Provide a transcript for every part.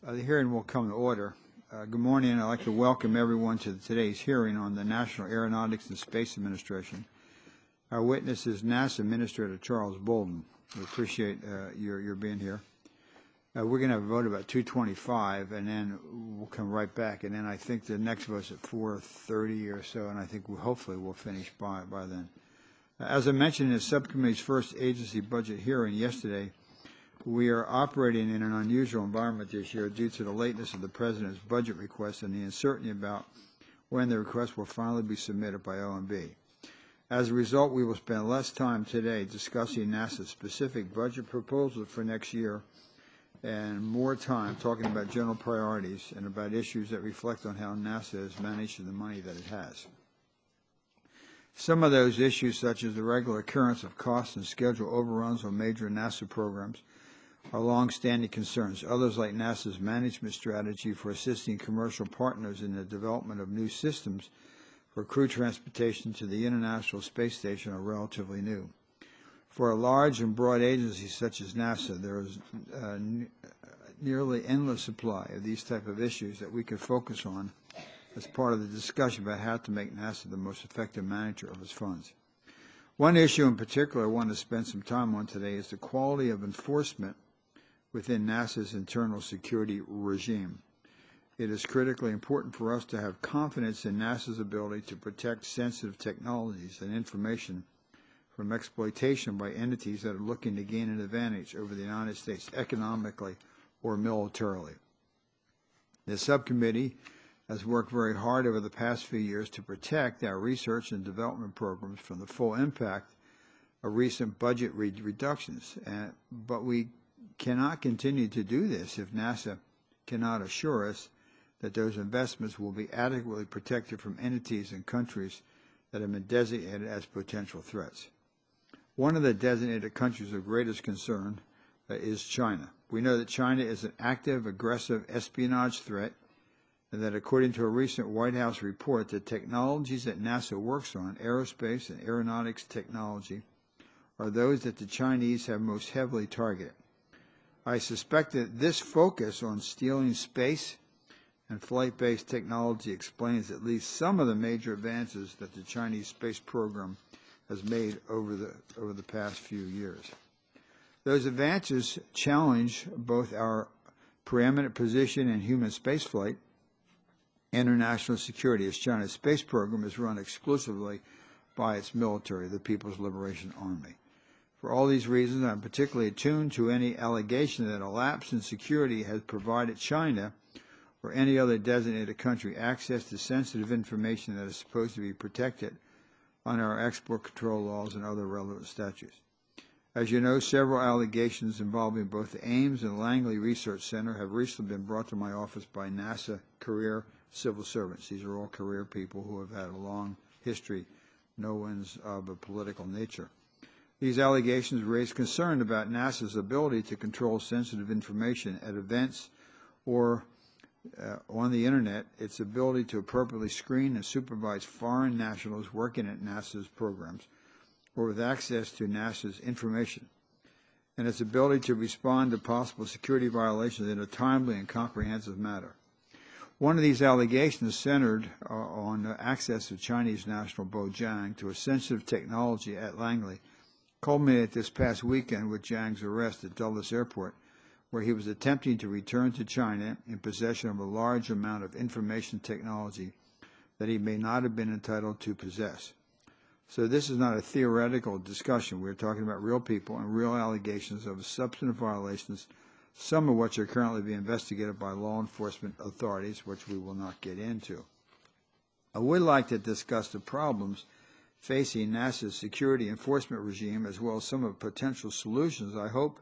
The hearing will come to order. Good morning. I'd like to welcome everyone to today's hearing on the National Aeronautics and Space Administration. Our witness is NASA Administrator Charles Bolden. We appreciate your being here. We're going to have a vote about 2:25, and then we'll come right back. And then I think the next vote's at 4:30 or so, and I think hopefully we'll finish by then. As I mentioned in the subcommittee's first agency budget hearing yesterday, we are operating in an unusual environment this year due to the lateness of the President's budget request and the uncertainty about when the request will finally be submitted by OMB. As a result, we will spend less time today discussing NASA's specific budget proposals for next year and more time talking about general priorities and about issues that reflect on how NASA is managing the money that it has. Some of those issues, such as the regular occurrence of cost and schedule overruns on major NASA programs, are long-standing concerns. Others, like NASA's management strategy for assisting commercial partners in the development of new systems for crew transportation to the International Space Station, are relatively new. For a large and broad agency such as NASA, there is a nearly endless supply of these type of issues that we could focus on as part of the discussion about how to make NASA the most effective manager of its funds. One issue in particular I want to spend some time on today is the quality of enforcement within NASA's internal security regime. It is critically important for us to have confidence in NASA's ability to protect sensitive technologies and information from exploitation by entities that are looking to gain an advantage over the United States economically or militarily. The subcommittee has worked very hard over the past few years to protect our research and development programs from the full impact of recent budget reductions, but we cannot continue to do this if NASA cannot assure us that those investments will be adequately protected from entities and countries that have been designated as potential threats. One of the designated countries of greatest concern is China. We know that China is an active, aggressive espionage threat, and that according to a recent White House report, the technologies that NASA works on, aerospace and aeronautics technology, are those that the Chinese have most heavily targeted. I suspect that this focus on stealing space and flight-based technology explains at least some of the major advances that the Chinese space program has made over the past few years. Those advances challenge both our preeminent position in human spaceflight and international security, as China's space program is run exclusively by its military, the People's Liberation Army. For all these reasons, I'm particularly attuned to any allegation that a lapse in security has provided China or any other designated country access to sensitive information that is supposed to be protected under our export control laws and other relevant statutes. As you know, several allegations involving both the Ames and Langley Research Center have recently been brought to my office by NASA career civil servants. These are all career people who have had a long history, no one's of a political nature. These allegations raise concern about NASA's ability to control sensitive information at events or on the Internet, its ability to appropriately screen and supervise foreign nationals working at NASA's programs or with access to NASA's information, and its ability to respond to possible security violations in a timely and comprehensive manner. One of these allegations centered on access of Chinese national Bo Jiang to a sensitive technology at Langley, culminated this past weekend with Jiang's arrest at Dulles Airport, where he was attempting to return to China in possession of a large amount of information technology that he may not have been entitled to possess. So this is not a theoretical discussion. We're talking about real people and real allegations of substantive violations, some of which are currently being investigated by law enforcement authorities, which we will not get into. I would like to discuss the problems facing NASA's security enforcement regime, as well as some of the potential solutions I hope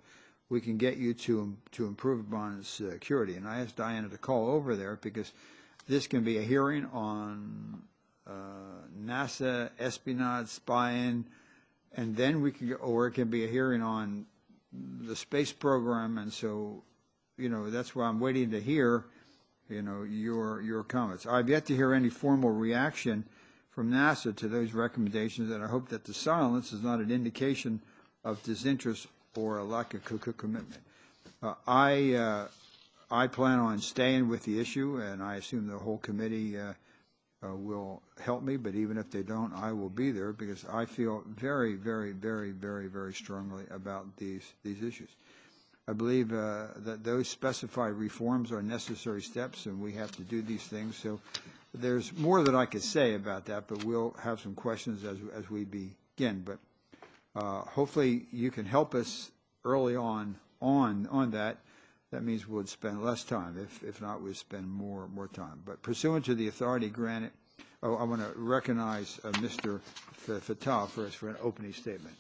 we can get you to improve upon security. And I asked Diana to call over there because this can be a hearing on NASA espionage, spying, and then we can, or it can be a hearing on the space program. And so, that's why I'm waiting to hear, your comments. I've yet to hear any formal reaction from NASA to those recommendations, and I hope that the silence is not an indication of disinterest or a lack of commitment. I I plan on staying with the issue, and I assume the whole committee will help me, but even if they don't, I will be there because I feel very, very, very, very, very strongly about these issues. I believe that those specified reforms are necessary steps, and we have to do these things. So there's more that I could say about that, but we'll have some questions as we begin. But hopefully you can help us early on that. That means we'll spend less time. If not, we'll spend more time. But pursuant to the authority granted, I want to recognize Mr. Fattah first for an opening statement.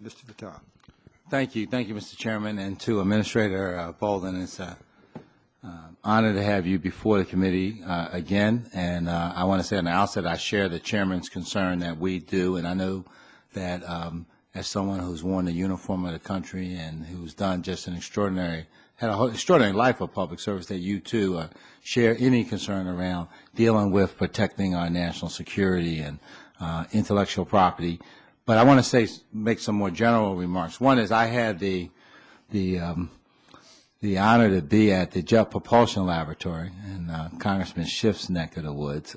Mr. Fattah. Thank you, Mr. Chairman, and to Administrator Bolden. It's an honor to have you before the committee again. And I want to say on the outset, I share the Chairman's concern that we do, and I know that as someone who's worn the uniform of the country and who's done just an extraordinary life of public service, that you too share any concern around dealing with protecting our national security and intellectual property. But I want to make some more general remarks. One is I had the honor to be at the Jet Propulsion Laboratory in Congressman Schiff's neck of the woods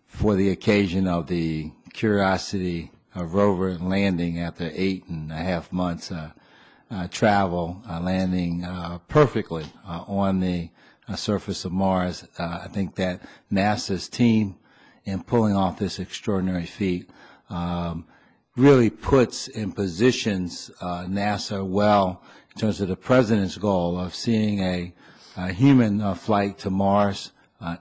for the occasion of the Curiosity rover landing after 8.5 months travel, landing perfectly on the surface of Mars. I think that NASA's team in pulling off this extraordinary feat really puts and positions NASA well in terms of the President's goal of seeing a human flight to Mars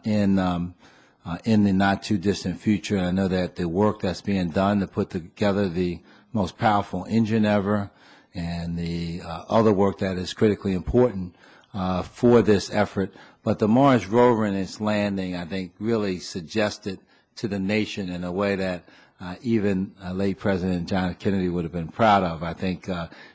in the not too distant future. And I know that the work that's being done to put together the most powerful engine ever and the other work that is critically important for this effort. But the Mars rover and its landing, I think, really suggested to the nation in a way that even late President John F. Kennedy would have been proud of. I think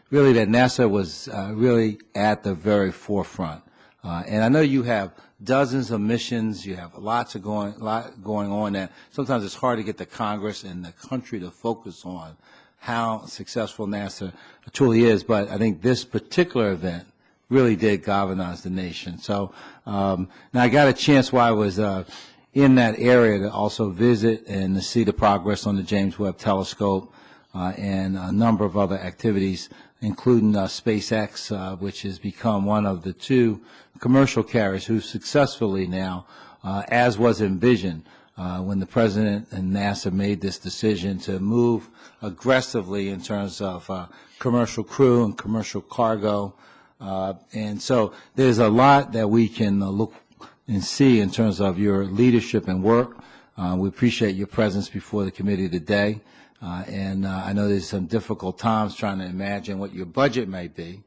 really that NASA was really at the very forefront. And I know you have dozens of missions, you have lots going on that sometimes it's hard to get the Congress and the country to focus on how successful NASA truly is. But I think this particular event really did galvanize the nation. So now I got a chance while I was in that area to also visit and to see the progress on the James Webb Telescope and a number of other activities, including SpaceX, which has become one of the 2 commercial carriers who successfully now, as was envisioned when the President and NASA made this decision to move aggressively in terms of commercial crew and commercial cargo. And so there's a lot that we can look and see in terms of your leadership and work. We appreciate your presence before the committee today. And I know there's some difficult times trying to imagine what your budget may be.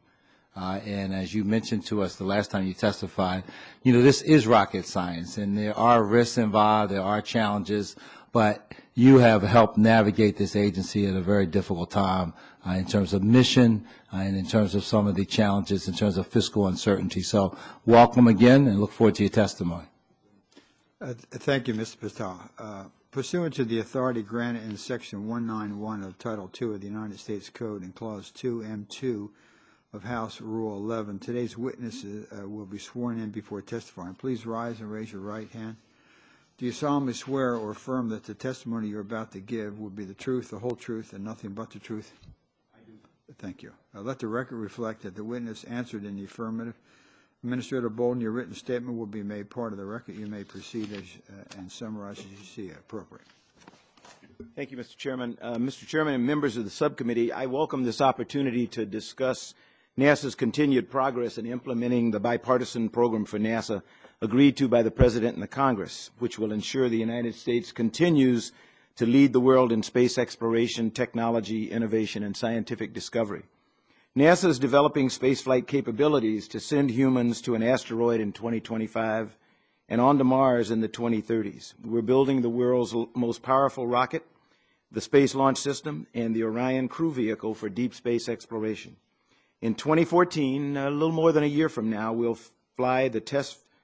And as you mentioned to us the last time you testified, you know, this is rocket science, and there are risks involved, there are challenges, but you have helped navigate this agency at a very difficult time in terms of mission and in terms of some of the challenges in terms of fiscal uncertainty. So welcome again and look forward to your testimony. Thank you, Mr. Fattah. Pursuant to the authority granted in Section 191 of Title II of the United States Code and Clause 2M2 of House Rule 11, today's witnesses will be sworn in before testifying. Please rise and raise your right hand. Do you solemnly swear or affirm that the testimony you're about to give will be the truth, the whole truth, and nothing but the truth? I do. Thank you. Let the record reflect that the witness answered in the affirmative. Administrator Bolden, your written statement will be made part of the record. You may proceed and summarize as you see appropriate. Thank you, Mr. Chairman. Mr. Chairman and members of the subcommittee, I welcome this opportunity to discuss NASA's continued progress in implementing the bipartisan program for NASA agreed to by the President and the Congress, which will ensure the United States continues to lead the world in space exploration, technology, innovation, and scientific discovery. NASA is developing spaceflight capabilities to send humans to an asteroid in 2025 and on to Mars in the 2030s. We're building the world's most powerful rocket, the Space Launch System, and the Orion crew vehicle for deep space exploration. In 2014, a little more than a year from now, we'll fly the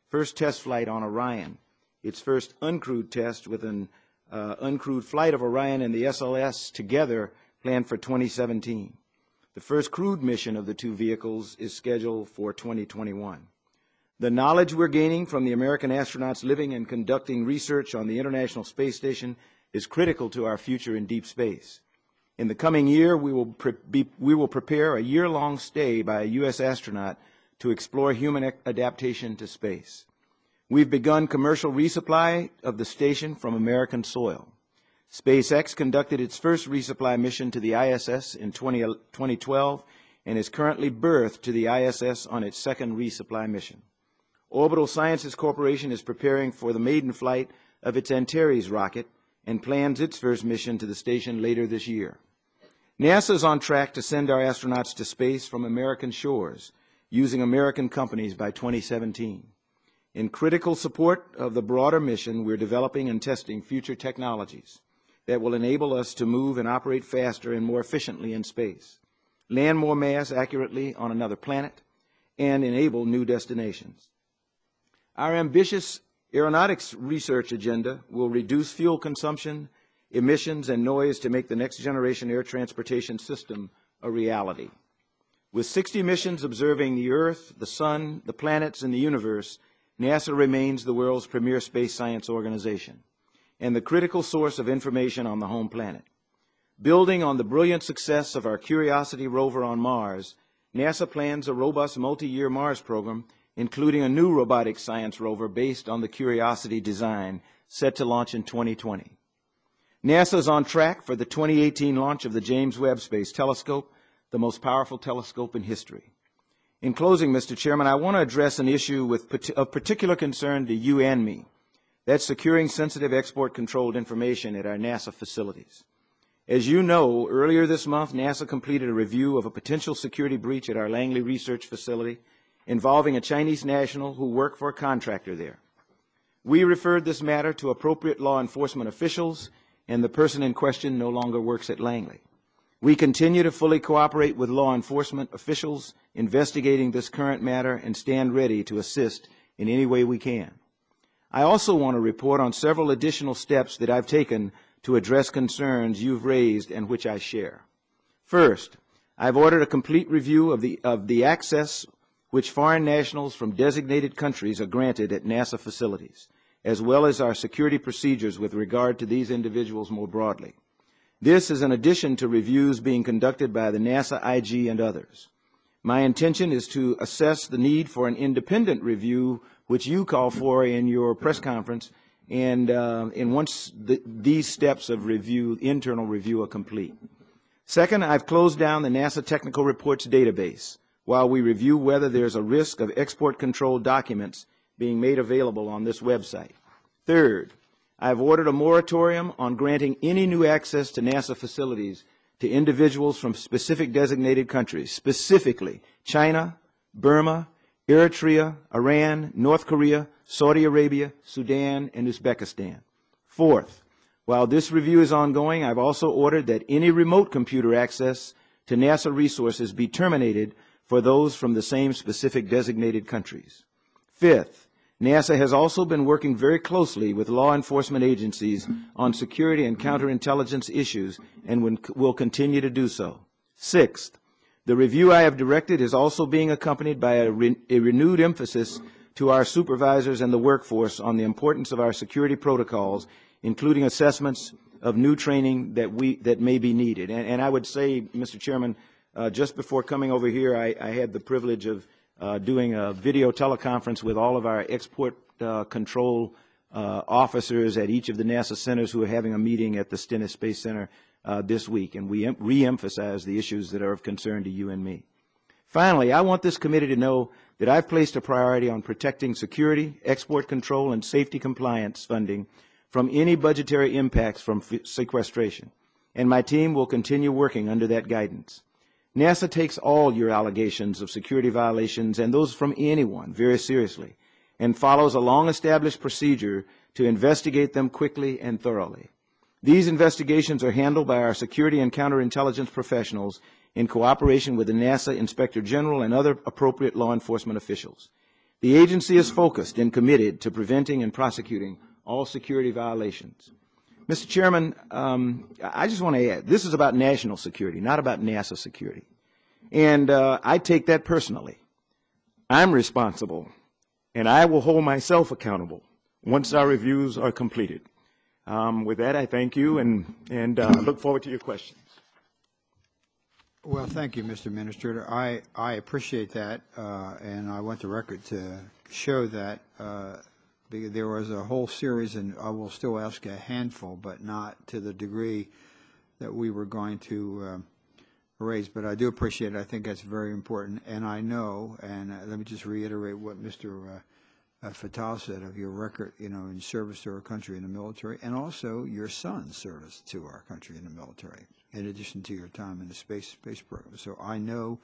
first test flight on Orion, its first uncrewed test with an uncrewed flight of Orion and the SLS together planned for 2017. The first crewed mission of the two vehicles is scheduled for 2021. The knowledge we're gaining from the American astronauts living and conducting research on the International Space Station is critical to our future in deep space. In the coming year, we will prepare a year-long stay by a U.S. astronaut to explore human adaptation to space. We've begun commercial resupply of the station from American soil. SpaceX conducted its first resupply mission to the ISS in 2012 and is currently berthed to the ISS on its second resupply mission. Orbital Sciences Corporation is preparing for the maiden flight of its Antares rocket and plans its first mission to the station later this year. NASA is on track to send our astronauts to space from American shores using American companies by 2017. In critical support of the broader mission, we're developing and testing future technologies that will enable us to move and operate faster and more efficiently in space, land more mass accurately on another planet, and enable new destinations. Our ambitious aeronautics research agenda will reduce fuel consumption, emissions, and noise to make the next generation air transportation system a reality. With 60 missions observing the Earth, the Sun, the planets, and the universe, NASA remains the world's premier space science organization and the critical source of information on the home planet. Building on the brilliant success of our Curiosity rover on Mars, NASA plans a robust multi-year Mars program, including a new robotic science rover based on the Curiosity design, set to launch in 2020. NASA is on track for the 2018 launch of the James Webb Space Telescope, the most powerful telescope in history. In closing, Mr. Chairman, I want to address an issue of particular concern to you and me. That's securing sensitive export-controlled information at our NASA facilities. As you know, earlier this month, NASA completed a review of a potential security breach at our Langley Research Facility involving a Chinese national who worked for a contractor there. We referred this matter to appropriate law enforcement officials, and the person in question no longer works at Langley. We continue to fully cooperate with law enforcement officials investigating this current matter and stand ready to assist in any way we can. I also want to report on several additional steps that I've taken to address concerns you've raised and which I share. First, I've ordered a complete review of the access which foreign nationals from designated countries are granted at NASA facilities, as well as our security procedures with regard to these individuals more broadly. This is in addition to reviews being conducted by the NASA IG and others. My intention is to assess the need for an independent review, which you call for in your press conference, and once these steps of review, internal review, are complete. Second, I've closed down the NASA Technical Reports database while we review whether there's a risk of export control documents being made available on this website. Third, I've ordered a moratorium on granting any new access to NASA facilities to individuals from specific designated countries, specifically China, Burma, Eritrea, Iran, North Korea, Saudi Arabia, Sudan, and Uzbekistan. Fourth, while this review is ongoing, I've also ordered that any remote computer access to NASA resources be terminated for those from the same specific designated countries. Fifth, NASA has also been working very closely with law enforcement agencies on security and counterintelligence issues and will continue to do so. Sixth, the review I have directed is also being accompanied by a renewed emphasis to our supervisors and the workforce on the importance of our security protocols, including assessments of new training that may be needed. And I would say, Mr. Chairman, just before coming over here, I had the privilege of doing a video teleconference with all of our export control officers at each of the NASA centers who are having a meeting at the Stennis Space Center this week, and we re-emphasize the issues that are of concern to you and me. Finally, I want this committee to know that I've placed a priority on protecting security, export control, and safety compliance funding from any budgetary impacts from sequestration, and my team will continue working under that guidance. NASA takes all your allegations of security violations and those from anyone very seriously and follows a long-established procedure to investigate them quickly and thoroughly. These investigations are handled by our security and counterintelligence professionals in cooperation with the NASA Inspector General and other appropriate law enforcement officials. The agency is focused and committed to preventing and prosecuting all security violations. Mr. Chairman, I just want to add, this is about national security, not about NASA security. And I take that personally. I'm responsible, and I will hold myself accountable once our reviews are completed. With that, I thank you and look forward to your questions. Well, thank you, Mr. Administrator. I appreciate that, and I want the record to show that there was a whole series, and I will still ask a handful, but not to the degree that we were going to raise. But I do appreciate it. I think that's very important. And I know, and let me just reiterate what Mr. Fatal said of your record, in service to our country in the military, and also your son's service to our country in the military, in addition to your time in the space program. So I know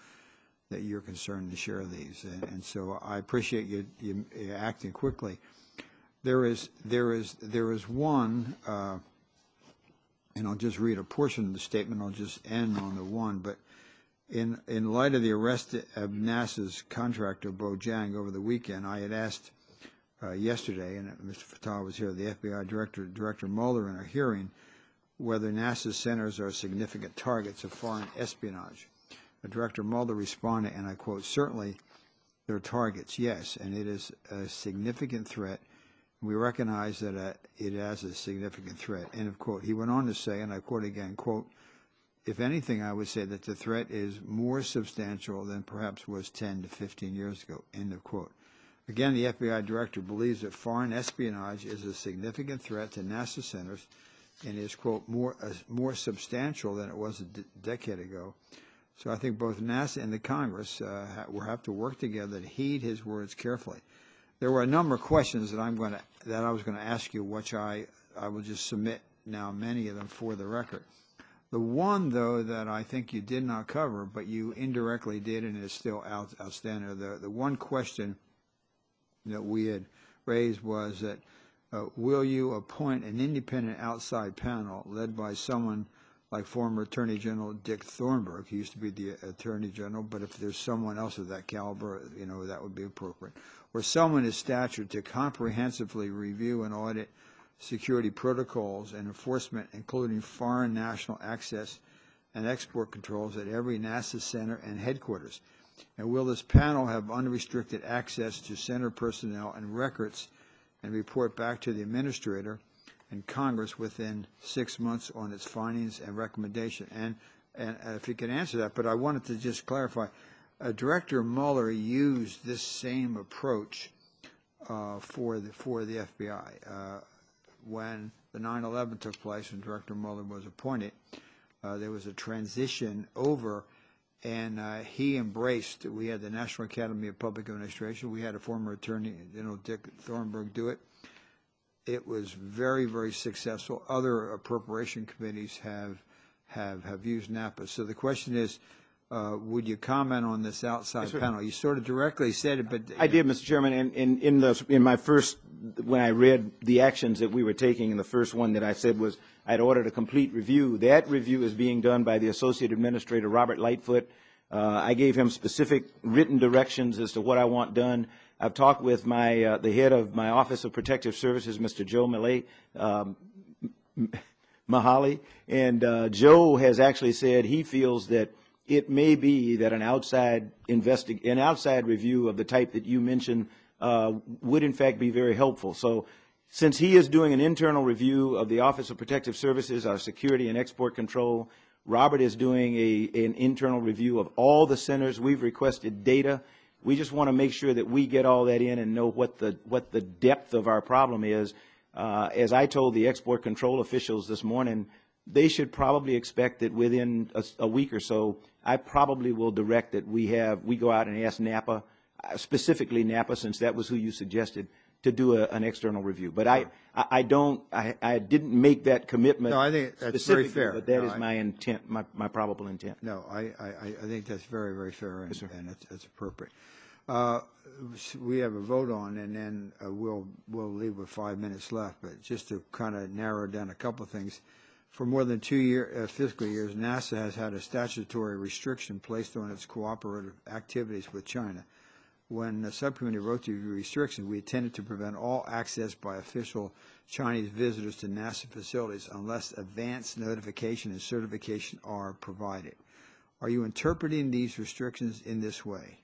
that you're concerned to share these, and so I appreciate you acting quickly. There is one, and I'll just read a portion of the statement. I'll just end on the one, but in light of the arrest of NASA's contractor Bo Jang over the weekend, I had asked yesterday, and Mr. Fatal was here, the FBI Director Mueller, in a hearing, whether NASA's centers are significant targets of foreign espionage. Director Mueller responded, and I quote, "Certainly they're targets, yes, and it is a significant threat. We recognize that it has a significant threat," end of quote. He went on to say, and I quote again, quote, "If anything, I would say that the threat is more substantial than perhaps was 10 to 15 years ago," end of quote. Again, the FBI director believes that foreign espionage is a significant threat to NASA centers and is, quote, more substantial than it was a decade ago. So I think both NASA and the Congress will have to work together to heed his words carefully. There were a number of questions that I was going to ask you, which I will just submit now, many of them for the record. The one, though, that I think you did not cover, but you indirectly did, and is still outstanding. The one question that we had raised was that will you appoint an independent outside panel led by someone like former Attorney General Dick Thornburg? He used to be the Attorney General, but if there's someone else of that caliber, that would be appropriate. Or someone his stature to comprehensively review and audit security protocols and enforcement, including foreign national access and export controls at every NASA center and headquarters. And will this panel have unrestricted access to center personnel and records and report back to the administrator and Congress within 6 months on its findings and recommendation? And if you can answer that, but I wanted to just clarify, Director Mueller used this same approach for the FBI. When the 9/11 took place and Director Mueller was appointed, there was a transition over, and he embraced. We had the National Academy of Public Administration. We had a former Attorney General Dick Thornburg do it. It was very, very successful. Other appropriation committees have used NAPA. So the question is, would you comment on this outside panel? You sort of directly said it, but I did, Mr. Chairman. And in my first, when I read the actions that we were taking, and the first one that I said was I'd ordered a complete review. That review is being done by the Associate Administrator Robert Lightfoot. I gave him specific written directions as to what I want done. I've talked with the head of my Office of Protective Services, Mr. Joe Mahali, and Joe has actually said he feels that it may be that an outside review of the type that you mentioned would in fact be very helpful. So since he is doing an internal review of the Office of Protective Services, our security and export control, Robert is doing an internal review of all the centers. We've requested data. We just want to make sure that we get all that in and know what the depth of our problem is. As I told the export control officials this morning, they should probably expect that within a week or so, I probably will direct that we go out and ask NAPA, specifically NAPA, since that was who you suggested, to do an external review. But I didn't make that commitment. No, I think that's very fair. But that is my intent, my probable intent. No, I think that's very, very fair, and, Yes, sir. and it's appropriate. We have a vote on, and then we'll leave with 5 minutes left. But just to kind of narrow down a couple of things, for more than 2 fiscal years, NASA has had a statutory restriction placed on its cooperative activities with China. When the subcommittee wrote the restrictions, we intended to prevent all access by official Chinese visitors to NASA facilities unless advance notification and certification are provided. Are you interpreting these restrictions in this way?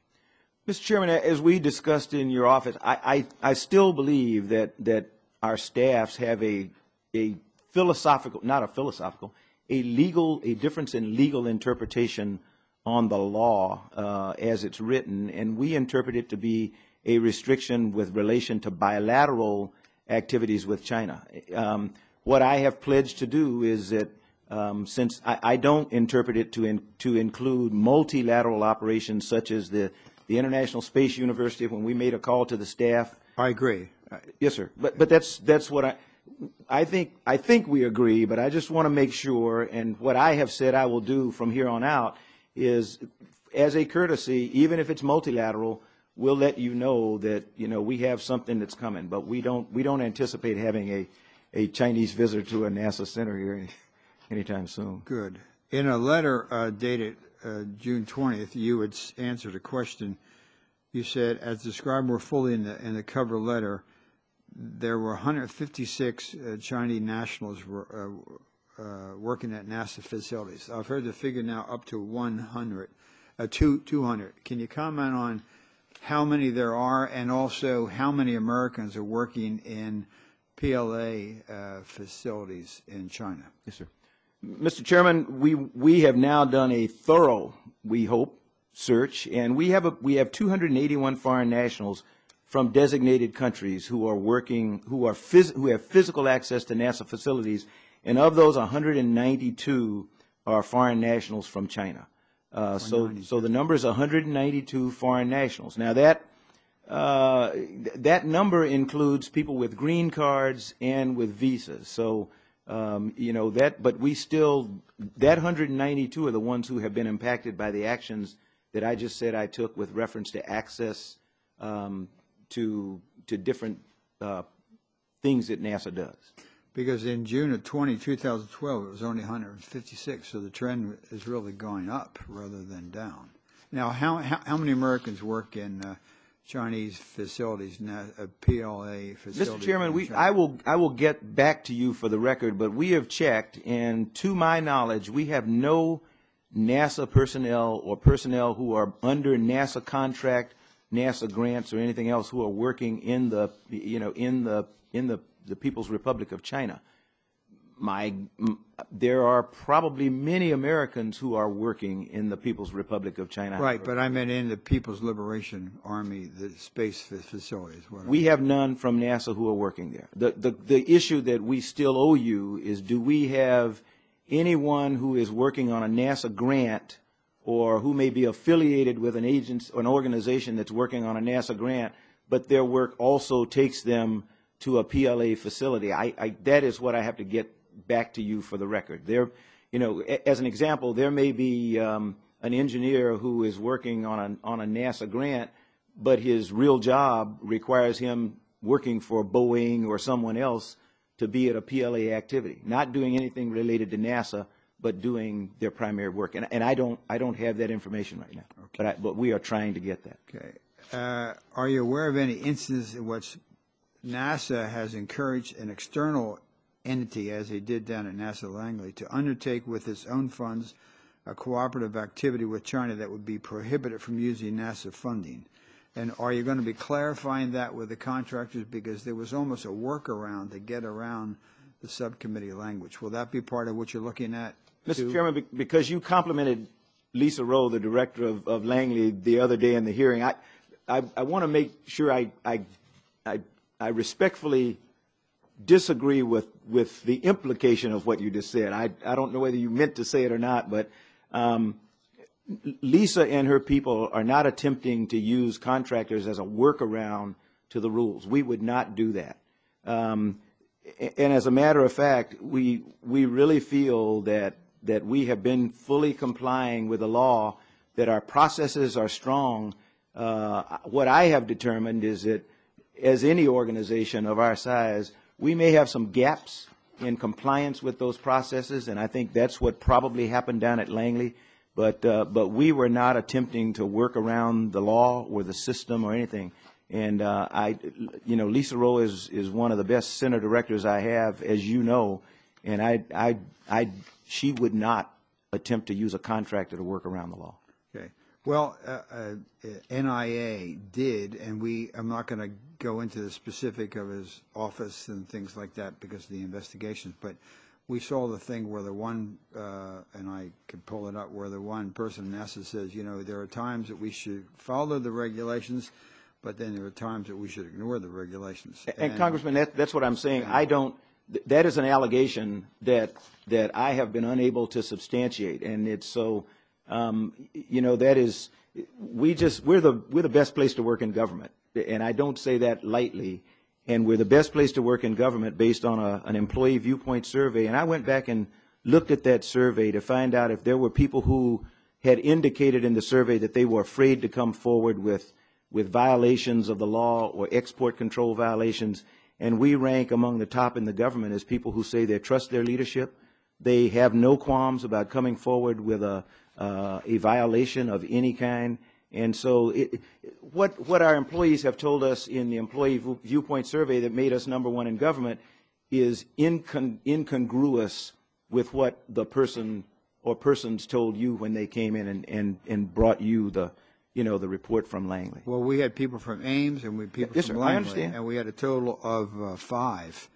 Mr. Chairman, as we discussed in your office, I still believe that our staffs have a philosophical, not a philosophical, a difference in legal interpretation on the law as it's written, and we interpret it to be a restriction with relation to bilateral activities with China. What I have pledged to do is that since I don't interpret it to include multilateral operations such as the International Space University, when we made a call to the staff. I agree. Yes, sir. But that's what I think we agree, but I just want to make sure, and what I have said I will do from here on out is, as a courtesy, even if it's multilateral, we'll let you know that, we have something that's coming, but we don't anticipate having a Chinese visitor to a NASA center here anytime soon. Good. In a letter dated June 20th, you had answered a question. You said, as described more fully in the cover letter, there were 156 Chinese nationals working at NASA facilities. I've heard the figure now up to 200. Can you comment on how many there are, and also how many Americans are working in PLA facilities in China? Yes, sir. Mr. Chairman, we have now done a thorough, we hope, search, and we have 281 foreign nationals from designated countries who are working, who have physical access to NASA facilities, and of those, 192 are foreign nationals from China. So the number is 192 foreign nationals. Now that number includes people with green cards and with visas. So but we still, that 192 are the ones who have been impacted by the actions that I just said I took with reference to access to different things that NASA does. Because in June of 2012, it was only 156, so the trend is really going up rather than down. Now, how many Americans work in Chinese facilities, PLA facilities? Mr. Chairman, I will get back to you for the record, but we have checked, and to my knowledge, we have no NASA personnel or personnel who are under NASA contract, NASA grants, or anything else who are working in the People's Republic of China. There are probably many Americans who are working in the People's Republic of China. Right, but I meant in the People's Liberation Army, the space facilities. We have none from NASA who are working there. The issue that we still owe you is, do we have anyone who is working on a NASA grant or who may be affiliated with an agency or an organization that's working on a NASA grant, but their work also takes them to a PLA facility? That is what I have to get back to you for the record. There, as an example, there may be an engineer who is working on a NASA grant, but his real job requires him working for Boeing or someone else to be at a PLA activity, not doing anything related to NASA, but doing their primary work. And I don't have that information right now. Okay. But we are trying to get that. Okay. Are you aware of any instances in which NASA has encouraged an external entity, as they did down at NASA Langley, to undertake with its own funds a cooperative activity with China that would be prohibited from using NASA funding? And are you going to be clarifying that with the contractors? Because there was almost a workaround to get around the subcommittee language. Will that be part of what you're looking at? Mr. Chairman, because you complimented Lisa Rowe, the director of Langley, the other day in the hearing, I want to make sure I respectfully disagree with the implication of what you just said. I don't know whether you meant to say it or not, but Lisa and her people are not attempting to use contractors as a workaround to the rules. We would not do that. And as a matter of fact, we really feel that we have been fully complying with the law, that our processes are strong. What I have determined is that, as any organization of our size, we may have some gaps in compliance with those processes, and I think that's what probably happened down at Langley. But we were not attempting to work around the law or the system or anything. And Lisa Rowe is one of the best center directors I have, as you know, and she would not attempt to use a contractor to work around the law. Okay. Well, NIA did, and I'm not going to go into the specific of his office and things like that because of the investigations, but we saw the thing where the one, and I could pull it up, where the one person in NASA says, you know, there are times that we should follow the regulations, but then there are times that we should ignore the regulations. And Congressman, that's what I'm saying. I don't. That is an allegation that I have been unable to substantiate, and it's so. You know, that is, we're the best place to work in government, and I don't say that lightly. And we're the best place to work in government based on an employee viewpoint survey. And I went back and looked at that survey to find out if there were people who had indicated in the survey that they were afraid to come forward with violations of the law or export control violations. And we rank among the top in the government as people who say they trust their leadership. They have no qualms about coming forward with a violation of any kind. And so what our employees have told us in the employee viewpoint survey that made us #1 in government is incongruous with what the person or persons told you when they came in and brought you the report from Langley. Well, we had people from Ames and we had people Yes, from sir, Langley, I understand. and we had a total of 5.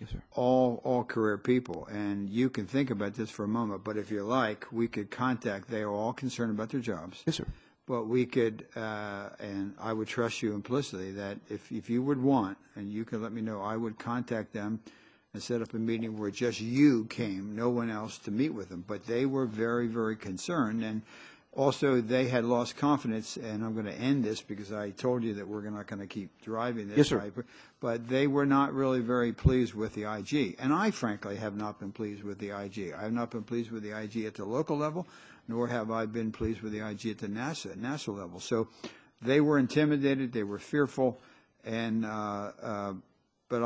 Yes, sir. All career people, and you can think about this for a moment, but if you like, we could contact, they are all concerned about their jobs. Yes, sir. But we could, and I would trust you implicitly that if you would want, and you can let me know, I would contact them and set up a meeting where just you came, no one else, to meet with them. But they were very, very concerned, and also they had lost confidence, and I'm going to end this because I told you that we're not going to keep driving this. Yes, sir. But they were not really very pleased with the IG. And I, frankly, have not been pleased with the IG. I have not been pleased with the IG at the local level, nor have I been pleased with the IG at the NASA level. So they were intimidated, they were fearful, and but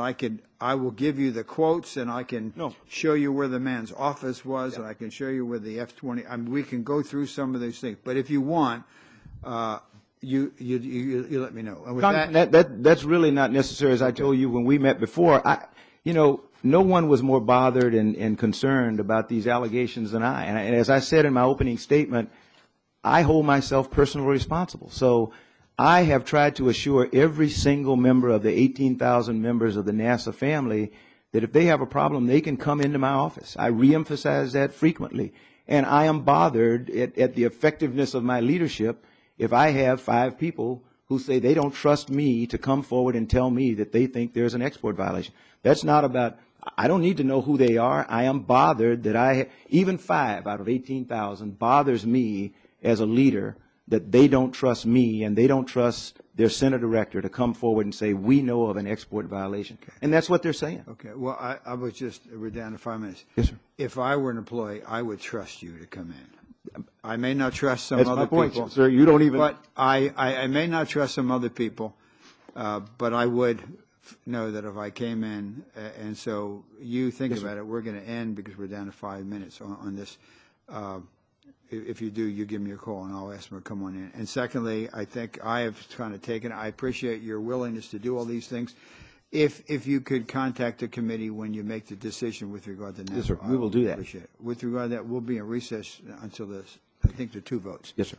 I will give you the quotes, and I can show you where the man's office was, and I can show you where the F-20. I mean, we can go through some of those things. But if you want, you let me know. And with that's really not necessary. As I told you when we met before, no one was more bothered and concerned about these allegations than I. And as I said in my opening statement, I hold myself personally responsible. So I have tried to assure every single member of the 18,000 members of the NASA family that if they have a problem, they can come into my office. I reemphasize that frequently. And I am bothered at the effectiveness of my leadership if I have 5 people who say they don't trust me to come forward and tell me that they think there's an export violation. That's not about, I don't need to know who they are. I am bothered that even 5 out of 18,000 bothers me as a leader that they don't trust me and they don't trust their center director to come forward and say, we know of an export violation. Okay. And that's what they're saying. Okay. Well, we're down to 5 minutes. Yes, sir. If I were an employee, I would trust you to come in. I may not trust some other people. That's my point, sir. You don't even. But I may not trust some other people, but I would know that if I came in, and so you think about it, we're going to end because we're down to 5 minutes on this. If you do, you give me a call and I'll ask them to come on in. And secondly, I think I have kind of I appreciate your willingness to do all these things. If you could contact the committee when you make the decision with regard to NASA. Yes, sir. We will do that. Appreciate it. With regard to that, we'll be in recess until I think there are 2 votes. Yes, sir.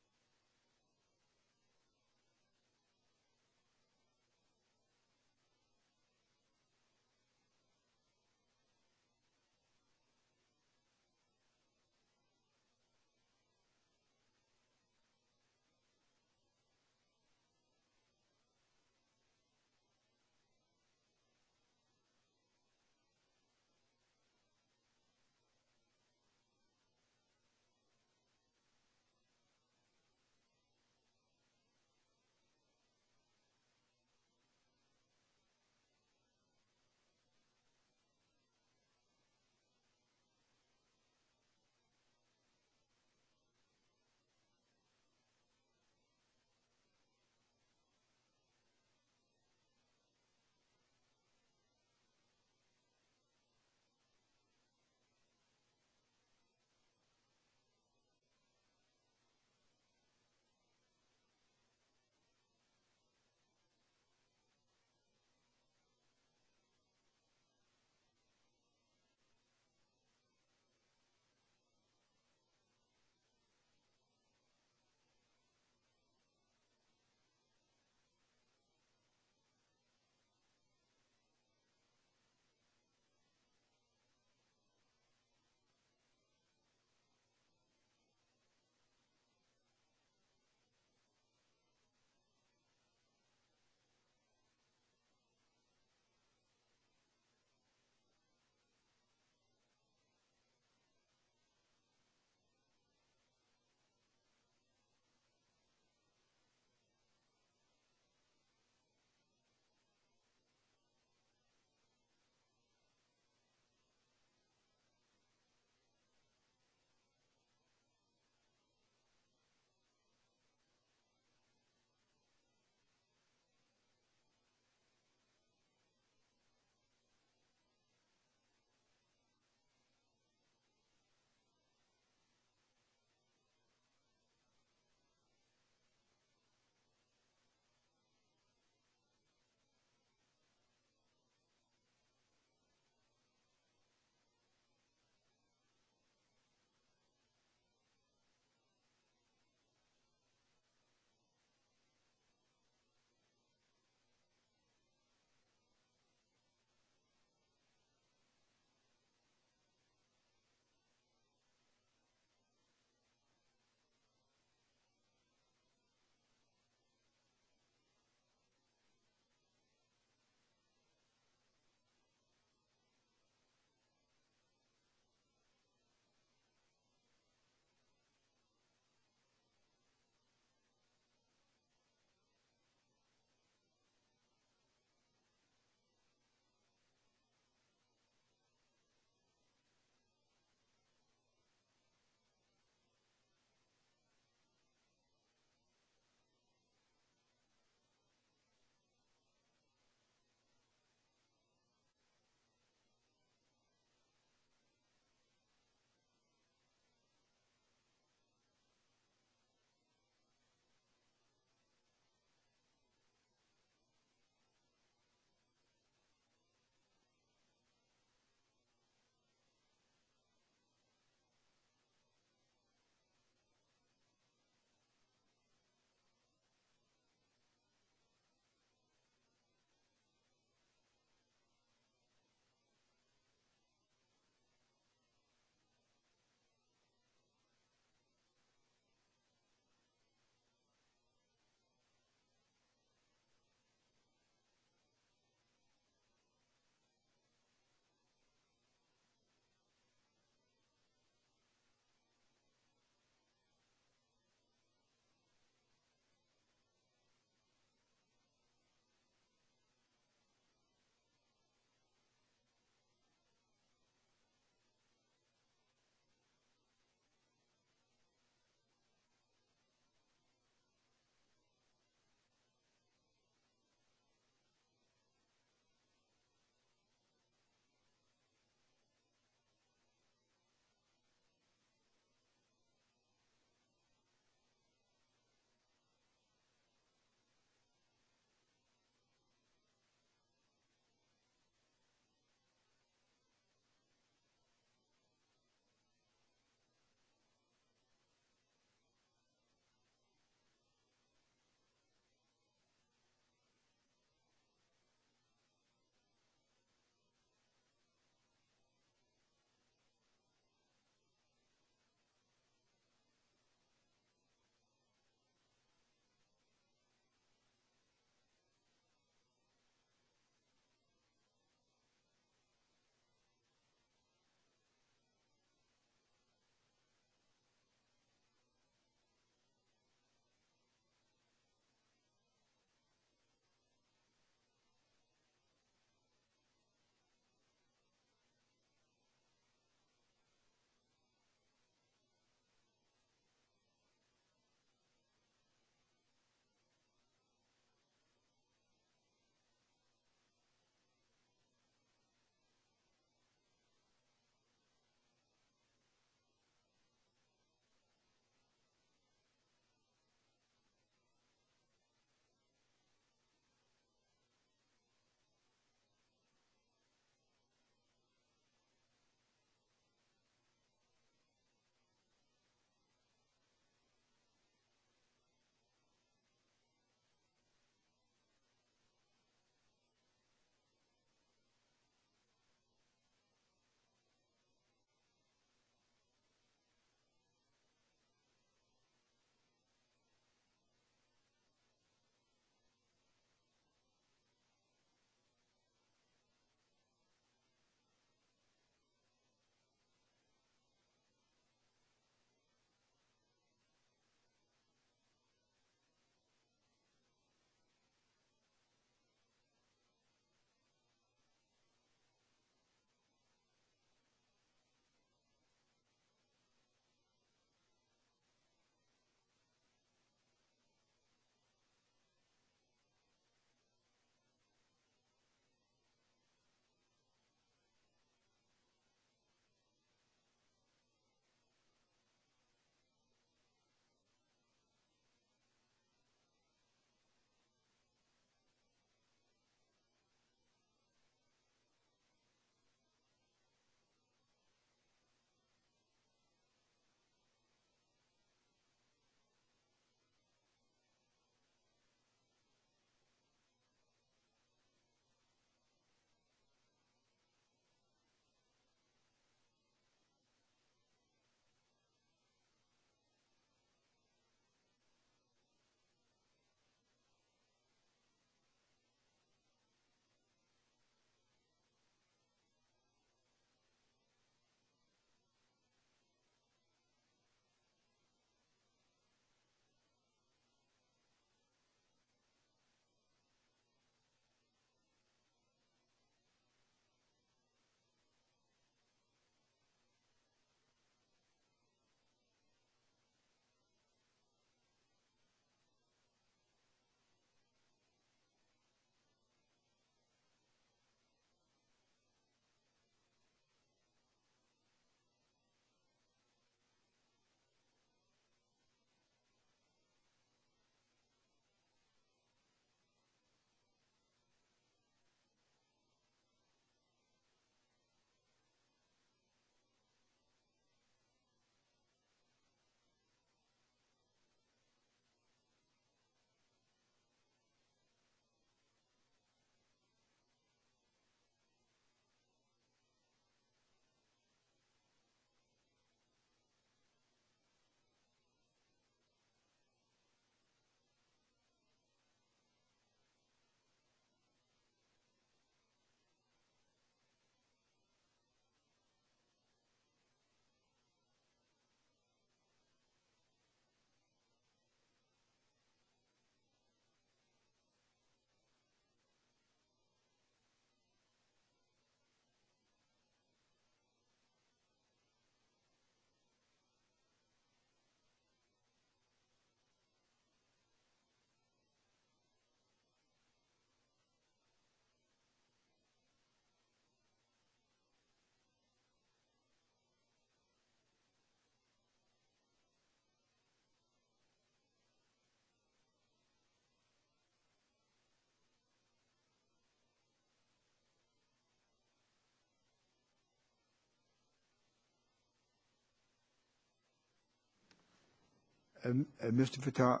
Mr. Fatah,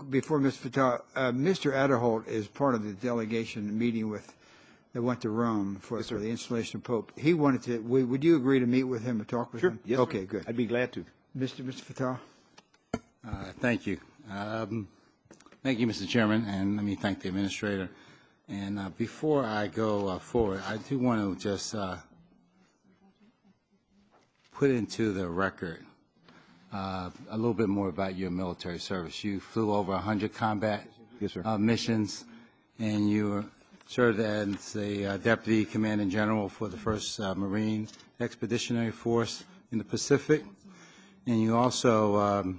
before Mr. Fatah, Mr. Adderholt is part of the delegation meeting that went to Rome for the installation of Pope. He wanted to. Would you agree to meet with him and talk with him? Yes, okay, good. I'd be glad to. Mr. Fatah. Thank you. Thank you, Mr. Chairman, and let me thank the administrator. And before I go forward, I do want to just put into the record a little bit more about your military service. You flew over 100 combat missions, and you served as the Deputy Commanding General for the 1st Marine Expeditionary Force in the Pacific, and you also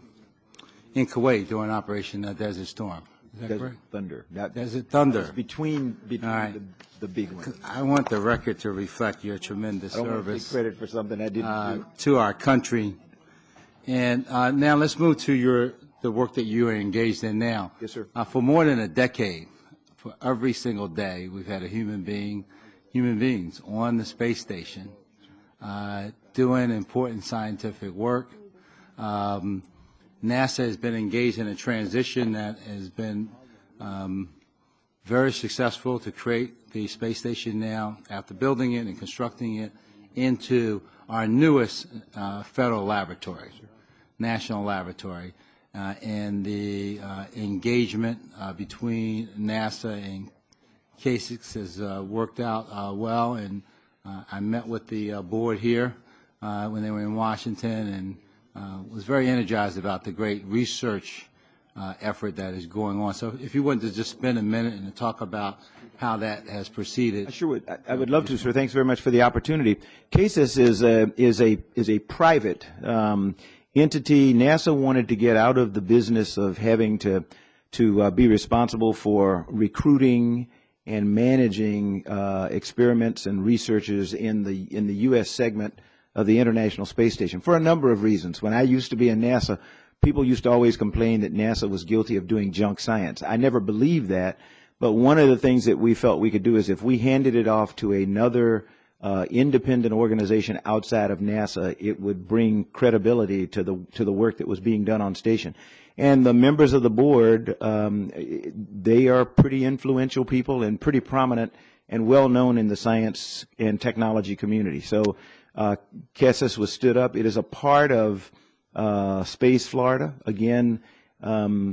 in Kuwait during Operation Desert Storm. Is that Desert correct? Thunder. Desert Thunder. Between right. the big ones. I want the record to reflect your tremendous I don't want to take service credit for something I didn't do. to our country. And now let's move to the work that you are engaged in now. Yes, sir. For more than a decade, for every single day, we've had human beings on the space station doing important scientific work. NASA has been engaged in a transition that has been very successful to create the space station now, after building it and constructing it, into our newest federal laboratory, national laboratory. And the engagement between NASA and K6 has worked out well. And I met with the board here when they were in Washington, and was very energized about the great research effort that is going on. So if you wanted to just spend a minute and talk about how that has proceeded. I sure would. I would love to, sir. Thanks very much for the opportunity. CASIS is a private entity. NASA wanted to get out of the business of having to be responsible for recruiting and managing experiments and researchers in the U.S. segment of the International Space Station for a number of reasons. When I used to be in NASA, people used to always complain that NASA was guilty of doing junk science. I never believed that, but one of the things that we felt we could do is if we handed it off to another independent organization outside of NASA, it would bring credibility to the work that was being done on station. And the members of the board, they are pretty influential people and pretty prominent and well known in the science and technology community. So CASIS was stood up. It is a part of Space Florida. Again,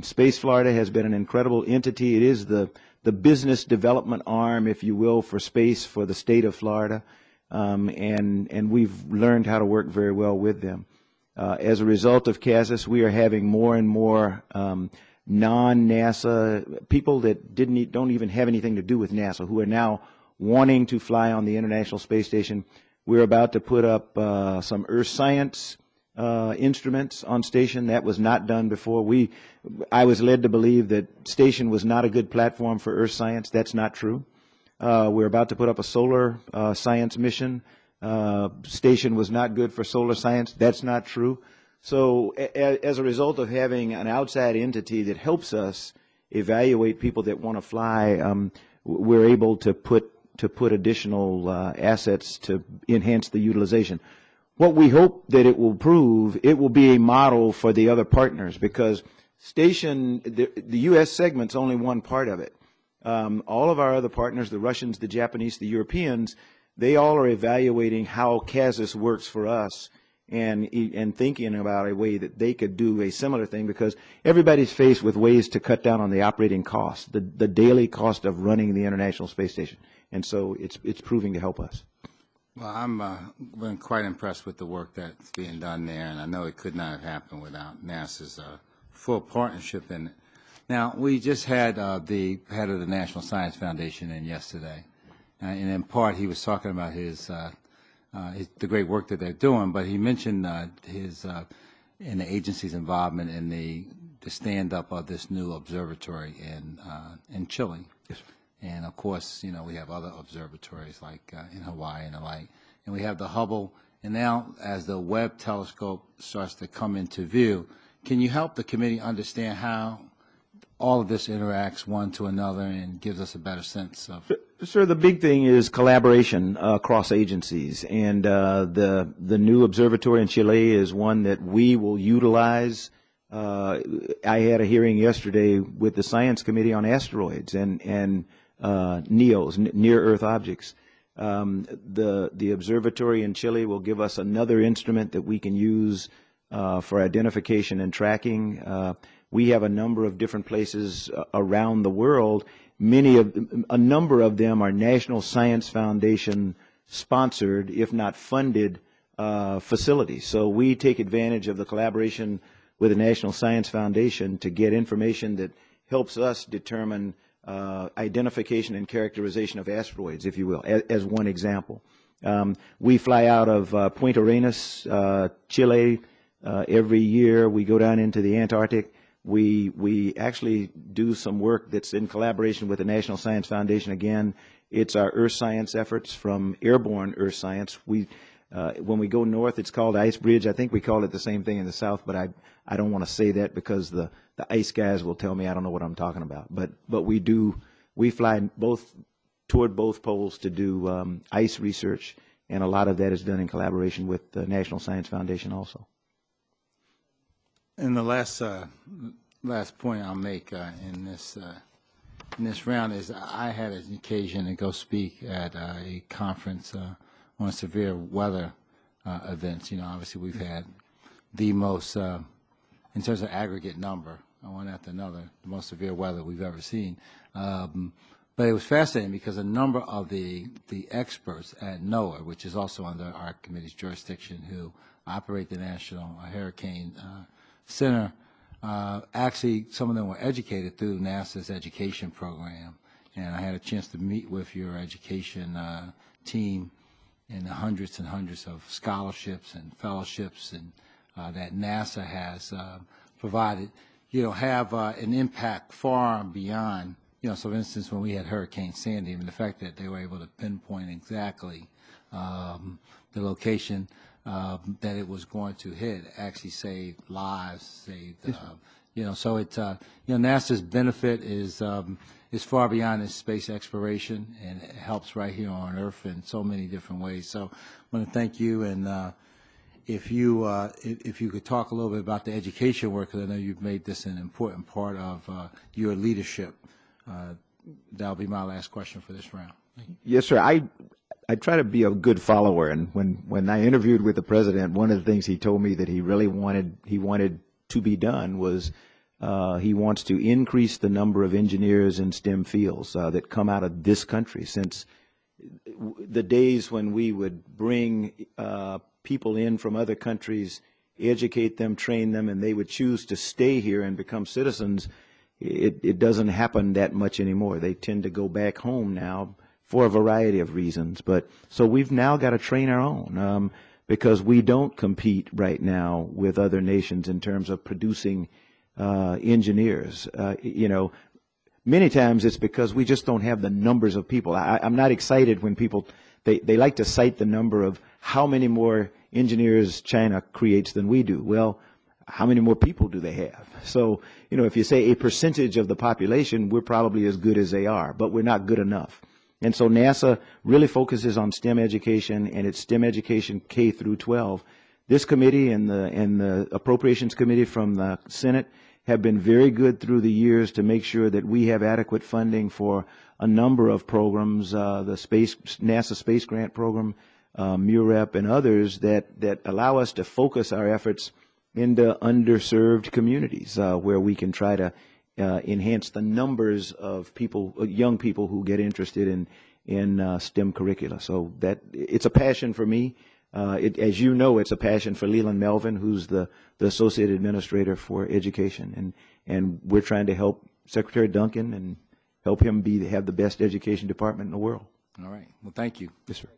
Space Florida has been an incredible entity. It is the business development arm, if you will, for space for the state of Florida. And we've learned how to work very well with them. As a result of CASIS, we are having more and more non-NASA people that don't even have anything to do with NASA who are now wanting to fly on the International Space Station. We're about to put up some Earth science instruments on station. That was not done before. I was led to believe that station was not a good platform for Earth science. That's not true. We're about to put up a solar science mission. Station was not good for solar science. That's not true. So as a result of having an outside entity that helps us evaluate people that want to fly, we're able to put additional assets to enhance the utilization. What we hope that it will prove, it will be a model for the other partners, because the U.S. segment's only one part of it. All of our other partners, the Russians, the Japanese, the Europeans, they all are evaluating how CASIS works for us and thinking about a way that they could do a similar thing, because everybody's faced with ways to cut down on the operating costs, the daily cost of running the International Space Station. And so it's proving to help us. Well, I'm been quite impressed with the work that's being done there, and I know it could not have happened without NASA's full partnership in it. Now, we just had the head of the National Science Foundation in yesterday, and in part he was talking about the great work that they're doing, but he mentioned in the agency's involvement in the stand-up of this new observatory in Chile. Yes. And of course, we have other observatories like in Hawaii and the like, and we have the Hubble. And now, as the Webb telescope starts to come into view, can you help the committee understand how all of this interacts one to another and gives us a better sense of? Sir, the big thing is collaboration across agencies, and the new observatory in Chile is one that we will utilize I had a hearing yesterday with the Science Committee on asteroids and NEOs, near Earth objects. The observatory in Chile will give us another instrument that we can use for identification and tracking. We have a number of different places around the world. A number of them are National Science Foundation sponsored, if not funded, facilities. So we take advantage of the collaboration with the National Science Foundation to get information that helps us determine identification and characterization of asteroids, if you will, as one example. We fly out of Point Arenas, Chile, every year. We go down into the Antarctic. We actually do some work that's in collaboration with the National Science Foundation. Again, it's our earth science efforts from airborne earth science. When we go north, it's called Ice Bridge. I think we call it the same thing in the south, but I don't want to say that because the ice guys will tell me I don't know what I'm talking about. But we fly toward both poles to do ice research, and a lot of that is done in collaboration with the National Science Foundation also. And the last point I'll make in this round is I had an occasion to go speak at a conference on severe weather events. You know, obviously we've had the most, in terms of aggregate number, one after another, the most severe weather we've ever seen. But it was fascinating because a number of the experts at NOAA, which is also under our committee's jurisdiction, who operate the National Hurricane Center, actually some of them were educated through NASA's education program. And I had a chance to meet with your education team and the hundreds and hundreds of scholarships and fellowships and that NASA has provided, you know, have an impact far beyond, you know, so for instance, when we had Hurricane Sandy, I mean, the fact that they were able to pinpoint exactly the location that it was going to hit actually saved lives, saved, you know, so it's, you know, NASA's benefit is far beyond its space exploration, and it helps right here on Earth in so many different ways. So I want to thank you, and if you could talk a little bit about the education work, because I know you've made this an important part of your leadership. That'll be my last question for this round. Yes, sir. I try to be a good follower, and when I interviewed with the president, one of the things he told me that he really wanted to be done was he wants to increase the number of engineers in STEM fields that come out of this country, since the days when we would bring people in from other countries, educate them, train them, and they would choose to stay here and become citizens, it doesn't happen that much anymore. They tend to go back home now for a variety of reasons. But so we've now got to train our own because we don't compete right now with other nations in terms of producing engineers. You know, many times it's because we just don't have the numbers of people. I'm not excited when people, they like to cite the number of how many more engineers China creates than we do. Well, how many more people do they have? So, you know, if you say a percentage of the population, we're probably as good as they are, but we're not good enough. And so NASA really focuses on STEM education, and it's STEM education K through 12. This committee and the Appropriations Committee from the Senate have been very good through the years to make sure that we have adequate funding for a number of programs, the NASA Space Grant Program, MUREP, and others that allow us to focus our efforts into underserved communities where we can try to enhance the numbers of people, young people who get interested in STEM curricula. So that it's a passion for me. As you know, it's a passion for Leland Melvin, who's the Associate Administrator for Education, and we're trying to help Secretary Duncan and help him have the best education department in the world. All right. Well, thank you. Yes, sir.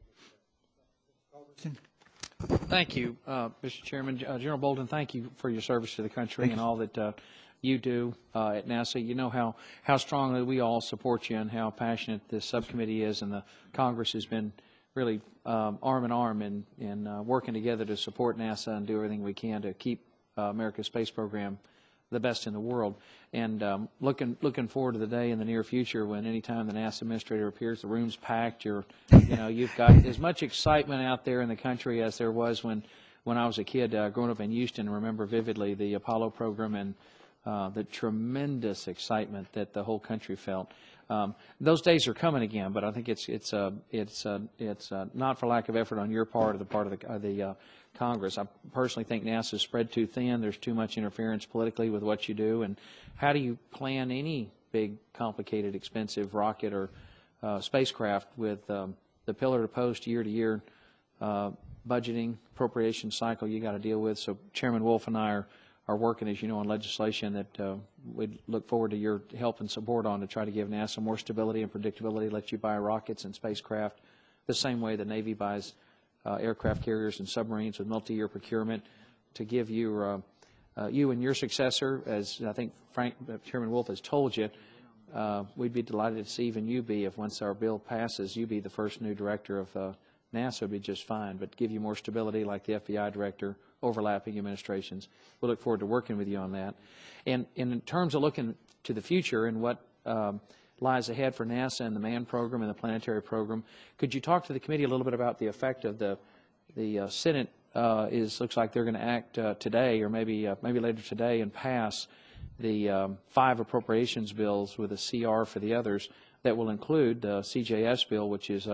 Thank you, Mr. Chairman. General Bolden, thank you for your service to the country and all that you do at NASA. You know how strongly we all support you and how passionate this subcommittee is, and the Congress has been really arm in arm in working together to support NASA and do everything we can to keep America's space program the best in the world. And looking forward to the day in the near future when anytime the NASA administrator appears, the room's packed. You've got as much excitement out there in the country as there was when when I was a kid growing up in Houston, I remember vividly the Apollo program and the tremendous excitement that the whole country felt. Those days are coming again, but I think it's not for lack of effort on your part or the part of the Congress. I personally think NASA is spread too thin. There's too much interference politically with what you do. And how do you plan any big, complicated, expensive rocket or spacecraft with the pillar-to-post, year-to-year budgeting, appropriation cycle you got to deal with? So Chairman Wolf and I are working, as you know, on legislation that we'd look forward to your help and support on to try to give NASA more stability and predictability, let you buy rockets and spacecraft the same way the Navy buys aircraft carriers and submarines with multi-year procurement, to give you you and your successor, as I think Chairman Wolf has told you, we'd be delighted to see even you be, if once our bill passes, you be the first new director of NASA, would be just fine, but give you more stability like the FBI director, overlapping administrations. We'll look forward to working with you on that. And in terms of looking to the future and what lies ahead for NASA and the manned program and the planetary program, could you talk to the committee a little bit about the effect of the Senate looks like they're going to act today or maybe later today and pass the 5 appropriations bills with a CR for the others that will include the CJS bill, which is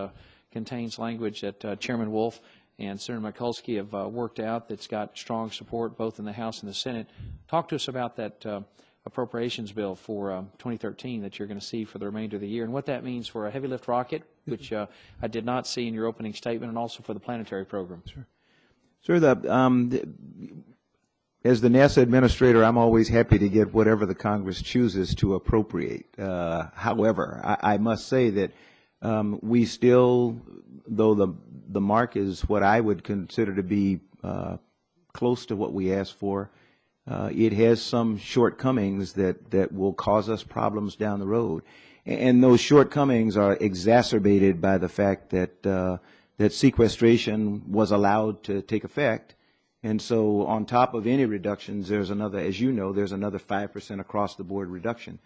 contains language that Chairman Wolf and Senator Mikulski have worked out that's got strong support both in the House and the Senate. Talk to us about that appropriations bill for 2013 that you're going to see for the remainder of the year and what that means for a heavy lift rocket, which I did not see in your opening statement, and also for the planetary program. Sure. Sir, as the NASA administrator, I'm always happy to get whatever the Congress chooses to appropriate. However, I must say that we still, though the mark is what I would consider to be close to what we asked for, it has some shortcomings that will cause us problems down the road. And those shortcomings are exacerbated by the fact that sequestration was allowed to take effect. And so on top of any reductions, there's another, as you know, there's another 5% across the board reduction.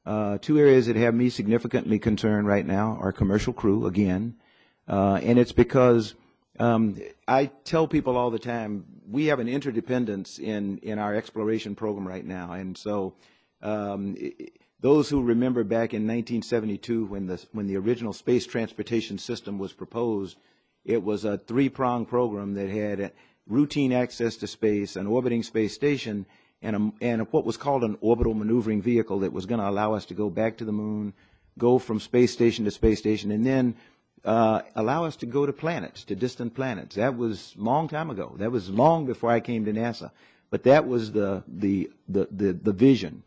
2 areas that have me significantly concerned right now are commercial crew, again, and it's because I tell people all the time, we have an interdependence in our exploration program right now. And so those who remember back in 1972 when the original space transportation system was proposed, it was a 3-pronged program that had routine access to space, an orbiting space station, and what was called an orbital maneuvering vehicle that was going to allow us to go back to the moon, go from space station to space station, and then allow us to go to planets, to distant planets. That was a long time ago. That was long before I came to NASA. But that was the vision.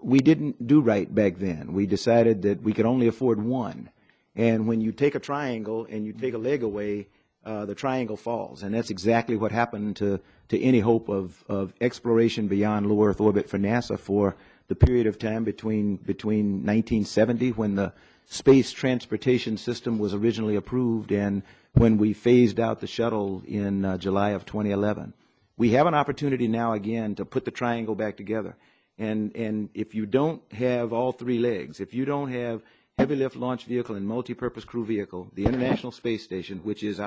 We didn't do right back then. We decided that we could only afford one. And when you take a triangle and you take a leg away, the triangle falls. And that's exactly what happened to any hope of exploration beyond low Earth orbit for NASA for the period of time between 1970, when the space transportation system was originally approved, and when we phased out the shuttle in July of 2011. We have an opportunity now again to put the triangle back together. And if you don't have all 3 legs, if you don't have heavy lift launch vehicle and multi-purpose crew vehicle, the International Space Station, which is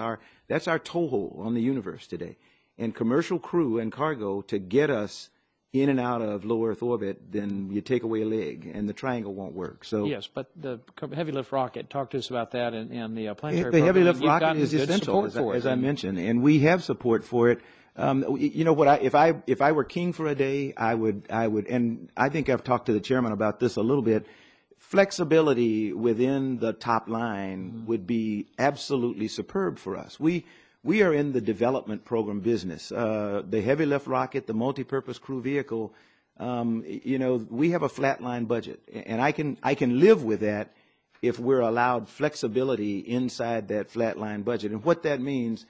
that's our toehold on the universe today, and commercial crew and cargo to get us in and out of low Earth orbit, then you take away a leg, and the triangle won't work. So yes, but the heavy lift rocket, talk to us about that and the planetary the program. heavy lift You've rocket is essential, as I mentioned, and we have support for it. You know what? If I were king for a day, I would, and I think I've talked to the chairman about this a little bit. Flexibility within the top line would be absolutely superb for us. We are in the development program business. The heavy lift rocket, the multi-purpose crew vehicle, you know, we have a flatline budget, and I can live with that if we're allowed flexibility inside that flatline budget. And what that means,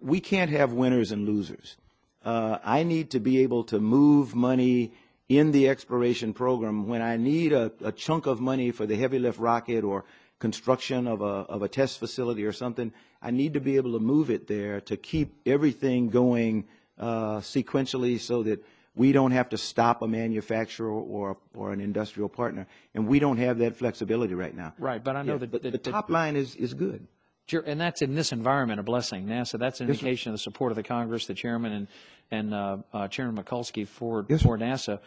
we can't have winners and losers. I need to be able to move money in the exploration program when I need a chunk of money for the heavy lift rocket or construction of a test facility or something. I need to be able to move it there to keep everything going sequentially, so that we don't have to stop a manufacturer or an industrial partner, and we don't have that flexibility right now. Right, but I know but the top line is good. Sure, and that's in this environment a blessing. NASA, that's an indication of the support of the Congress, the chairman, and Chairman Mikulski for NASA,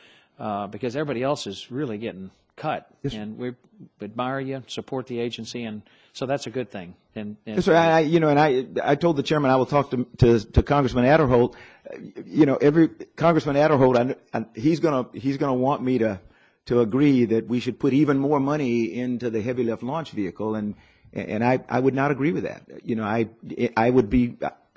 because everybody else is really getting cut. And we admire you, support the agency, and so that's a good thing. And yes, sir. I told the chairman I will talk to Congressman Adderholt. Every Congressman Adderholt, he's gonna want me to agree that we should put even more money into the heavy lift launch vehicle, and I would not agree with that.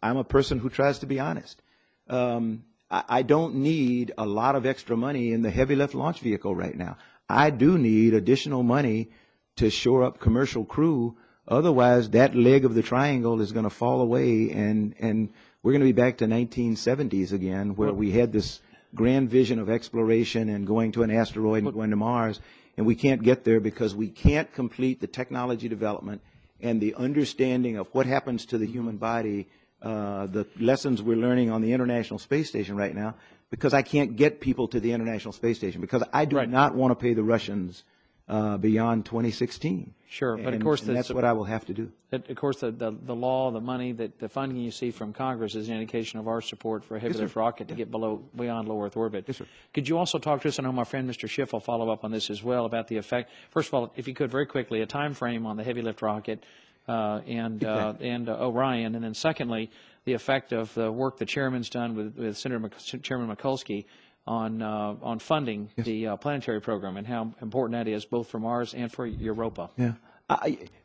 I'm a person who tries to be honest. I don't need a lot of extra money in the heavy lift launch vehicle right now. I do need additional money to shore up commercial crew. Otherwise, that leg of the triangle is going to fall away, and we're going to be back to 1970s again, where we had this grand vision of exploration and going to an asteroid and going to Mars, and we can't get there because we can't complete the technology development and the understanding of what happens to the human body, the lessons we're learning on the International Space Station right now, because I can't get people to the International Space Station, because I do not want to pay the Russians beyond 2016. Sure, but of course that's what I will have to do. Of course, the law, the money, the funding you see from Congress is an indication of our support for a heavy lift rocket to get beyond low Earth orbit. Yes, sir. Could you also talk to us? I know my friend Mr. Schiff will follow up on this as well about the effect. First of all, if you could very quickly, a time frame on the heavy lift rocket and Orion, and then secondly, the effect of the work the chairman's done with Chairman Mikulski on funding the planetary program and how important that is both for Mars and for Europa. Yeah.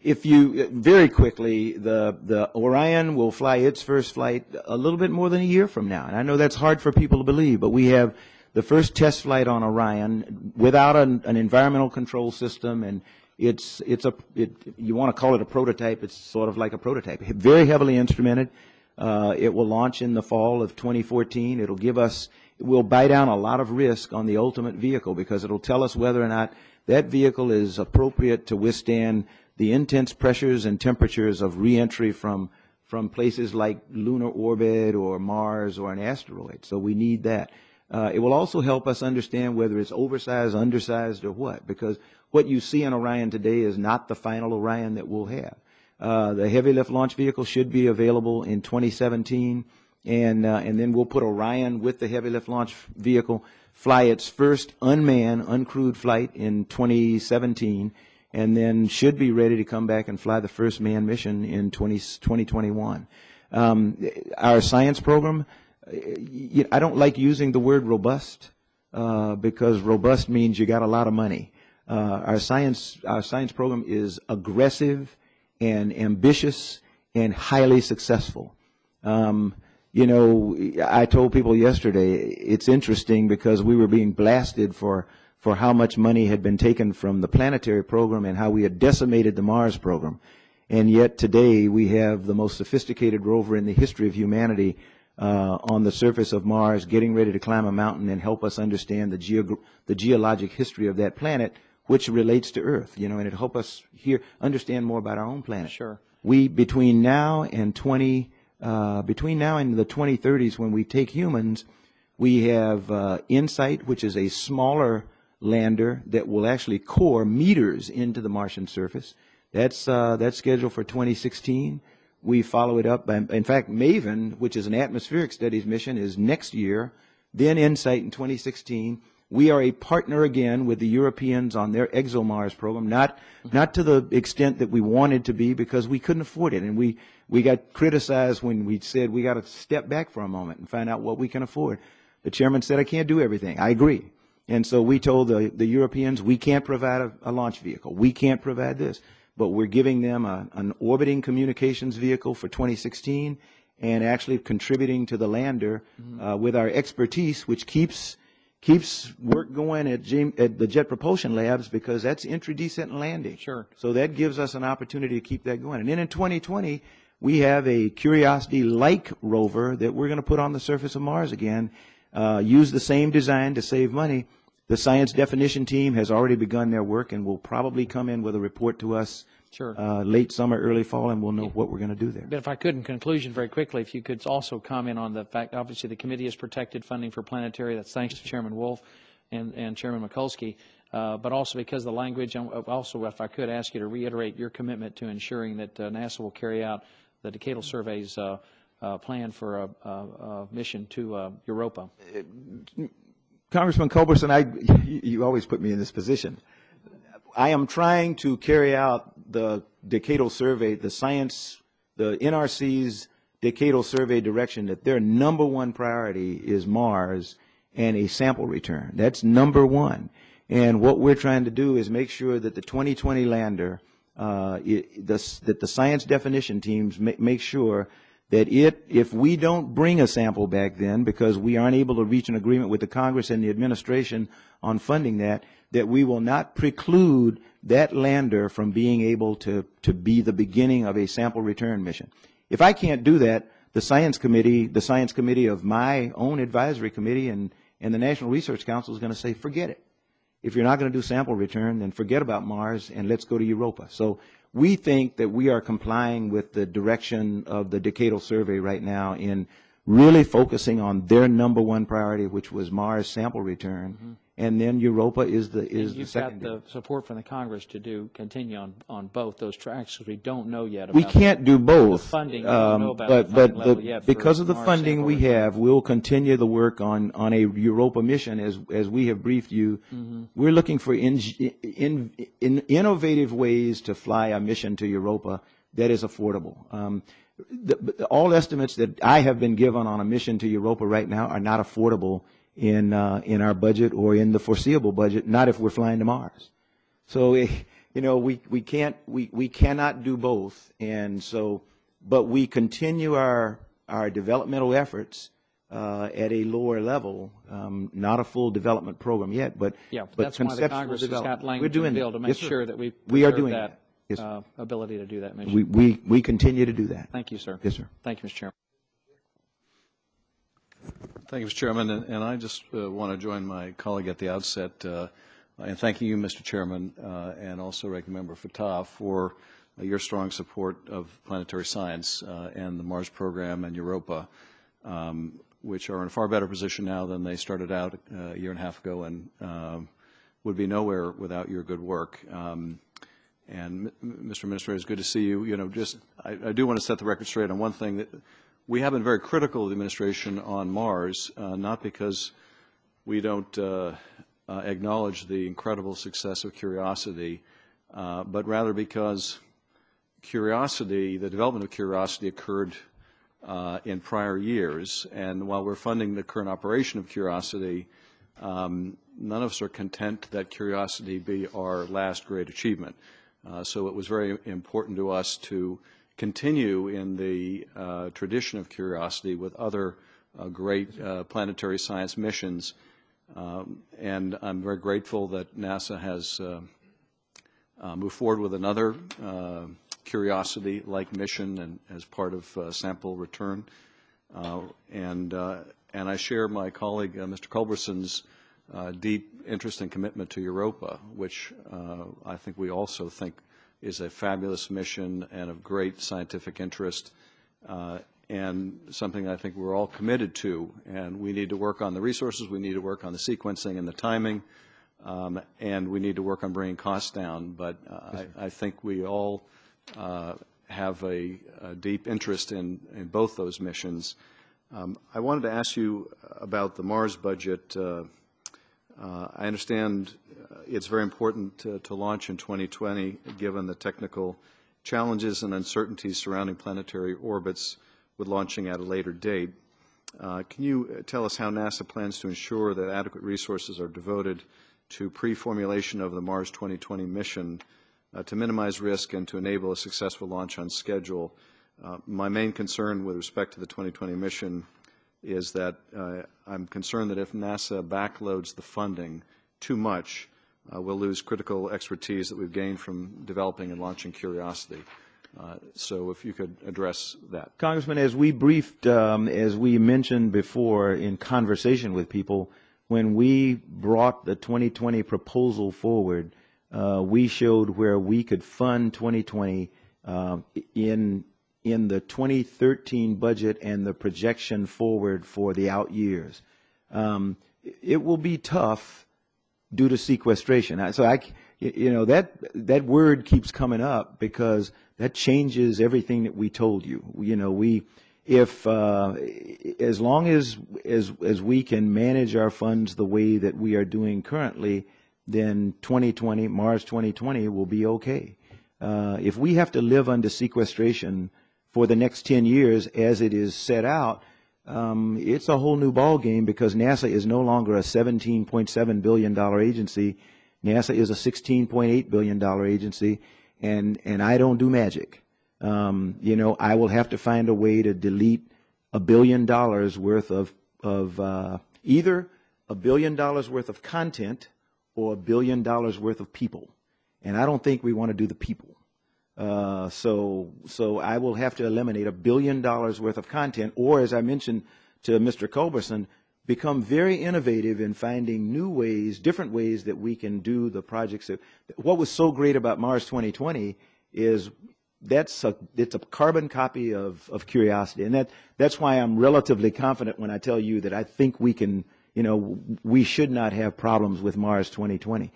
If you very quickly, the Orion will fly its first flight a little bit more than a year from now, and I know that's hard for people to believe, but we have the first test flight on Orion without an environmental control system, and you want to call it a prototype. It's sort of like a prototype, very heavily instrumented. It will launch in the fall of 2014. It will buy down a lot of risk on the ultimate vehicle, because it will tell us whether or not that vehicle is appropriate to withstand the intense pressures and temperatures of reentry from places like lunar orbit or Mars or an asteroid. So we need that. It will also help us understand whether it's oversized, undersized, or what, because what you see in Orion today is not the final Orion that we'll have. The heavy lift launch vehicle should be available in 2017, and then we'll put Orion with the heavy lift launch vehicle, fly its first unmanned, uncrewed flight in 2017, and then should be ready to come back and fly the first manned mission in 2021. Our science program, I don't like using the word robust, because robust means you got a lot of money. Our science program is aggressive and ambitious and highly successful. I told people yesterday, it's interesting because we were being blasted for how much money had been taken from the planetary program and how we had decimated the Mars program. And yet today we have the most sophisticated rover in the history of humanity on the surface of Mars, getting ready to climb a mountain and help us understand the geologic history of that planet, which relates to Earth, and it help us understand more about our own planet. Sure. Between now and the 2030s, when we take humans, we have InSight, which is a smaller lander that will actually core meters into the Martian surface. That's scheduled for 2016. We follow it up by, in fact, MAVEN, which is an atmospheric studies mission, is next year. Then InSight in 2016. We are a partner again with the Europeans on their ExoMars program, not to the extent that we wanted to be, because we couldn't afford it, and we got criticized when we said we got to step back for a moment and find out what we can afford. The chairman said, I can't do everything. I agree. And so we told the Europeans, we can't provide a launch vehicle. We can't provide this. But we're giving them an orbiting communications vehicle for 2016 and actually contributing to the lander with our expertise, which keeps work going at the Jet Propulsion Labs, because that's entry, descent, and landing. Sure. So that gives us an opportunity to keep that going. And then in 2020, we have a Curiosity-like rover that we're going to put on the surface of Mars again, use the same design to save money. The science definition team has already begun their work and will probably come in with a report to us late summer, early fall, and we'll know what we're going to do there. But if I could, in conclusion, very quickly, if you could also comment on the fact, obviously the committee has protected funding for planetary. That's thanks to Chairman Wolf and Chairman Mikulski. but also because the language. Also, if I could ask you to reiterate your commitment to ensuring that NASA will carry out the decadal survey's plan for a mission to Europa. Congressman Culberson, you always put me in this position. I am trying to carry out the decadal survey, the NRC's decadal survey direction that their #1 priority is Mars and a sample return. That's #1. And what we're trying to do is make sure that the 2020 lander, that the science definition teams make sure that if we don't bring a sample back then because we aren't able to reach an agreement with the Congress and the administration on funding that we will not preclude that lander from being able to be the beginning of a sample return mission. If I can't do that, the science committee of my own advisory committee and the National Research Council is going to say, forget it. If you're not going to do sample return, then forget about Mars and let's go to Europa. So we think that we are complying with the direction of the decadal survey right now in really focusing on their #1 priority, which was Mars sample return, and then Europa is the You've second. got the support from the Congress to continue on both those tracks because we don't know yet about We can't do both, the funding. We don't know about the funding level yet because for of the Mars funding sample we return. have, we'll continue the work on a Europa mission as we have briefed you. We're looking for innovative ways to fly a mission to Europa that is affordable. All estimates that I have been given on a mission to Europa right now are not affordable in our budget or in the foreseeable budget, not if we're flying to Mars. So, we cannot do both, and so, but we continue our developmental efforts at a lower level, not a full development program yet, but that's why the conceptual Congress has got development. language We're doing in the bill that. to make Yes, sir. sure that we are preserve doing that Yes, sir. ability to do that mission. We continue to do that. Thank you, sir. Yes, sir. Thank you, Mr. Chairman. Thank you, Mr. Chairman, and I just want to join my colleague at the outset in thanking you, Mr. Chairman, and also Ranking Member Fatah for your strong support of planetary science and the Mars program and Europa, which are in a far better position now than they started out a year and a half ago and would be nowhere without your good work. And Mr. Administrator, it's good to see you. I do want to set the record straight on one thing. That we have been very critical of the administration on Mars, not because we don't acknowledge the incredible success of Curiosity, but rather because Curiosity, the development of Curiosity occurred in prior years, and while we're funding the current operation of Curiosity, none of us are content that Curiosity be our last great achievement. So it was very important to us to continue in the tradition of Curiosity with other great planetary science missions. And I'm very grateful that NASA has moved forward with another Curiosity-like mission and as part of sample return. And I share my colleague, Mr. Culberson's deep interest and commitment to Europa, which I think we also think is a fabulous mission and of great scientific interest, and something I think we're all committed to. And we need to work on the resources, we need to work on the sequencing and the timing, and we need to work on bringing costs down. But I think we all have a deep interest in both those missions. I wanted to ask you about the Mars budget. I understand it's very important to launch in 2020, given the technical challenges and uncertainties surrounding planetary orbits with launching at a later date. Can you tell us how NASA plans to ensure that adequate resources are devoted to pre-formulation of the Mars 2020 mission to minimize risk and to enable a successful launch on schedule? My main concern with respect to the 2020 mission is that I'm concerned that if NASA backloads the funding too much, we'll lose critical expertise that we've gained from developing and launching Curiosity. So if you could address that. Congressman, as we briefed, as we mentioned before in conversation with people, when we brought the 2020 proposal forward, we showed where we could fund 2020 in the 2013 budget and the projection forward for the out years. It will be tough due to sequestration. So that word keeps coming up because that changes everything that we told you. If as long as we can manage our funds the way that we are doing currently, then Mars 2020 will be okay. If we have to live under sequestration for the next 10 years as it is set out, it's a whole new ball game because NASA is no longer a $17.7 billion agency. NASA is a $16.8 billion agency, and I don't do magic. I will have to find a way to delete $1 billion worth of either $1 billion worth of content or $1 billion worth of people, and I don't think we want to do the people. So I will have to eliminate $1 billion worth of content, or as I mentioned to Mr. Culberson, become very innovative in finding new ways, different ways that we can do the projects. What was so great about Mars 2020 is it's a carbon copy of Curiosity, and that's why I'm relatively confident when I tell you that I think we can. We should not have problems with Mars 2020.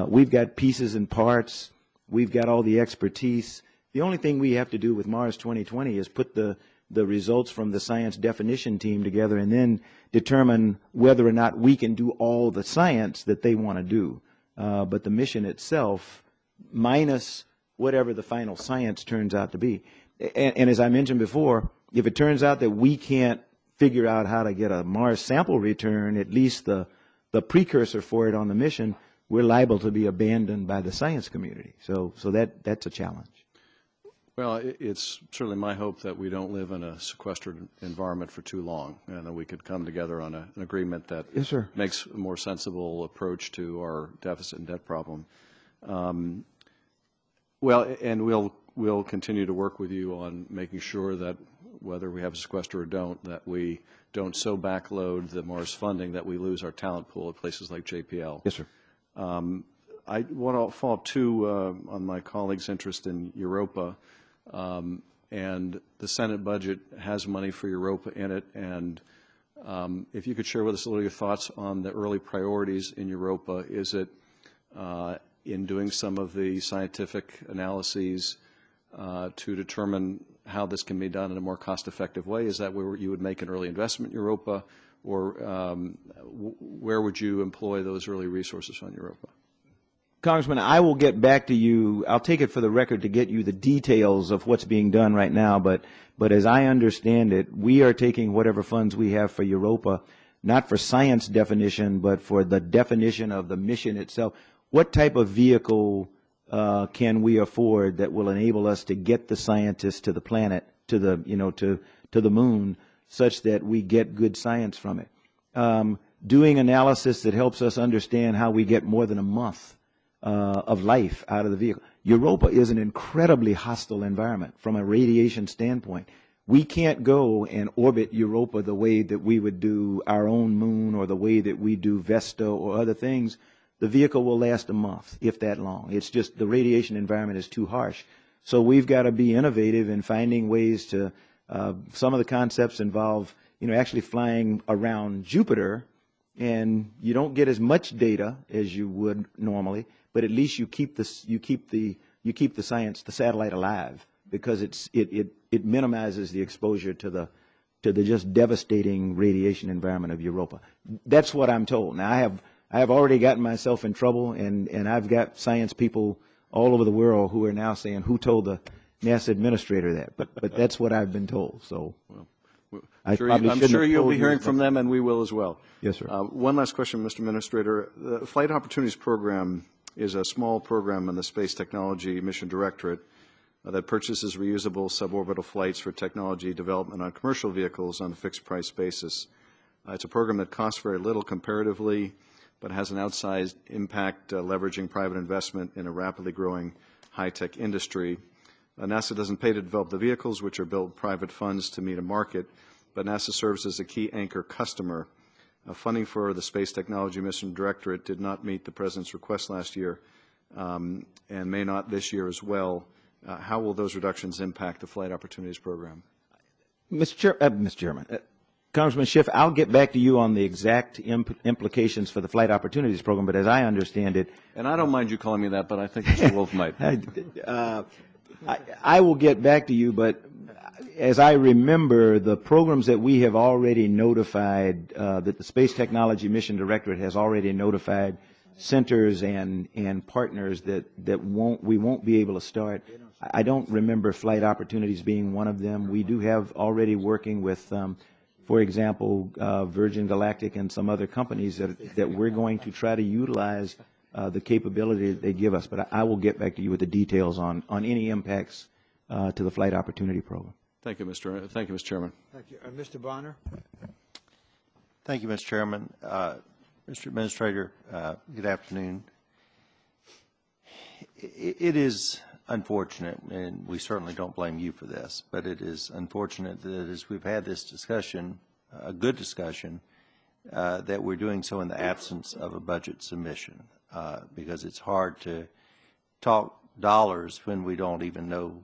We've got pieces and parts. We've got all the expertise. The only thing we have to do with Mars 2020 is put the results from the science definition team together and then determine whether or not we can do all the science that they want to do. But the mission itself, minus whatever the final science turns out to be. And as I mentioned before, if it turns out that we can't figure out how to get a Mars sample return, at least the precursor for it on the mission, we're liable to be abandoned by the science community. So that's a challenge. Well, it's certainly my hope that we don't live in a sequestered environment for too long, and that we could come together on an agreement that makes a more sensible approach to our deficit and debt problem. Well, and we'll continue to work with you on making sure that whether we have a sequester or don't, that we don't so backload the Mars funding that we lose our talent pool at places like JPL. Yes, sir. I want to follow up, too, on my colleague's interest in Europa. And the Senate budget has money for Europa in it. And if you could share with us a little of your thoughts on the early priorities in Europa. Is it in doing some of the scientific analyses to determine how this can be done in a more cost-effective way? Is that where you would make an early investment in Europa? Or where would you employ those early resources on Europa? Congressman, I will get back to you. I'll take it for the record to get you the details of what's being done right now. But as I understand it, we are taking whatever funds we have for Europa, not for science definition, but for the definition of the mission itself. What type of vehicle can we afford that will enable us to get the scientists to the planet, to the moon, such that we get good science from it? Doing analysis that helps us understand how we get more than a month of life out of the vehicle. Europa is an incredibly hostile environment from a radiation standpoint. We can't go and orbit Europa the way that we would do our own moon or the way that we do Vesta or other things. The vehicle will last a month, if that long. It's just the radiation environment is too harsh. So we've got to be innovative in finding ways to, some of the concepts involve, actually flying around Jupiter, and you don't get as much data as you would normally, but at least you keep the science, the satellite alive, because it minimizes the exposure to the just devastating radiation environment of Europa. That's what I'm told. Now I have already gotten myself in trouble, and I've got science people all over the world who are now saying, who told the NASA administrator that? But that's what I've been told. So I'm sure you'll be hearing from them, and we will as well. Yes, sir. One last question, Mr. Administrator. The Flight Opportunities Program is a small program in the Space Technology Mission Directorate that purchases reusable suborbital flights for technology development on commercial vehicles on a fixed-price basis. It's a program that costs very little comparatively, but has an outsized impact leveraging private investment in a rapidly growing high-tech industry. NASA doesn't pay to develop the vehicles, which are built with private funds to meet a market, but NASA serves as a key anchor customer. Funding for the Space Technology Mission Directorate did not meet the President's request last year and may not this year as well. How will those reductions impact the Flight Opportunities Program? Mr. Chairman, Congressman Schiff, I'll get back to you on the exact implications for the Flight Opportunities Program, but as I understand it, And I don't mind you calling me that, but I think Mr. Wolf might. I will get back to you, but as I remember, the programs that we have already notified, that the Space Technology Mission Directorate has already notified centers and partners that we won't be able to start. I don't remember Flight Opportunities being one of them. We do have already working with, for example, Virgin Galactic and some other companies that we're going to try to utilize the capability that they give us. But I will get back to you with the details on any impacts to the Flight Opportunity Program. Thank you, Mr. Chairman. Thank you. Mr. Bonner? Thank you, Mr. Chairman. Mr. Administrator, good afternoon. It is unfortunate, and we certainly don't blame you for this, but it is unfortunate that as we've had this discussion, a good discussion, that we're doing so in the absence of a budget submission, because it's hard to talk dollars when we don't even know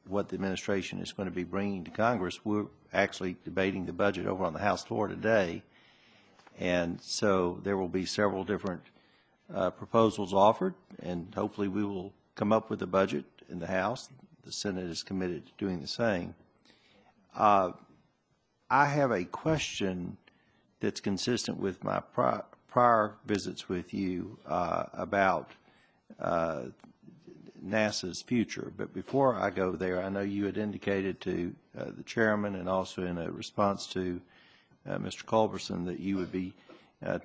what the administration is going to be bringing to Congress. We're actually debating the budget over on the House floor today, and so there will be several different proposals offered, and hopefully we will come up with a budget in the House. The Senate is committed to doing the same. I have a question that's consistent with my prior visits with you about NASA's future. But before I go there, I know you had indicated to the chairman and also in a response to Mr. Culberson that you would be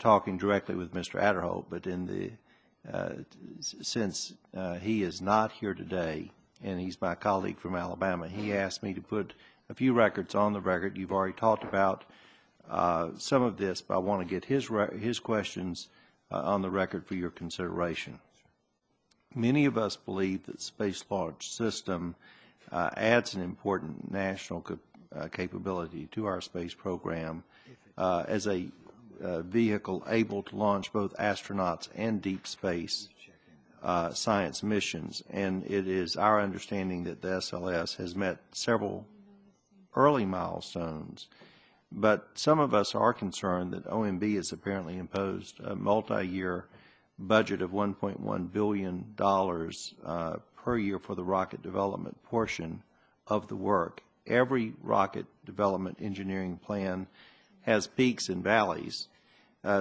talking directly with Mr. Adderholt, but in the since he is not here today, and he's my colleague from Alabama, he asked me to put a few records on the record. You've already talked about some of this, but I want to get his questions on the record for your consideration. Many of us believe that the Space Launch System adds an important national capability to our space program as a vehicle able to launch both astronauts and deep space science missions. And it is our understanding that the SLS has met several early milestones, but some of us are concerned that OMB has apparently imposed a multi-year budget of $1.1 billion per year for the rocket development portion of the work. Every rocket development engineering plan has peaks and valleys,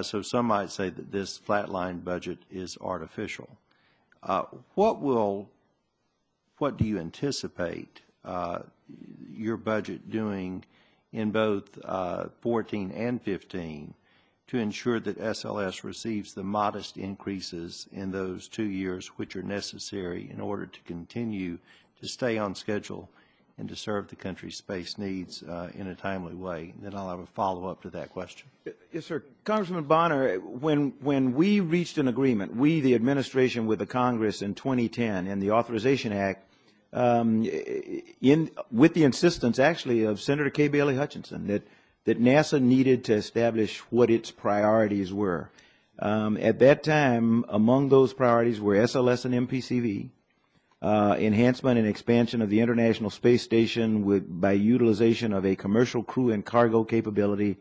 so some might say that this flatline budget is artificial. What do you anticipate your budget doing in both 14 and 15 to ensure that SLS receives the modest increases in those 2 years which are necessary in order to continue to stay on schedule and to serve the country's space needs in a timely way? And then I'll have a follow-up to that question. Yes, sir. Congressman Bonner, when we reached an agreement, we, the administration with the Congress in 2010 and the Authorization Act, with the insistence actually of Senator K. Bailey Hutchinson, that NASA needed to establish what its priorities were. At that time, among those priorities were SLS and MPCV, enhancement and expansion of the International Space Station by utilization of a commercial crew and cargo capability,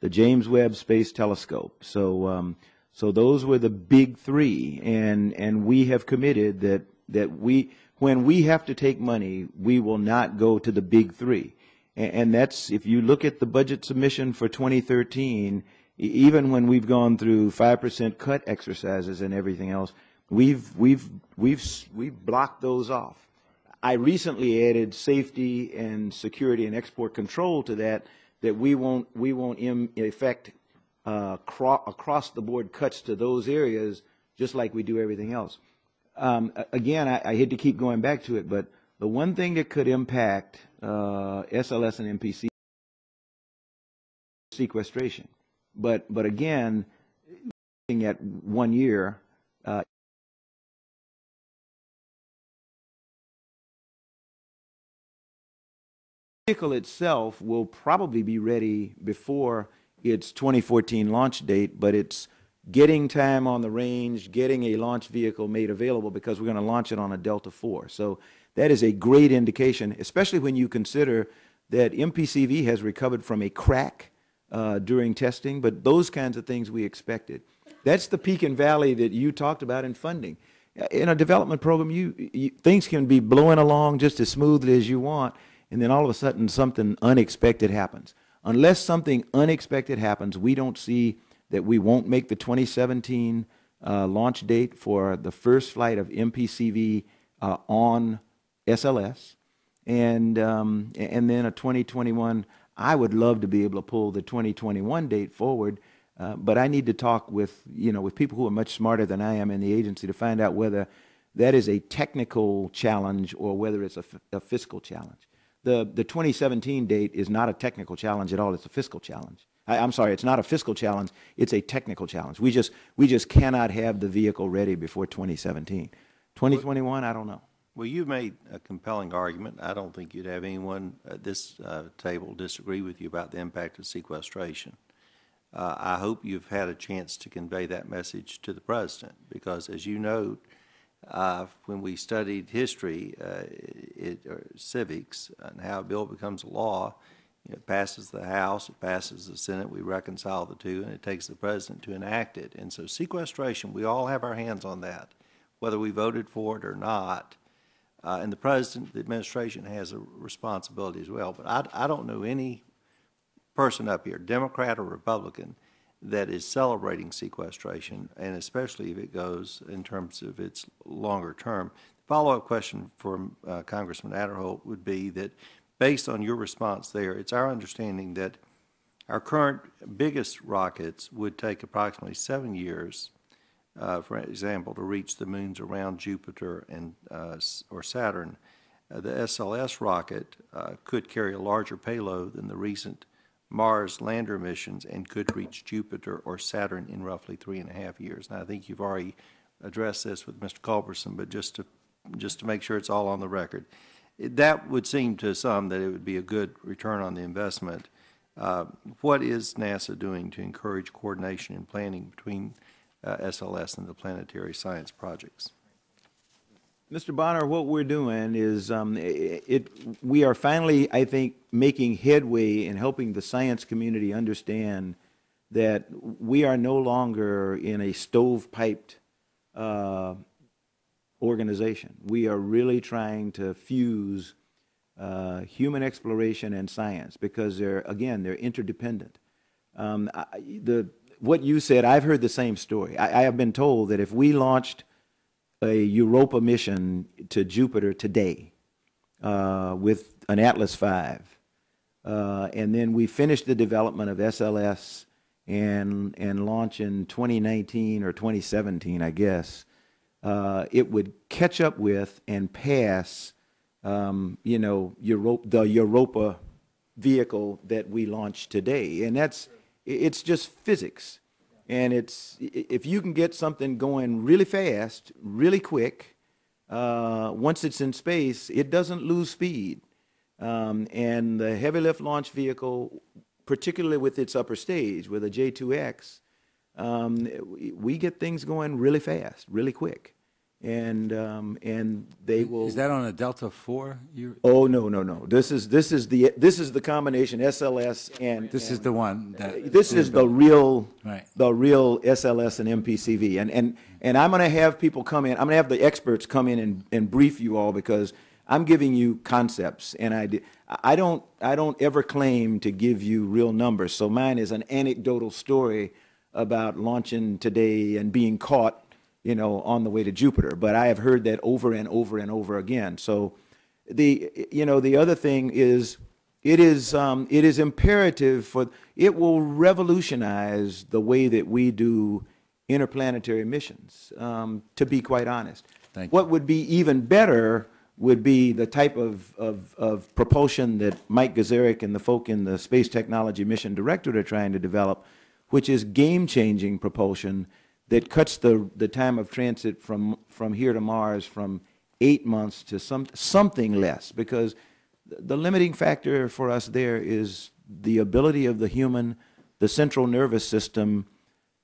the James Webb Space Telescope. So those were the big three, and we have committed that when we have to take money, we will not go to the big three. And that's, if you look at the budget submission for 2013, even when we've gone through 5% cut exercises and everything else, we've blocked those off. I recently added safety and security and export control to that we won't in effect across the board cuts to those areas just like we do everything else. Again, I hate to keep going back to it, but the one thing that could impact SLS and MPC sequestration, but again, looking at 1 year. The vehicle itself will probably be ready before its 2014 launch date, but it's getting time on the range, getting a launch vehicle made available because we're going to launch it on a Delta IV. So that is a great indication, especially when you consider that MPCV has recovered from a crack during testing, but those kinds of things we expected. That's the peak and valley that you talked about in funding. In a development program, things can be blowing along just as smoothly as you want, and then all of a sudden something unexpected happens. Unless something unexpected happens, we don't see that we won't make the 2017 launch date for the first flight of MPCV on SLS, and then a 2021. I would love to be able to pull the 2021 date forward, but I need to talk with people who are much smarter than I am in the agency to find out whether that is a technical challenge or whether it's a fiscal challenge. The 2017 date is not a technical challenge at all. It's a fiscal challenge. I'm sorry, it's not a fiscal challenge. It's a technical challenge. We just cannot have the vehicle ready before 2017. 2021, I don't know. Well, you made a compelling argument. I don't think you'd have anyone at this table disagree with you about the impact of sequestration. I hope you've had a chance to convey that message to the President, because as you know, when we studied history, or civics, and how a bill becomes a law, it passes the House, it passes the Senate, we reconcile the two, and it takes the President to enact it. And so sequestration, we all have our hands on that, whether we voted for it or not. And the President, the administration has a responsibility as well. But I don't know any person up here, Democrat or Republican, that is celebrating sequestration, and especially if it goes in terms of its longer term. The follow-up question from Congressman Adderholt would be that, based on your response there, it's our understanding that our current biggest rockets would take approximately 7 years, for example, to reach the moons around Jupiter and or Saturn. The SLS rocket could carry a larger payload than the recent Mars lander missions and could reach Jupiter or Saturn in roughly 3.5 years. Now, I think you've already addressed this with Mr. Culberson, but just to make sure it's all on the record, that would seem to some that it would be a good return on the investment. What is NASA doing to encourage coordination and planning between SLS and the planetary science projects? Mr. Bonner, what we're doing is we are finally, I think, making headway in helping the science community understand that we are no longer in a stovepiped organization. We are really trying to fuse human exploration and science, because they're interdependent. What you said, I've heard the same story. I have been told that if we launched a Europa mission to Jupiter today with an Atlas V, and then we finish the development of SLS and launch in 2019 or 2017, I guess, it would catch up with and pass, the Europa vehicle that we launched today, and it's just physics. And if you can get something going really fast, really quick, once it's in space, it doesn't lose speed. And the heavy lift launch vehicle, particularly with its upper stage, with a J2X, we get things going really fast, really quick. And they will. Is that on a Delta IV? Oh, no. This is the combination SLS and. This is the one that. This is the real. Right. The real SLS and MPCV, and I'm going to have people come in. I'm going to have the experts come in and brief you all, because I'm giving you concepts, and I don't ever claim to give you real numbers. So mine is an anecdotal story about launching today and being caught, on the way to Jupiter. But I have heard that over and over and over again. So the other thing is, it is imperative it will revolutionize the way that we do interplanetary missions, to be quite honest. Thank you. What would be even better would be the type of propulsion that Mike Gazarek and the folk in the Space Technology Mission Directorate are trying to develop, which is game-changing propulsion that cuts the time of transit from here to Mars from 8 months to something less, because the limiting factor for us there is the ability of the human, the central nervous system,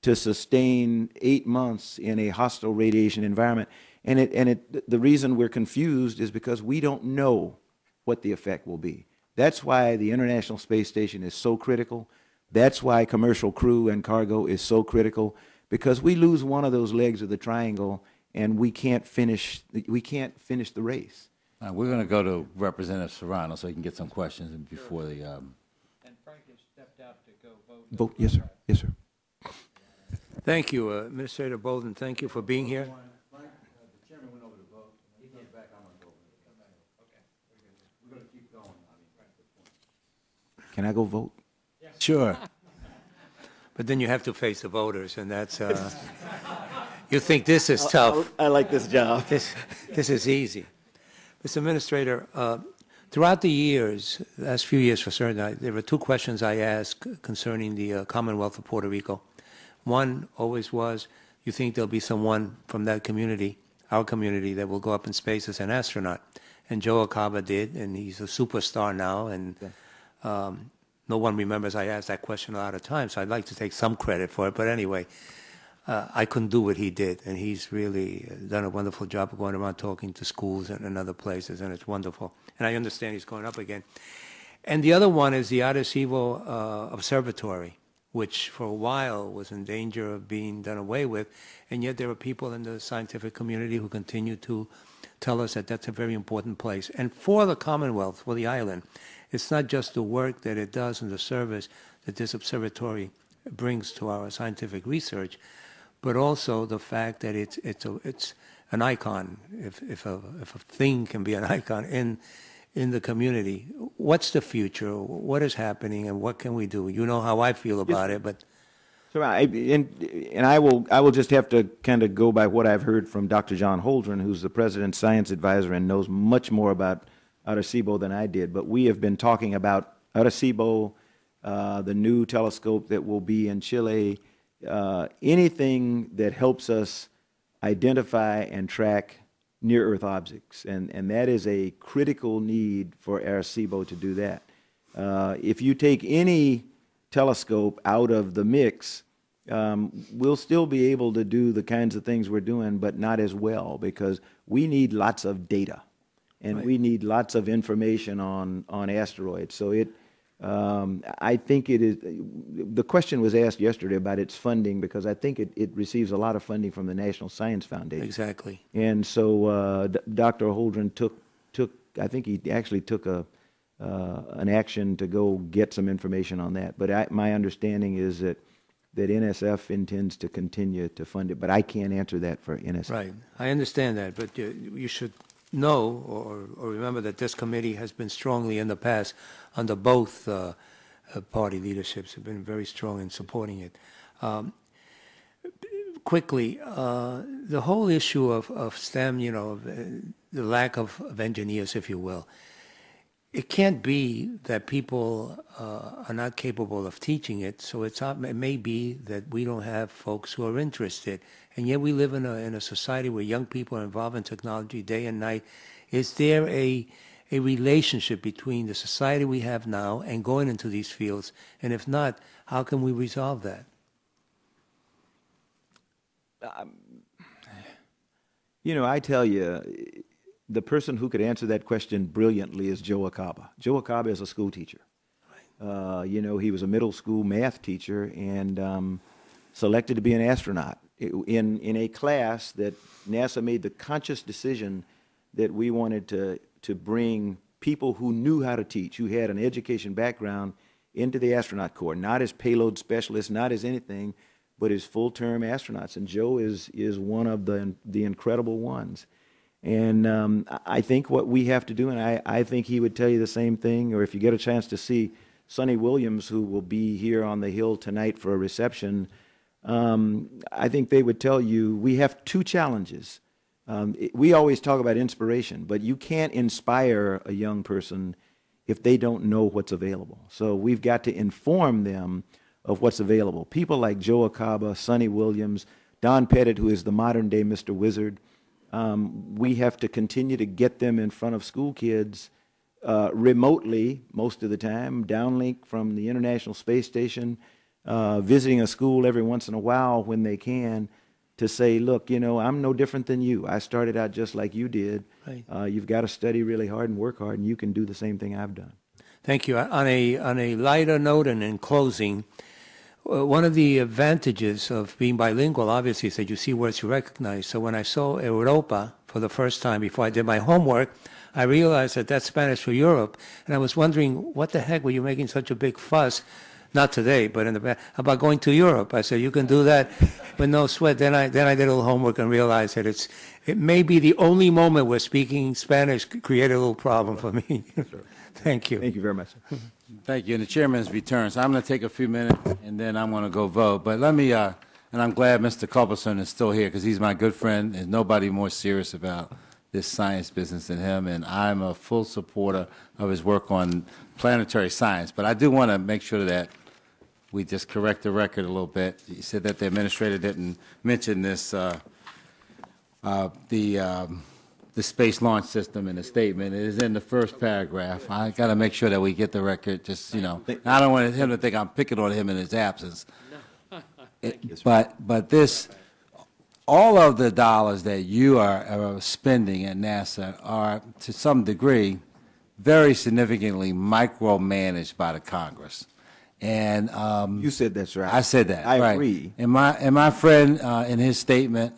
to sustain 8 months in a hostile radiation environment. And the reason we're confused is because we don't know what the effect will be. That's why the International Space Station is so critical. That's why commercial crew and cargo is so critical, because we lose one of those legs of the triangle and we can't finish the race. We're going to go to Representative Serrano so he can get some questions before the. And Frank has stepped out to go vote. Vote, yes, sir. Yes, sir. Thank you, Administrator Bolden. Thank you for being here. The chairman went over to vote. He comes back. I'm going to go. Okay. We're going to keep going. Can I go vote? Sure. But then you have to face the voters, and that's, you think this is tough. I like this job. This is easy. Mr. Administrator, throughout the years, last few years for certain, there were two questions I asked concerning the Commonwealth of Puerto Rico. One always was, you think there'll be someone from that community, our community, that will go up in space as an astronaut? And Joe Acaba did, and he's a superstar now, and no one remembers I asked that question a lot of times, so I'd like to take some credit for it. But anyway, I couldn't do what he did, and he's really done a wonderful job of going around talking to schools and other places, and it's wonderful. And I understand he's going up again. And the other one is the Arecibo Observatory, which for a while was in danger of being done away with, and yet there are people in the scientific community who continue to tell us that that's a very important place. And for the Commonwealth, for the island, it's not just the work that it does and the service that this observatory brings to our scientific research, but also the fact that it's an icon, if a thing can be an icon in the community. What's the future? What is happening, and what can we do? You know how I feel about it, but So I will just have to kind of go by what I've heard from Dr. John Holdren, who's the president's science advisor and knows much more about Arecibo than I did. But we have been talking about Arecibo, the new telescope that will be in Chile, anything that helps us identify and track near-Earth objects, and that is a critical need for Arecibo to do that. If you take any telescope out of the mix, we'll still be able to do the kinds of things we're doing, but not as well, because we need lots of data, and we need lots of information on asteroids. So I think it is, the question was asked yesterday about its funding, because I think it receives a lot of funding from the National Science Foundation. exactly. And so Dr. Holdren I think he actually took an action to go get some information on that. But my understanding is that NSF intends to continue to fund it, but I can't answer that for NSF. Right. I understand that, but you should know or remember that this committee has been strongly in the past under both party leaderships, have been very strong in supporting it. Quickly, the whole issue of STEM, the lack of engineers, if you will, it can't be that people are not capable of teaching it, so it may be that we don't have folks who are interested. And yet we live in a society where young people are involved in technology day and night. Is there a relationship between the society we have now and going into these fields? And if not, how can we resolve that? I tell you, the person who could answer that question brilliantly is Joe Acaba. Joe Acaba is a school teacher. He was a middle school math teacher and selected to be an astronaut in a class that NASA made the conscious decision that we wanted to bring people who knew how to teach, who had an education background, into the astronaut corps, not as payload specialists, not as anything, but as full-term astronauts. And Joe is one of the incredible ones. And I think what we have to do, and I think he would tell you the same thing, or if you get a chance to see Sonny Williams, who will be here on the Hill tonight for a reception, I think they would tell you we have two challenges. We always talk about inspiration, but you can't inspire a young person if they don't know what's available. So we've got to inform them of what's available. People like Joe Acaba, Sonny Williams, Don Pettit, who is the modern-day Mr. Wizard. We have to continue to get them in front of school kids remotely most of the time, downlink from the International Space Station, visiting a school every once in a while when they can, to say, look, I'm no different than you. I started out just like you did. Right. You've got to study really hard and work hard, and you can do the same thing I've done. Thank you. On a lighter note and in closing, one of the advantages of being bilingual, obviously, is that you see words you recognize. So when I saw Europa for the first time before I did my homework, I realized that that's Spanish for Europe, and I was wondering, what the heck were you making such a big fuss? Not today, but in the past, about going to Europe. I said, you can do that with no sweat. Then I did a little homework and realized that it may be the only moment where speaking Spanish created a little problem for me. Thank you. Thank you very much. Thank you. And the chairman's return. So I'm going to take a few minutes, and then I'm going to go vote. But let me, and I'm glad Mr. Culberson is still here because he's my good friend. There's nobody more serious about this science business than him, and I'm a full supporter of his work on planetary science. But I do want to make sure that we just correct the record a little bit. You said that the administrator didn't mention this, the space launch system in the statement. It is in the first paragraph. I got to make sure that we get the record. Just, you know, I don't want him to think I'm picking on him in his absence. But this, all of the dollars that you are spending at NASA are, to some degree, very significantly micromanaged by the Congress. And You said that's right. I said that. I right. agree. And my friend in his statement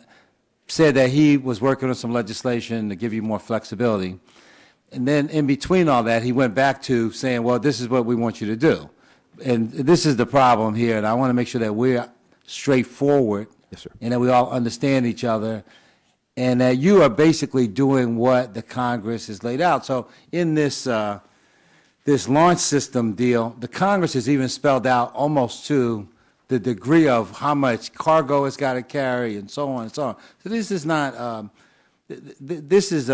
said that he was working on some legislation to give you more flexibility. And then in between all that, he went back to saying, well, this is what we want you to do. And this is the problem here, and I want to make sure that we're straightforward. Yes, sir. And that we all understand each other, and that you are basically doing what the Congress has laid out. So in this this launch system deal, the Congress has even spelled out almost to the degree of how much cargo it's got to carry and so on and so on. So this is not, this is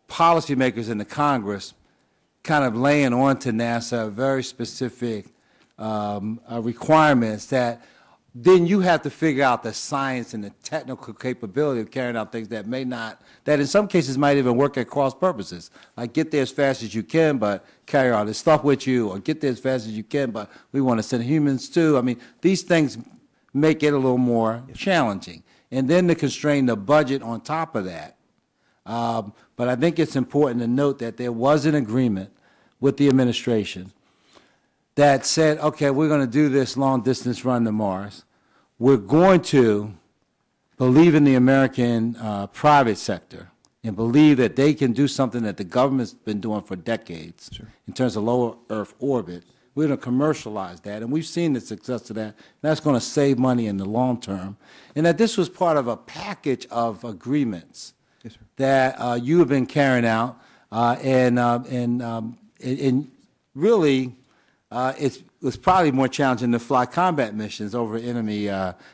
policymakers in the Congress kind of laying on to NASA very specific requirements that then you have to figure out the science and the technical capability of carrying out things that may not, that in some cases might even work at cross purposes. Like get there as fast as you can, but carry all this stuff with you, or get there as fast as you can, but we want to send humans too. I mean, these things make it a little more challenging. And then to constrain the budget on top of that. But I think it's important to note that there was an agreement with the administration that said, okay, we're going to do this long-distance run to Mars. We're going to believe in the American private sector and believe that they can do something that the government's been doing for decades in terms of low Earth orbit. We're going to commercialize that, and we've seen the success of that. And that's going to save money in the long term. And that this was part of a package of agreements that you have been carrying out, and really, it was probably more challenging to fly combat missions over enemy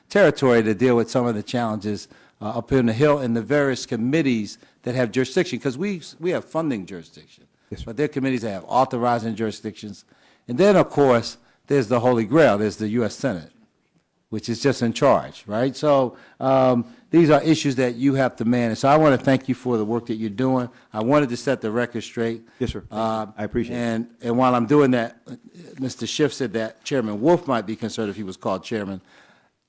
territory to deal with some of the challenges up in the Hill and the various committees that have jurisdiction, because we have funding jurisdiction, but there are committees that have authorizing jurisdictions. And then, of course, there's the Holy Grail. There's the U.S. Senate, which is just in charge, right? So these are issues that you have to manage. So I want to thank you for the work that you're doing. I wanted to set the record straight. Yes, sir. I appreciate it. And while I'm doing that, Mr. Schiff said that Chairman Wolf might be concerned if he was called chairman.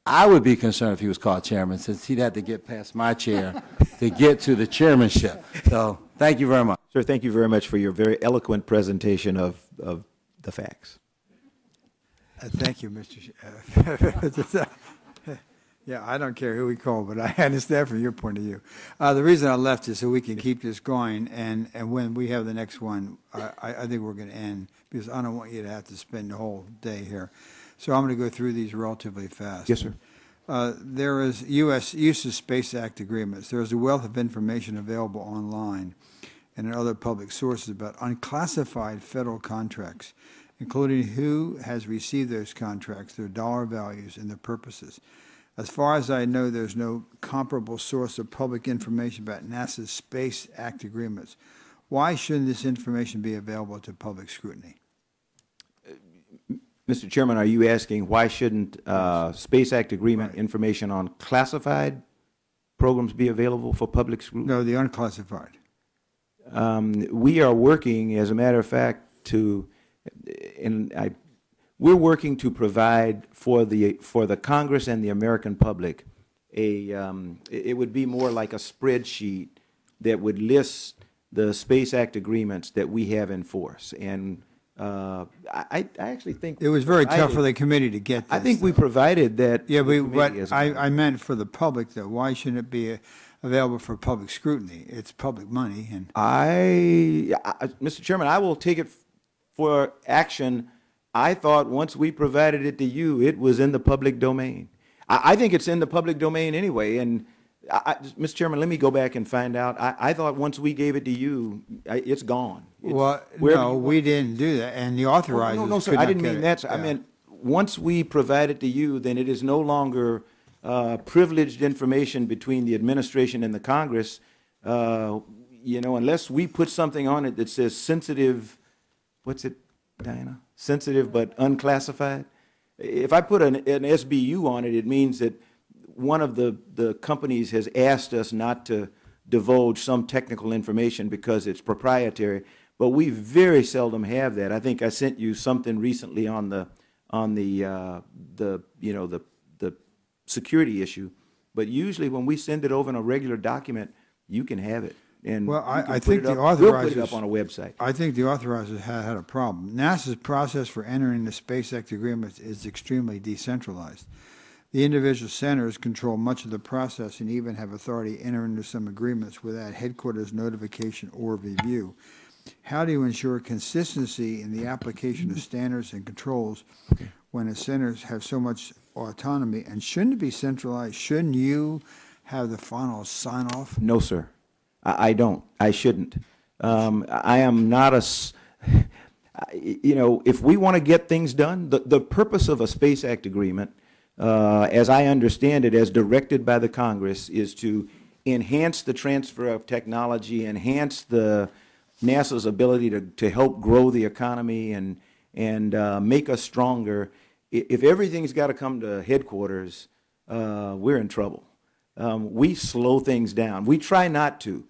I would be concerned if he was called chairman, since he'd have to get past my chair to get to the chairmanship. So thank you very much. Sir, thank you very much for your very eloquent presentation of the facts. Thank you, Mr. Yeah, I don't care who we call, but I understand from your point of view. The reason I left is so we can keep this going, and when we have the next one, I think we're going to end, because I don't want you to have to spend the whole day here. So I'm going to go through these relatively fast. Yes, sir. There is U.S. Use of Space Act agreements. There is a wealth of information available online and in other public sources about unclassified federal contracts, including who has received those contracts, their dollar values, and their purposes. As far as I know, there's no comparable source of public information about NASA's Space Act agreements. Why shouldn't this information be available to public scrutiny? Mr. Chairman, are you asking why shouldn't Space Act agreement information on classified programs be available for public scrutiny? No, the unclassified. We are working, as a matter of fact, we're working to provide for the Congress and the American public it would be more like a spreadsheet that would list the Space Act agreements that we have in force. And I actually think It was very tough for the committee to get this. I think we provided that. Yeah, to the but committee as well. I meant for the public, though. Why shouldn't it be available for public scrutiny? It's public money, and Mr. Chairman, I will take it for action. I thought once we provided it to you, it was in the public domain. I think it's in the public domain anyway. And Mr. Chairman, let me go back and find out. I thought once we gave it to you, it's gone. no, we didn't do that, and the authorizers. No, sir, could I not didn't get mean it. that, sir. I Yeah. meant once we provide it to you, then it is no longer privileged information between the administration and the Congress. Unless we put something on it that says sensitive, what's it, Diana? Sensitive but unclassified. If I put an SBU on it, it means that one of the companies has asked us not to divulge some technical information because it's proprietary, but we very seldom have that. I think I sent you something recently on the security issue, but usually when we send it over in a regular document, you can have it. And Well, you can I put think it the up- we'll authorizers. put it up on a website. I think the authorizers had a problem. NASA's process for entering the Space Act agreements is extremely decentralized. The individual centers control much of the process and even have authority to enter into some agreements without headquarters notification or review. How do you ensure consistency in the application of standards and controls when the centers have so much autonomy? And shouldn't it be centralized? Shouldn't you have the final sign-off? No, sir. I don't. I shouldn't. I am not if we want to get things done, the purpose of a Space Act agreement, as I understand it, as directed by the Congress, is to enhance the transfer of technology, enhance NASA's ability to help grow the economy and make us stronger. If everything's got to come to headquarters, we're in trouble. We slow things down. We try not to.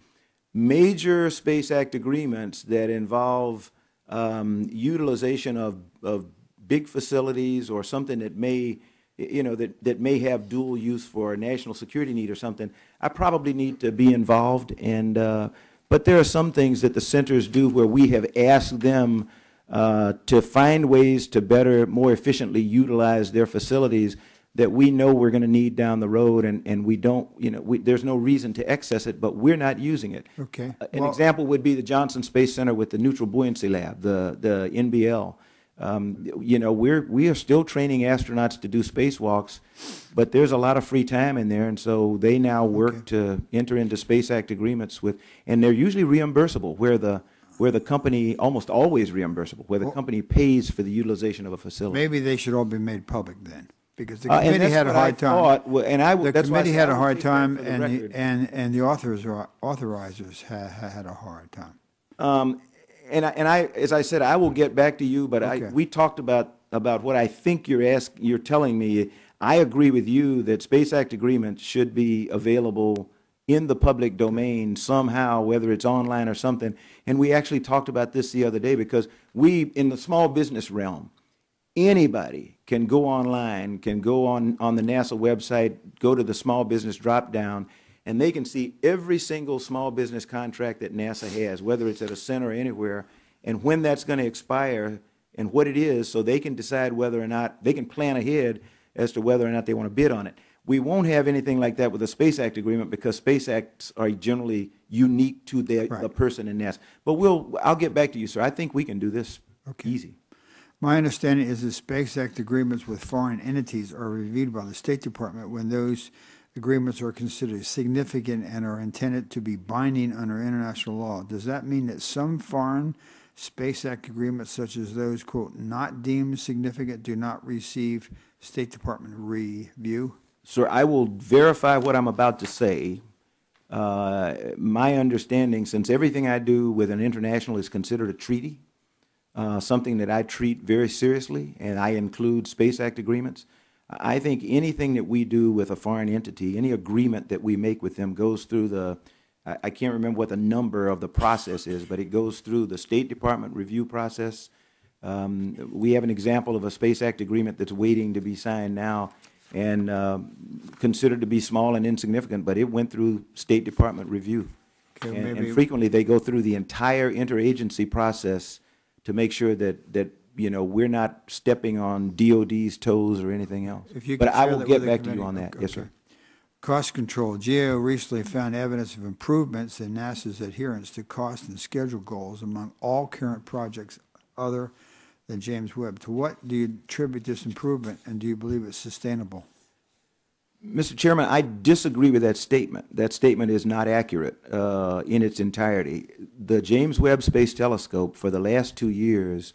Major Space Act agreements that involve utilization of big facilities or something that may, that may have dual use for a national security need or something, I probably need to be involved. And but there are some things that the centers do where we have asked them to find ways to better, more efficiently utilize their facilities that we know we're going to need down the road, and we don't, there's no reason to access it, but we're not using it. Okay. An example would be the Johnson Space Center with the Neutral Buoyancy Lab, the NBL. We are still training astronauts to do spacewalks, but there's a lot of free time in there, and so they now work to enter into Space Act agreements and they're usually reimbursable, where the company, almost always reimbursable, where the company pays for the utilization of a facility. Maybe they should all be made public then, because the And committee that's had a what I hard time. thought, The that's why I committee said had I a would hard take that time, for the and record. the authorizers had a hard time. As I said, I will get back to you, but Okay. we talked about what I think you're telling me. I agree with you that Space Act agreements should be available in the public domain somehow, whether it's online or something. And we actually talked about this the other day, because in the small business realm, anybody can go online, can go on the NASA website, go to the small business drop-down, and they can see every single small business contract that NASA has, whether it's at a center or anywhere, and when that's going to expire and what it is, so they can decide whether or not, they can plan ahead as to whether or not they want to bid on it. We won't have anything like that with a Space Act agreement, because Space Acts are generally unique to the person in NASA. But I'll get back to you, sir. I think we can do this easy. My understanding is that Space Act agreements with foreign entities are reviewed by the State Department when those agreements are considered significant and are intended to be binding under international law. Does that mean that some foreign Space Act agreements, such as those, quote, not deemed significant, do not receive State Department review? Sir, I will verify what I'm about to say. My understanding, since everything I do with an international is considered a treaty, something that I treat very seriously, and I include Space Act agreements, I think anything that we do with a foreign entity, any agreement that we make with them, goes through I can't remember what the number of the process is, but it goes through the State Department review process. We have an example of a Space Act agreement that's waiting to be signed now, and considered to be small and insignificant, but it went through State Department review. Okay, And frequently they go through the entire interagency process to make sure that we're not stepping on DOD's toes or anything else. If you But could I share will that get with the back to you committee. on that. Okay. Yes, sir. Cost control. GAO recently found evidence of improvements in NASA's adherence to cost and schedule goals among all current projects other than James Webb. To what do you attribute this improvement, and do you believe it's sustainable? Mr. Chairman, I disagree with that statement. That statement is not accurate in its entirety. The James Webb Space Telescope for the last 2 years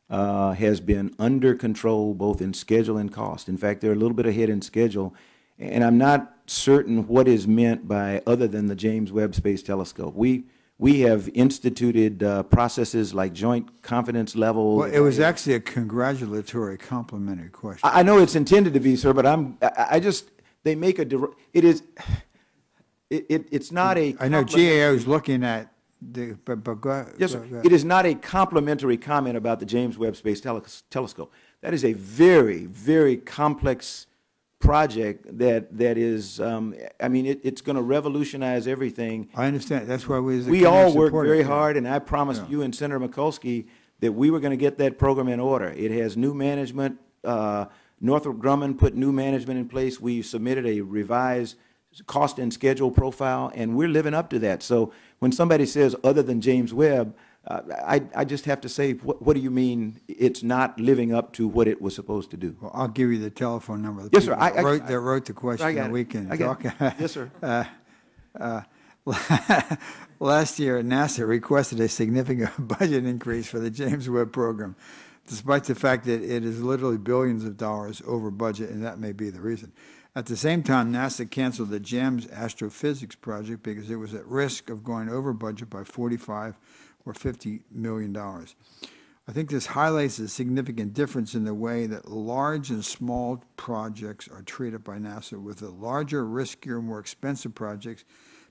has been under control both in schedule and cost. In fact, they're a little bit ahead in schedule, and I'm not certain what is meant by other than the James Webb Space Telescope. We have instituted processes like joint confidence level. Well, it was actually a congratulatory, complimentary question. I know it's intended to be, sir, but they make it's not a. I know GAO is looking at the, but go ahead. Yes, sir. Go ahead. It is not a complimentary comment about the James Webb Space Telescope. That is a very, very complex project that is, it's going to revolutionize everything. I understand. That's why we as a We committee all worked support it. very Yeah. hard, and I promised you and Senator Mikulski that we were going to get that program in order. It has new management. Northrop Grumman put new management in place. We submitted a revised cost and schedule profile, and we're living up to that. So when somebody says other than James Webb, I just have to say, what do you mean it's not living up to what it was supposed to do? Well, I'll give you the telephone number of the Yes, sir. people that wrote the question, I got and it. we can I got talk. it. Yes, sir. Last year, NASA requested a significant budget increase for the James Webb program, despite the fact that it is literally billions of dollars over budget, and that may be the reason. At the same time, NASA canceled the GEMS astrophysics project because it was at risk of going over budget by $45 or $50 million. I think this highlights a significant difference in the way that large and small projects are treated by NASA, with the larger, riskier, more expensive projects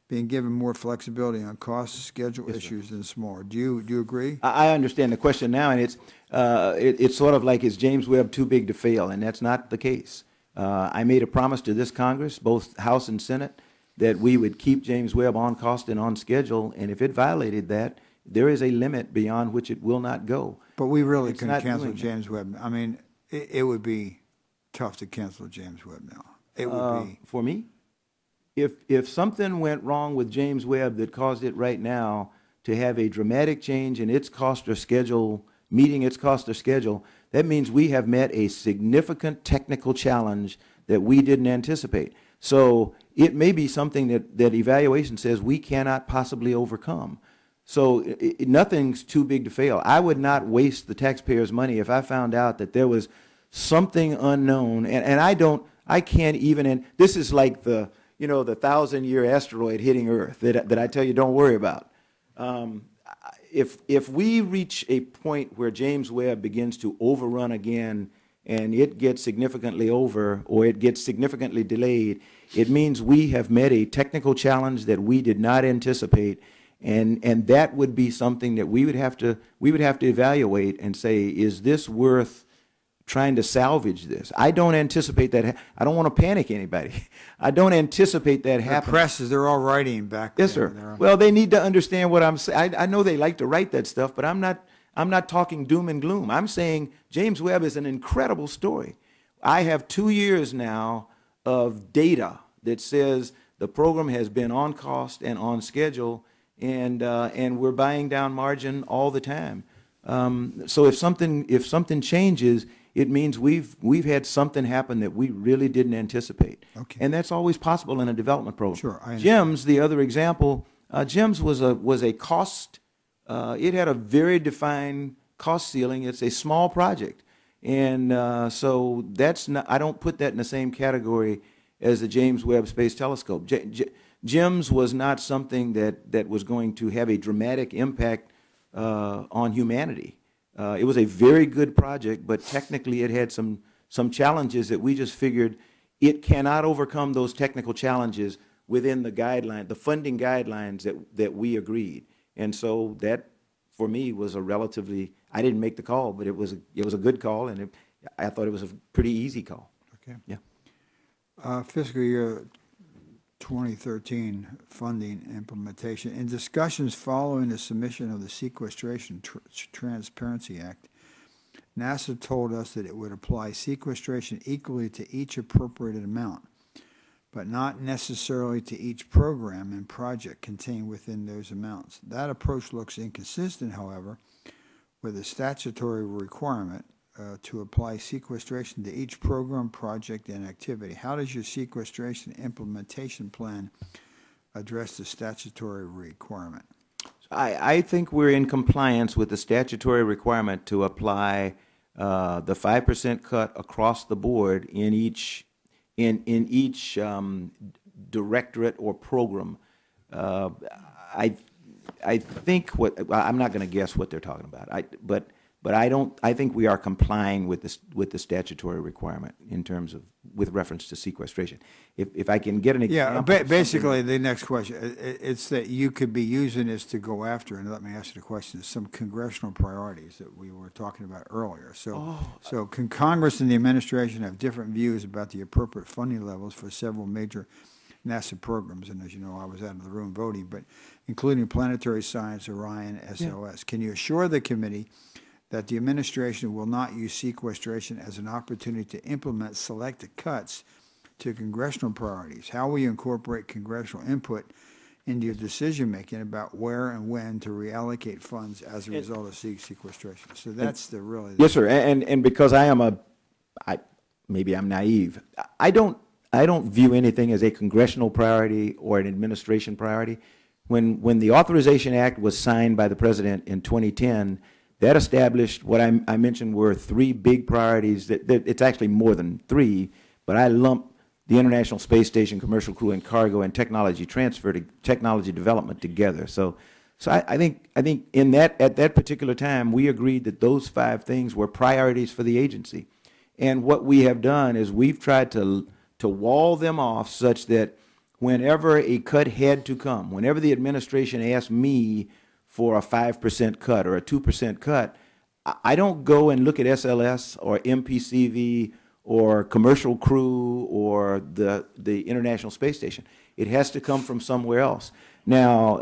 being given more flexibility on cost, schedule issues than smaller. Do you agree? I understand the question now, and it's sort of like, is James Webb too big to fail? And that's not the case. I made a promise to this Congress, both House and Senate, that we would keep James Webb on cost and on schedule, and if it violated that, there is a limit beyond which it will not go. But we really It's couldn't not cancel doing that. James Webb. I mean, it would be tough to cancel James Webb now. It would be. For me, if something went wrong with James Webb that caused it right now to have a dramatic change in its cost or schedule, meeting its cost or schedule, that means we have met a significant technical challenge that we didn't anticipate. So it may be something that evaluation says we cannot possibly overcome. So nothing's too big to fail. I would not waste the taxpayers' money if I found out that there was something unknown, and I can't even, and this is like the 1,000-year asteroid hitting Earth that I tell you don't worry about. If we reach a point where James Webb begins to overrun again and it gets significantly over or it gets significantly delayed, it means we have met a technical challenge that we did not anticipate, and that would be something that we would have to evaluate and say, is this worth trying to salvage this? I don't anticipate that. I don't want to panic anybody. I don't anticipate that The happening. presses, they're all writing back. Yes, there. sir. Well, they need to understand what I'm saying. I know they like to write that stuff, but I'm not talking doom and gloom. I'm saying James Webb is an incredible story. I have 2 years now of data that says the program has been on cost and on schedule, and we're buying down margin all the time. So if something changes, it means we've had something happen that we really didn't anticipate. Okay. And that's always possible in a development program. Sure, I understand. GEMS, the other example, GEMS was a cost. It had a very defined cost ceiling. It's a small project, and so that's not. I don't put that in the same category as the James Webb Space Telescope. GEMS was not something that was going to have a dramatic impact on humanity. It was a very good project, but technically it had some challenges that we just figured it cannot overcome those technical challenges within the funding guidelines that we agreed. And so that, for me, was a relatively, I didn't make the call, but it was a good call, and I thought it was a pretty easy call. Okay. Yeah. Fiscal year 2013 funding implementation. In discussions following the submission of the Sequestration Transparency Act, NASA told us that it would apply sequestration equally to each appropriated amount, but not necessarily to each program and project contained within those amounts. That approach looks inconsistent, however, with a statutory requirement to apply sequestration to each program, project, and activity. How does your sequestration implementation plan address the statutory requirement? I think we're in compliance with the statutory requirement to apply the 5% cut across the board in each directorate or program. I think I'm not going to guess what they're talking about. But I think we are complying with the statutory requirement in terms of with reference to sequestration. If I can get an example. Yeah, basically the next question, it's that you could be using this to go after, and let me ask you the question, some congressional priorities that we were talking about earlier. So can Congress and the administration have different views about the appropriate funding levels for several major NASA programs? And as you know, I was out of the room voting, but including planetary science, Orion, SLS. Yeah. Can you assure the committee that the administration will not use sequestration as an opportunity to implement selected cuts to congressional priorities? How will you incorporate congressional input into your decision-making about where and when to reallocate funds as a result of sequestration? So that's Yes, sir. And because maybe I'm naive, I don't view anything as a congressional priority or an administration priority. When the Authorization Act was signed by the President in 2010, that established what I mentioned were three big priorities. That it's actually more than three, but I lump the International Space Station, commercial crew and cargo, and technology transfer to technology development together. So I think in at that particular time, we agreed that those five things were priorities for the agency. And what we have done is we've tried to wall them off such that whenever a cut had to come, whenever the administration asked me for a 5% cut or a 2% cut, I don't go and look at SLS or MPCV or commercial crew or the International Space Station. It has to come from somewhere else. Now,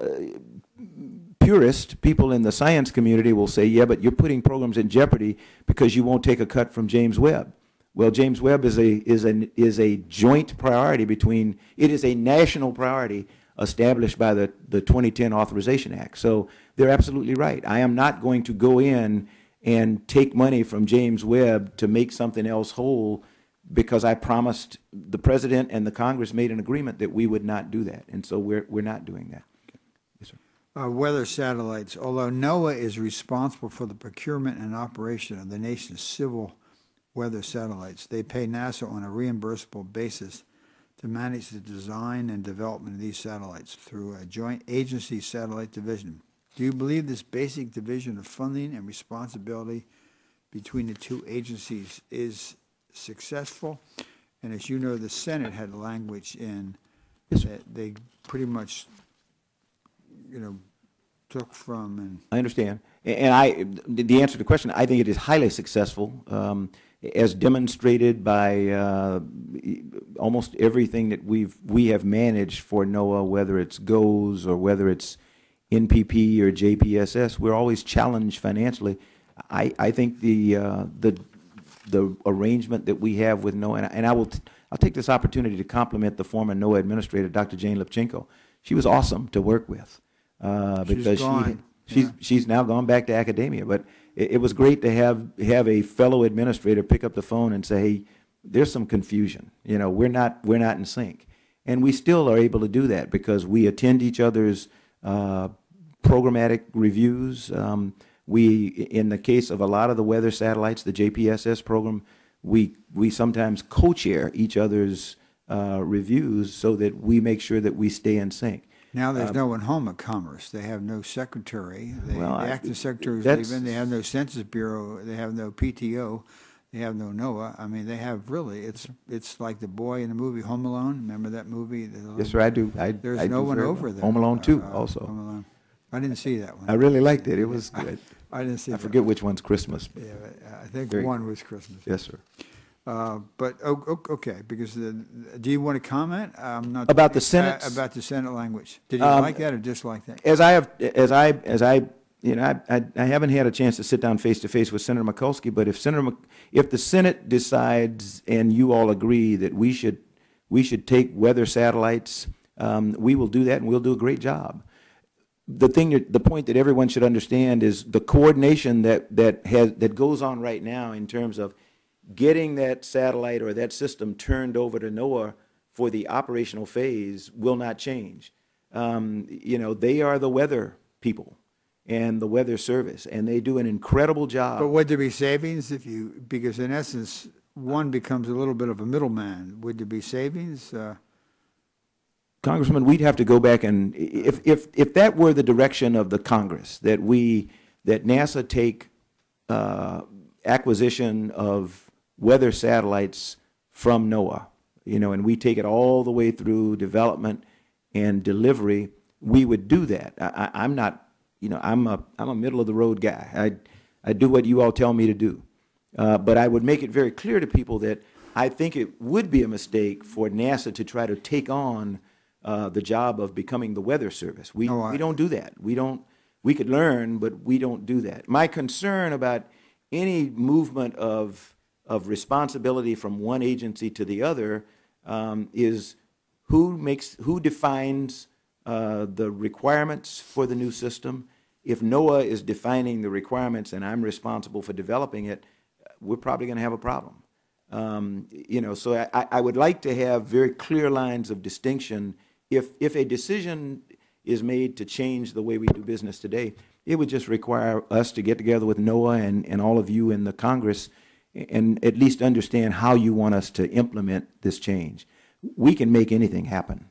purist people in the science community will say, yeah, but you're putting programs in jeopardy because you won't take a cut from James Webb. Well, James Webb is a joint priority it is a national priority established by the 2010 Authorization Act. So they're absolutely right. I am not going to go in and take money from James Webb to make something else whole because I promised the President and the Congress made an agreement that we would not do that. And so we're not doing that. Yes, sir. Weather satellites. Although NOAA is responsible for the procurement and operation of the nation's civil weather satellites, they pay NASA on a reimbursable basis to manage the design and development of these satellites through a joint agency satellite division. Do you believe this basic division of funding and responsibility between the two agencies is successful? And as you know, the Senate had language in that they pretty much, took from. And I understand. And the answer to the question, I think it is highly successful. As demonstrated by almost everything that we have managed for NOAA, whether it's GOES or whether it's NPP or JPSS, we're always challenged financially. I think the arrangement that we have with NOAA, and I'll take this opportunity to compliment the former NOAA administrator, Dr. Jane Lipchenko. She was awesome to work with because she's now gone back to academia, but it was great to have a fellow administrator pick up the phone and say, hey, there's some confusion. We're not in sync. And we still are able to do that because we attend each other's programmatic reviews. In the case of a lot of the weather satellites, the JPSS program, we sometimes co-chair each other's reviews so that we make sure that we stay in sync. Now there's no one home at Commerce. They have no secretary. The acting secretary is leaving. They have no Census Bureau. They have no PTO. They have no NOAA. I mean, they have really. It's like the boy in the movie Home Alone. Remember that movie? Yes, sir. I do. There's no one over there. Home Alone 2 also. Home Alone. I didn't see that one. I really liked it. It was good. I didn't see. I forget which one's Christmas. Yeah, but I think one was Christmas. Yes, sir. Okay, because do you want to comment? I'm not About the Senate? About the Senate language. Did you like that or dislike that? I haven't had a chance to sit down face to face with Senator Mikulski, but if the Senate decides and you all agree that we should take weather satellites, we will do that and we'll do a great job. The point that everyone should understand is the coordination that goes on right now in terms of getting that satellite or that system turned over to NOAA for the operational phase will not change. They are the weather people and the weather service, and they do an incredible job. But would there be savings because in essence, one becomes a little bit of a middleman. Would there be savings? Congressman, we'd have to go back and, if that were the direction of the Congress, that NASA take acquisition of weather satellites from NOAA, and we take it all the way through development and delivery, we would do that. I'm not, I'm a middle of the road guy. I do what you all tell me to do. But I would make it very clear to people that I think it would be a mistake for NASA to try to take on the job of becoming the weather service. We don't do that. We could learn, but we don't do that. My concern about any movement of responsibility from one agency to the other is who defines the requirements for the new system. If NOAA is defining the requirements and I'm responsible for developing it, we're probably going to have a problem. So I would like to have very clear lines of distinction. If a decision is made to change the way we do business today, it would just require us to get together with NOAA and all of you in the Congress and at least understand how you want us to implement this change. We can make anything happen.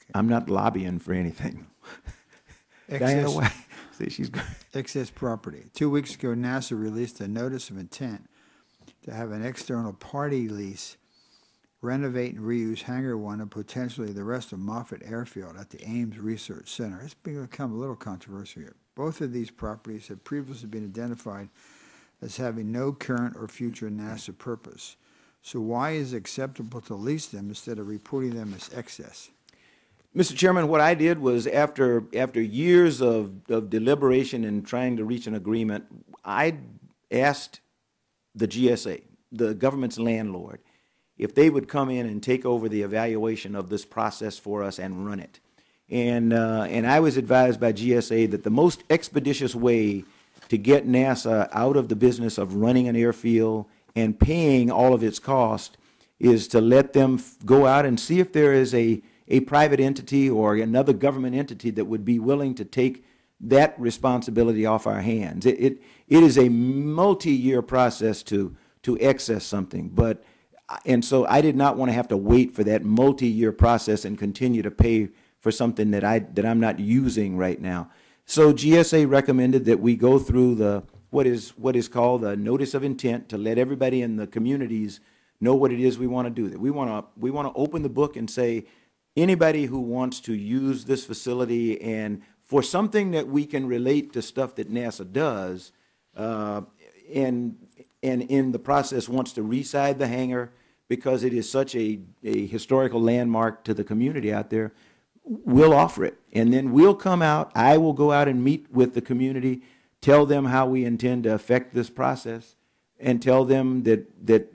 Okay. I'm not lobbying for anything. Diana, why? See, she's excess property. 2 weeks ago, NASA released a notice of intent to have an external party lease renovate and reuse Hangar 1 and potentially the rest of Moffett Airfield at the Ames Research Center. It's become a little controversial here. Both of these properties have previously been identified as having no current or future NASA purpose. So why is it acceptable to lease them instead of reporting them as excess? Mr. Chairman, what I did was after years of deliberation and trying to reach an agreement, I asked the GSA, the government's landlord, if they would come in and take over the evaluation of this process for us and run it. And I was advised by GSA that the most expeditious way to get NASA out of the business of running an airfield and paying all of its cost is to let them go out and see if there is a private entity or another government entity that would be willing to take that responsibility off our hands. It is a multi-year process to access something, and so I did not want to have to wait for that multi-year process and continue to pay for something that I'm not using right now. So GSA recommended that we go through what is called the notice of intent to let everybody in the communities know what it is we want to do. That we want to open the book and say, anybody who wants to use this facility and for something that we can relate to stuff that NASA does, and in the process wants to reside the hangar because it is such a historical landmark to the community out there, we'll offer it. And then we'll come out, I will go out and meet with the community, tell them how we intend to affect this process, and tell them that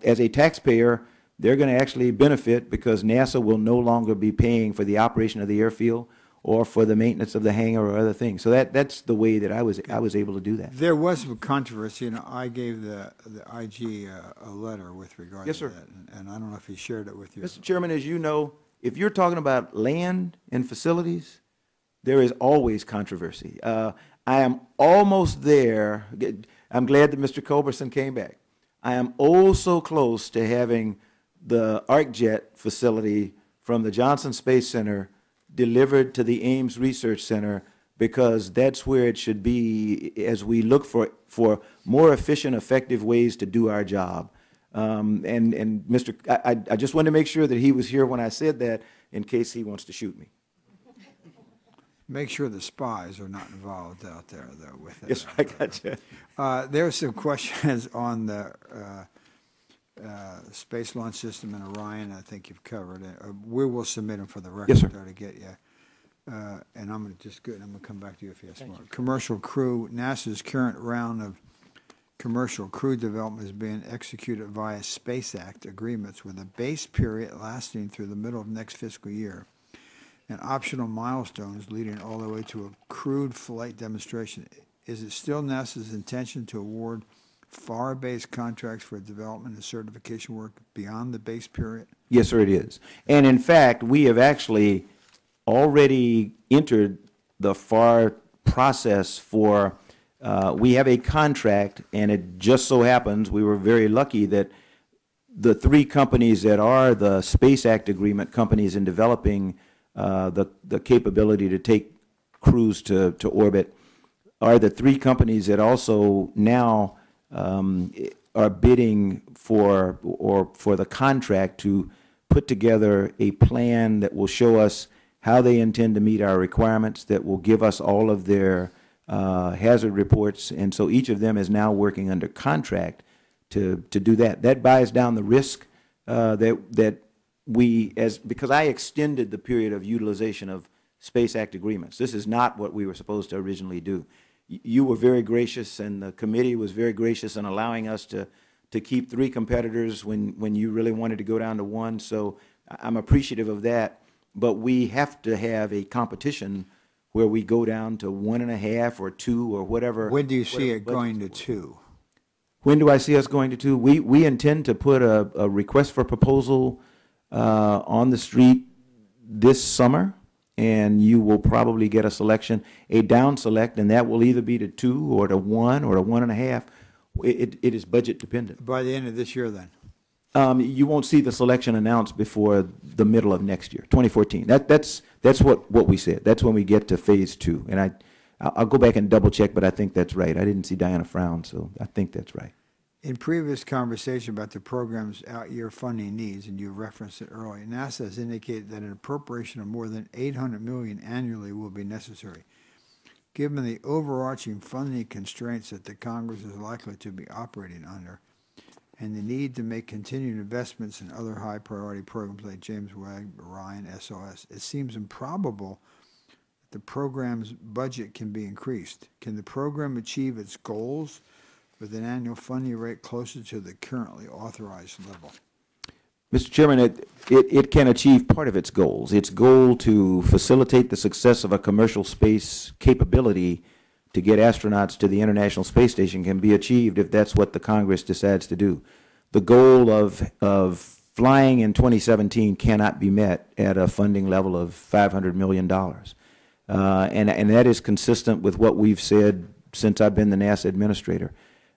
as a taxpayer, they're going to actually benefit because NASA will no longer be paying for the operation of the airfield or for the maintenance of the hangar or other things. So that's the way that I was able to do that. There was some controversy, and I gave the IG a letter with regard to that, and I don't know if he shared it with you. Mr. Chairman, as you know, if you're talking about land and facilities, there is always controversy. I am almost there. I'm glad that Mr. Culberson came back. I am oh so close to having the ArcJet facility from the Johnson Space Center delivered to the Ames Research Center because that's where it should be as we look for more efficient, effective ways to do our job. And Mr. I just wanted to make sure that he was here when I said that in case he wants to shoot me. Make sure the spies are not involved out there, though, with it. Yes, I got you. There are some questions on the Space Launch System and Orion, I think you've covered it. We will submit them for the record. Yes, sir. To get you. And I'm going to just go, and I'm going to come back to you if you have more. Commercial crew, NASA's current round of commercial crew development is being executed via Space Act agreements with a base period lasting through the middle of next fiscal year and optional milestones leading all the way to a crewed flight demonstration. Is it still NASA's intention to award FAR-based contracts for development and certification work beyond the base period? Yes, sir, it is. And in fact, we have actually already entered the FAR process for, we have a contract, and it just so happens, we were very lucky that the three companies that are the Space Act agreement companies in developing the capability to take crews to orbit are the three companies that also now are bidding for the contract to put together a plan that will show us how they intend to meet our requirements, that will give us all of their hazard reports, and so each of them is now working under contract to do that. That buys down the risk that we, because I extended the period of utilization of Space Act agreements. This is not what we were supposed to originally do. You were very gracious, and the committee was very gracious in allowing us to keep three competitors when you really wanted to go down to one, so I'm appreciative of that. But we have to have a competition where we go down to 1.5 or 2 or whatever. When do you see it going to 2? When do I see us going to 2? We intend to put a request for proposal on the street this summer, and you will probably get a selection, a down select, and that will either be to 2 or to 1 or to 1.5. It is budget dependent. By the end of this year, then? You won't see the selection announced before the middle of next year, 2014. That's what we said. That's when we get to phase 2. And I'll go back and double check, but I think that's right. I didn't see Diana frown, so I think that's right. In previous conversation about the program's out-year funding needs, and you referenced it earlier, NASA has indicated that an appropriation of more than $800 million annually will be necessary. Given the overarching funding constraints that the Congress is likely to be operating under, and the need to make continued investments in other high-priority programs like James Webb, Orion, SOS, it seems improbable that the program's budget can be increased. Can the program achieve its goals with an annual funding rate closer to the currently authorized level? Mr. Chairman, it can achieve part of its goals. Its goal to facilitate the success of a commercial space capability to get astronauts to the International Space Station can be achieved if that's what the Congress decides to do. The goal of flying in 2017 cannot be met at a funding level of $500 million. And that is consistent with what we've said since I've been the NASA administrator.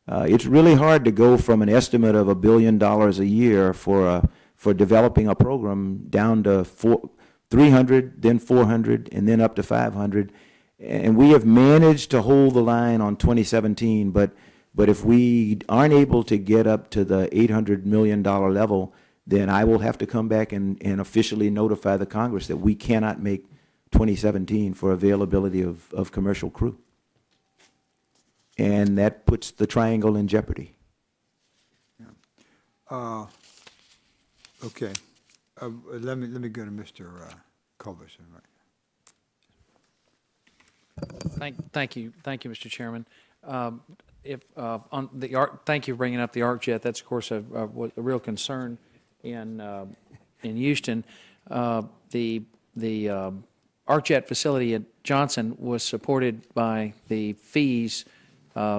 It's really hard to go from an estimate of $1 billion a year for developing a program down to 300, then 400, and then up to 500. And we have managed to hold the line on 2017, but if we aren't able to get up to the $800 million level, then I will have to come back and officially notify the Congress that we cannot make 2017 for availability of commercial crew. And that puts the triangle in jeopardy. Yeah. Okay. Let me go to Mr. Culberson. Right. Thank you, Mr. Chairman. On the thank you for bringing up the ARC jet. That's of course a real concern in Houston. The ARC jet facility at Johnson was supported by the fees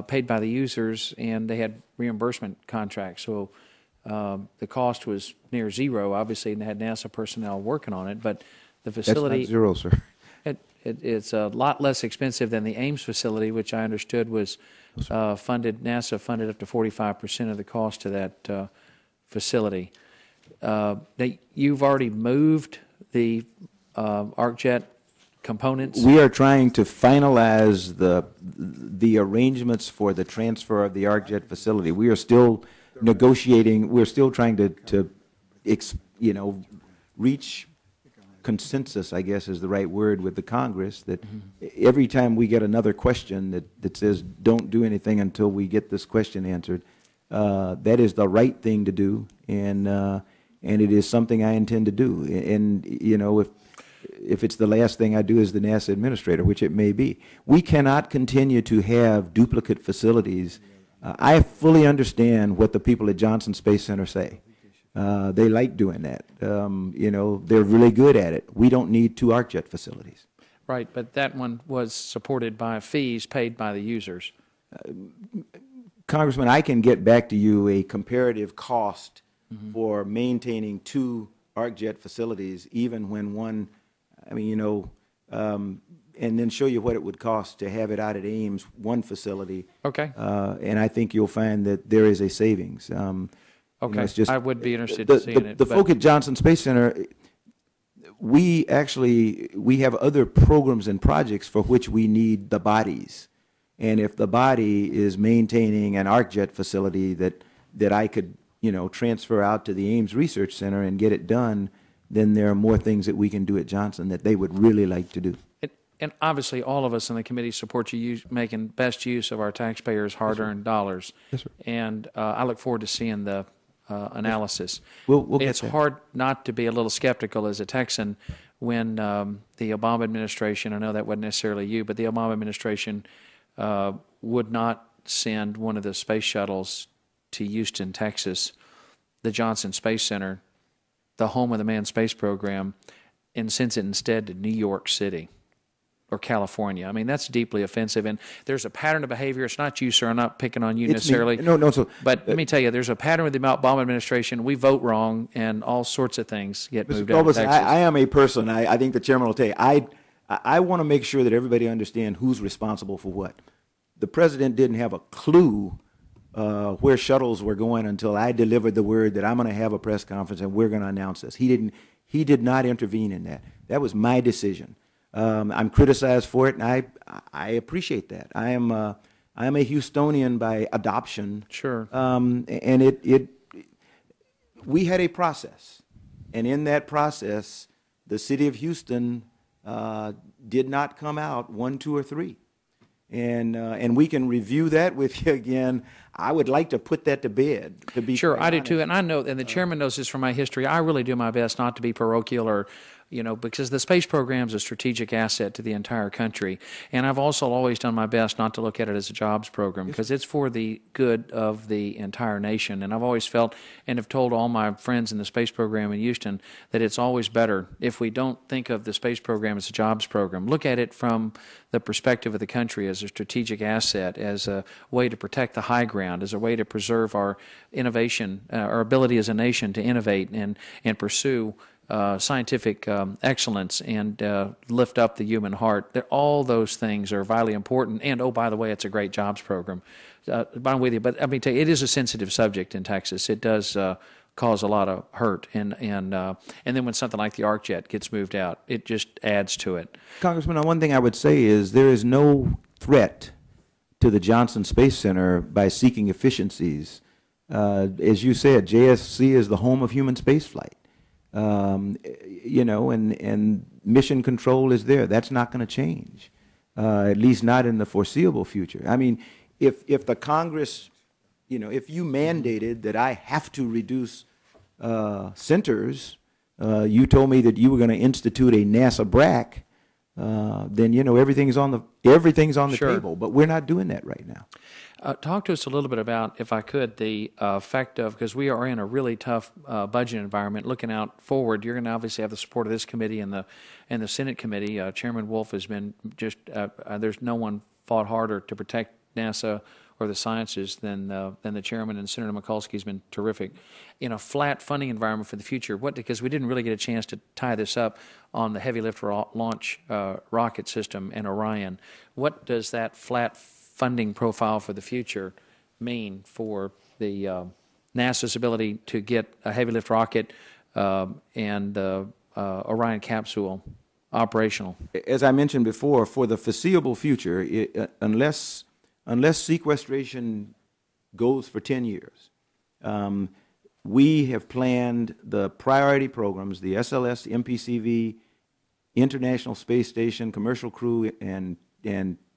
paid by the users, and they had reimbursement contracts. So the cost was near zero, obviously, and they had NASA personnel working on it. But the facility— That's not zero, sir. It's a lot less expensive than the Ames facility, which I understood was funded. NASA funded up to 45% of the cost of that facility. You've already moved the ARC jet components? We are trying to finalize the arrangements for the transfer of the ARC jet facility. We are still negotiating. We're still trying to reach consensus, I guess is the right word, with the Congress, that every time we get another question that says don't do anything until we get this question answered, that is the right thing to do, and it is something I intend to do. And you know, if it's the last thing I do as the NASA administrator, which it may be, we cannot continue to have duplicate facilities. I fully understand what the people at Johnson Space Center say. They like doing that. You know, they're really good at it. We don't need 2 ArcJet facilities. Right, but that one was supported by fees paid by the users. Congressman, I can get back to you a comparative cost for maintaining 2 ArcJet facilities, even when one, I mean, you know, and then show you what it would cost to have it out at Ames, 1 facility. Okay. And I think you'll find that there is a savings. Okay, you know, it's just, I would be interested in seeing it. The folk at Johnson Space Center, we have other programs and projects for which we need the bodies. And if the body is maintaining an ArcJet facility that I could, you know, transfer out to the Ames Research Center and get it done, then there are more things that we can do at Johnson that they would really like to do. And obviously, all of us in the committee support you making best use of our taxpayers' hard-earned dollars. Yes, sir. And I look forward to seeing the analysis. We'll get It's there. hard not to be a little skeptical as a Texan when the Obama administration, I know that wasn't necessarily you, but the Obama administration would not send one of the space shuttles to Houston, Texas, the Johnson Space Center, the home of the manned space program, and sends it instead to New York City or California. I mean, that's deeply offensive, and there's a pattern of behavior. It's not you, sir. I'm not picking on you It's me. necessarily. No, so, but let me tell you, there's a pattern with the Obama administration. We vote wrong, and all sorts of things get moved out of Texas. I am a person, I think the chairman will tell you, I want to make sure that everybody understands who's responsible for what. The president didn't have a clue where shuttles were going until I delivered the word that I'm going to have a press conference and we're going to announce this. He did not intervene in that. That was my decision. I'm criticized for it, and I appreciate that. I am a Houstonian by adoption. Sure. And we had a process, and in that process, the city of Houston did not come out 1, 2, or 3. And we can review that with you again. I would like to put that to bed. To be sure, I do honest. too, and I know, and the chairman knows this from my history. I really do my best not to be parochial or, you know, because the space program is a strategic asset to the entire country, and I've also always done my best not to look at it as a jobs program because it's for the good of the entire nation. And I've always felt, and have told all my friends in the space program in Houston, that it's always better if we don't think of the space program as a jobs program. Look at it from the perspective of the country as a strategic asset, as a way to protect the high ground, as a way to preserve our innovation, our ability as a nation to innovate and pursue scientific excellence and lift up the human heart. All those things are vitally important. And, oh, by the way, it's a great jobs program. I'm with you. But let me tell you, it is a sensitive subject in Texas. It does cause a lot of hurt. And then when something like the ArcJet gets moved out, it just adds to it. Congressman, one thing I would say is there is no threat to the Johnson Space Center by seeking efficiencies. As you said, JSC is the home of human spaceflight. You know, and mission control is there. That's not going to change, at least not in the foreseeable future. I mean, if the Congress, you know, if you mandated that I have to reduce centers, you told me that you were going to institute a NASA BRAC, then, you know, everything's on the Sure. table. But we're not doing that right now. Talk to us a little bit about, if I could, the effect of, because we are in a really tough budget environment. Looking out forward, you're going to obviously have the support of this committee and the Senate committee. Chairman Wolf has been just there's no one fought harder to protect NASA or the sciences than the chairman, and Senator Mikulski's been terrific. In a flat funding environment for the future, because we didn't really get a chance to tie this up on the heavy lift launch rocket system and Orion. What does that flat funding profile for the future mean for the NASA's ability to get a heavy lift rocket and the Orion capsule operational? As I mentioned before, for the foreseeable future, unless sequestration goes for 10 years, we have planned the priority programs, the SLS, MPCV, International Space Station, Commercial Crew, and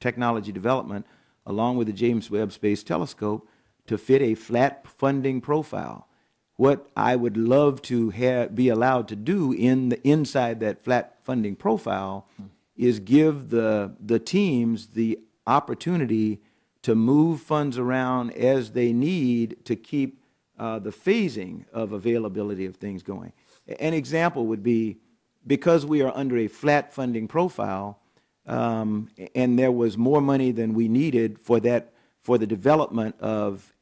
Technology Development, along with the James Webb Space Telescope, to fit a flat funding profile. What I would love to be allowed to do inside that flat funding profile is give the teams the opportunity to move funds around as they need to keep the phasing of availability of things going. An example would be, because we are under a flat funding profile, and there was more money than we needed for the development of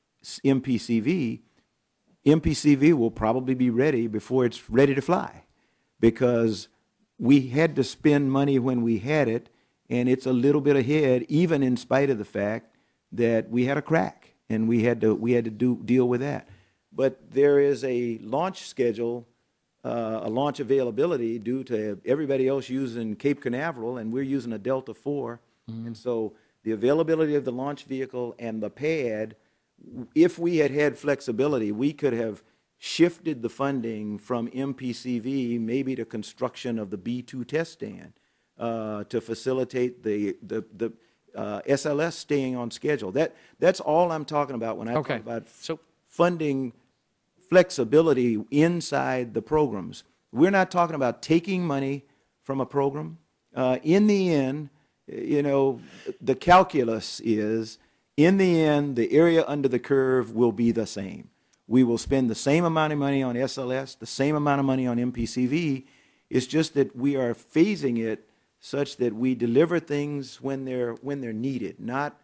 MPCV, MPCV will probably be ready before it's ready to fly, because we had to spend money when we had it, and it's a little bit ahead, even in spite of the fact that we had a crack, and we had to deal with that. But there is a launch schedule, a launch availability due to everybody else using Cape Canaveral, and we're using a Delta IV, and so the availability of the launch vehicle and the pad, if we had had flexibility, we could have shifted the funding from MPCV maybe to construction of the B-2 test stand to facilitate the SLS staying on schedule. That's all I'm talking about when I talk about funding flexibility inside the programs. We're not talking about taking money from a program. In the end, you know, the calculus is, in the end, the area under the curve will be the same. We will spend the same amount of money on SLS, the same amount of money on MPCV. It's just that we are phasing it such that we deliver things when they're needed, not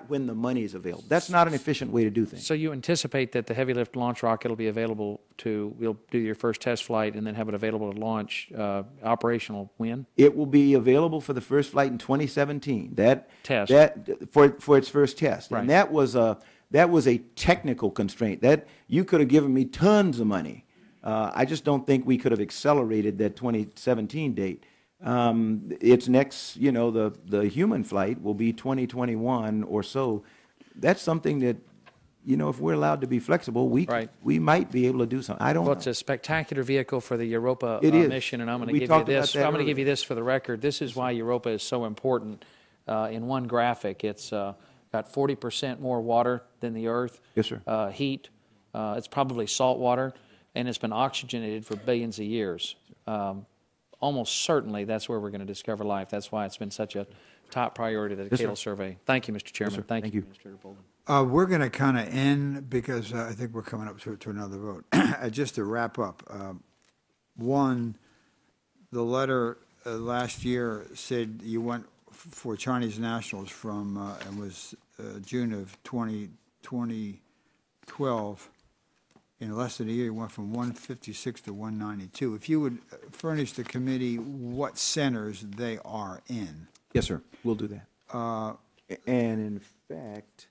when the money is available. That's not an efficient way to do things. So you anticipate that the heavy lift launch rocket will be available we'll do your first test flight and then have it available to launch operational when? It will be available for the first flight in 2017. For its first test. Right. And that was a technical constraint. That you could have given me tons of money. I just don't think we could have accelerated that 2017 date. Its next, you know, the human flight will be 2021 or so. That's something that, you know, if we're allowed to be flexible, we might be able to do something. I don't know. Well, it's a spectacular vehicle for the Europa mission, and I'm going to give you this. I'm going to give you this for the record. This is why Europa is so important. In one graphic, it's got 40% more water than the Earth. Yes, sir. Heat. It's probably salt water, and it's been oxygenated for billions of years. Almost certainly that's where we're going to discover life. That's why it's been such a top priority of the Cadle survey. Thank you, Mr. Chairman. Yes, Thank you, Mr. Bolden. We're going to kind of end because I think we're coming up to another vote. Just to wrap up, one, the letter last year said you went for Chinese nationals from, it was June of 2012. In less than a year, you went from 156 to 192. If you would furnish the committee what centers they are in. Yes, sir. We'll do that. And in fact,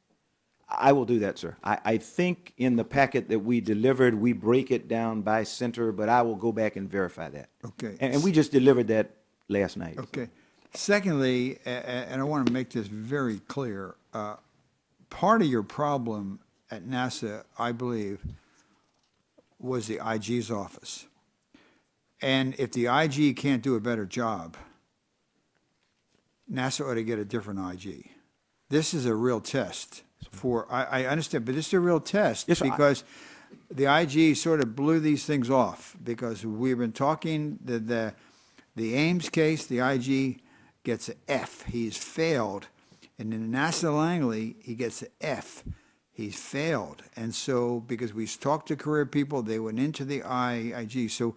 I will do that, sir. I think in the packet that we delivered, we break it down by center, but I will go back and verify that. Okay. And we just delivered that last night. Okay. Secondly, and I want to make this very clear, part of your problem at NASA, I believe, was the IG's office. And if the IG can't do a better job, NASA ought to get a different IG. This is a real test for, I understand, but this is a real test because the IG sort of blew these things off because we've been talking, the Ames case, the IG gets an F. He's failed. And in the NASA Langley, he gets an F. He's failed. And so, because we talked to career people, they went into the IG. So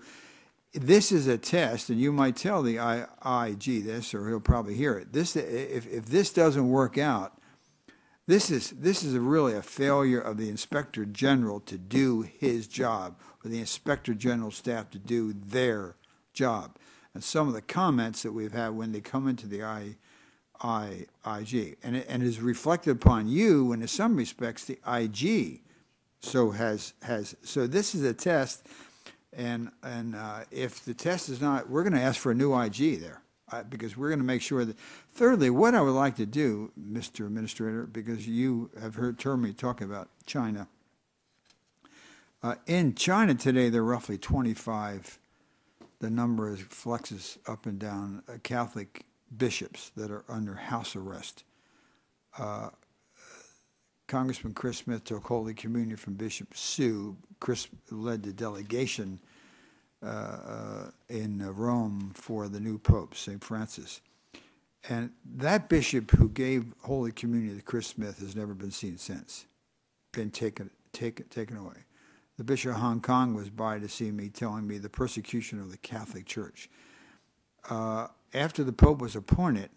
this is a test, and you might tell the IG this, or he'll probably hear it. If this doesn't work out, this is really a failure of the Inspector General to do his job, or the Inspector General staff to do their job. And some of the comments that we've had when they come into the IG, and it is reflected upon you, and in some respects, the IG. So so this is a test, and if the test is not, we're going to ask for a new IG there, because we're going to make sure that. Thirdly, what I would like to do, Mr. Administrator, because you have heard me talk about China. In China today, there are roughly 25. The number flexes up and down. Catholic bishops that are under house arrest. Congressman Chris Smith took Holy Communion from Bishop Sue. Chris led the delegation in Rome for the new Pope, St. Francis. And that bishop who gave Holy Communion to Chris Smith has never been seen since, been taken away. The Bishop of Hong Kong was by to see me, telling me the persecution of the Catholic Church. After the Pope was appointed,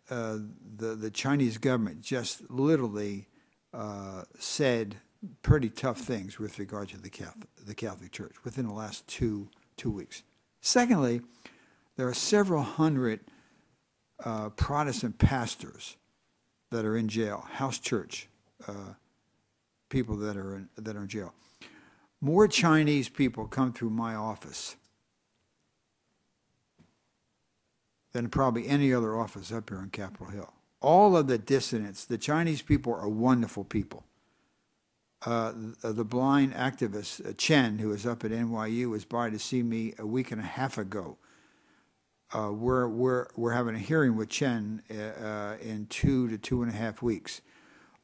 the Chinese government just literally said pretty tough things with regard to the Catholic Church within the last two weeks. Secondly, there are several hundred Protestant pastors that are in jail, house church people that are in jail. More Chinese people come through my office than probably any other office up here on Capitol Hill. All of the dissidents, the Chinese people are wonderful people. The blind activist, Chen, who is up at NYU, was by to see me a week and a half ago. We're having a hearing with Chen in 2 to 2.5 weeks.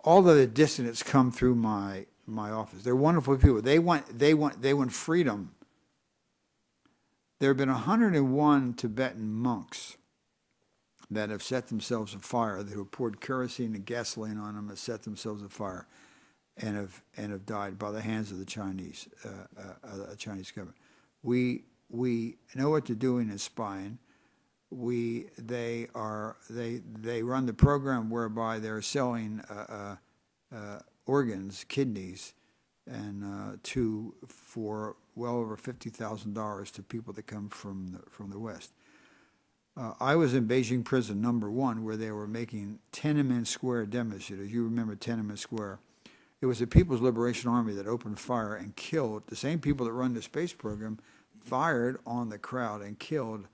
All of the dissidents come through my office. They're wonderful people. They want freedom. There have been 101 Tibetan monks that have set themselves afire, who have poured kerosene and gasoline on them, have set themselves afire, and have died by the hands of the Chinese government. We know what they're doing in spying. They run the program whereby they're selling organs, kidneys, and for well over $50,000 to people that come from the West. I was in Beijing prison #1, where they were making Tiananmen Square demonstrators. You remember Tiananmen Square? It was the People's Liberation Army that opened fire and killed the same people that run the space program, fired on the crowd and killed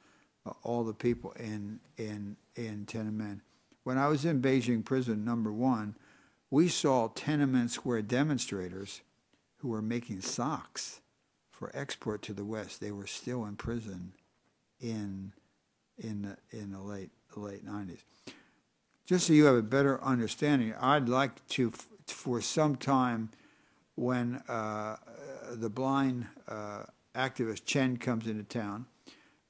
all the people in Tiananmen. When I was in Beijing prison #1, we saw Tiananmen Square demonstrators who were making socks for export to the West. They were still in prison in the late 90s. Just so you have a better understanding, I'd like to, for some time, when the blind activist Chen comes into town,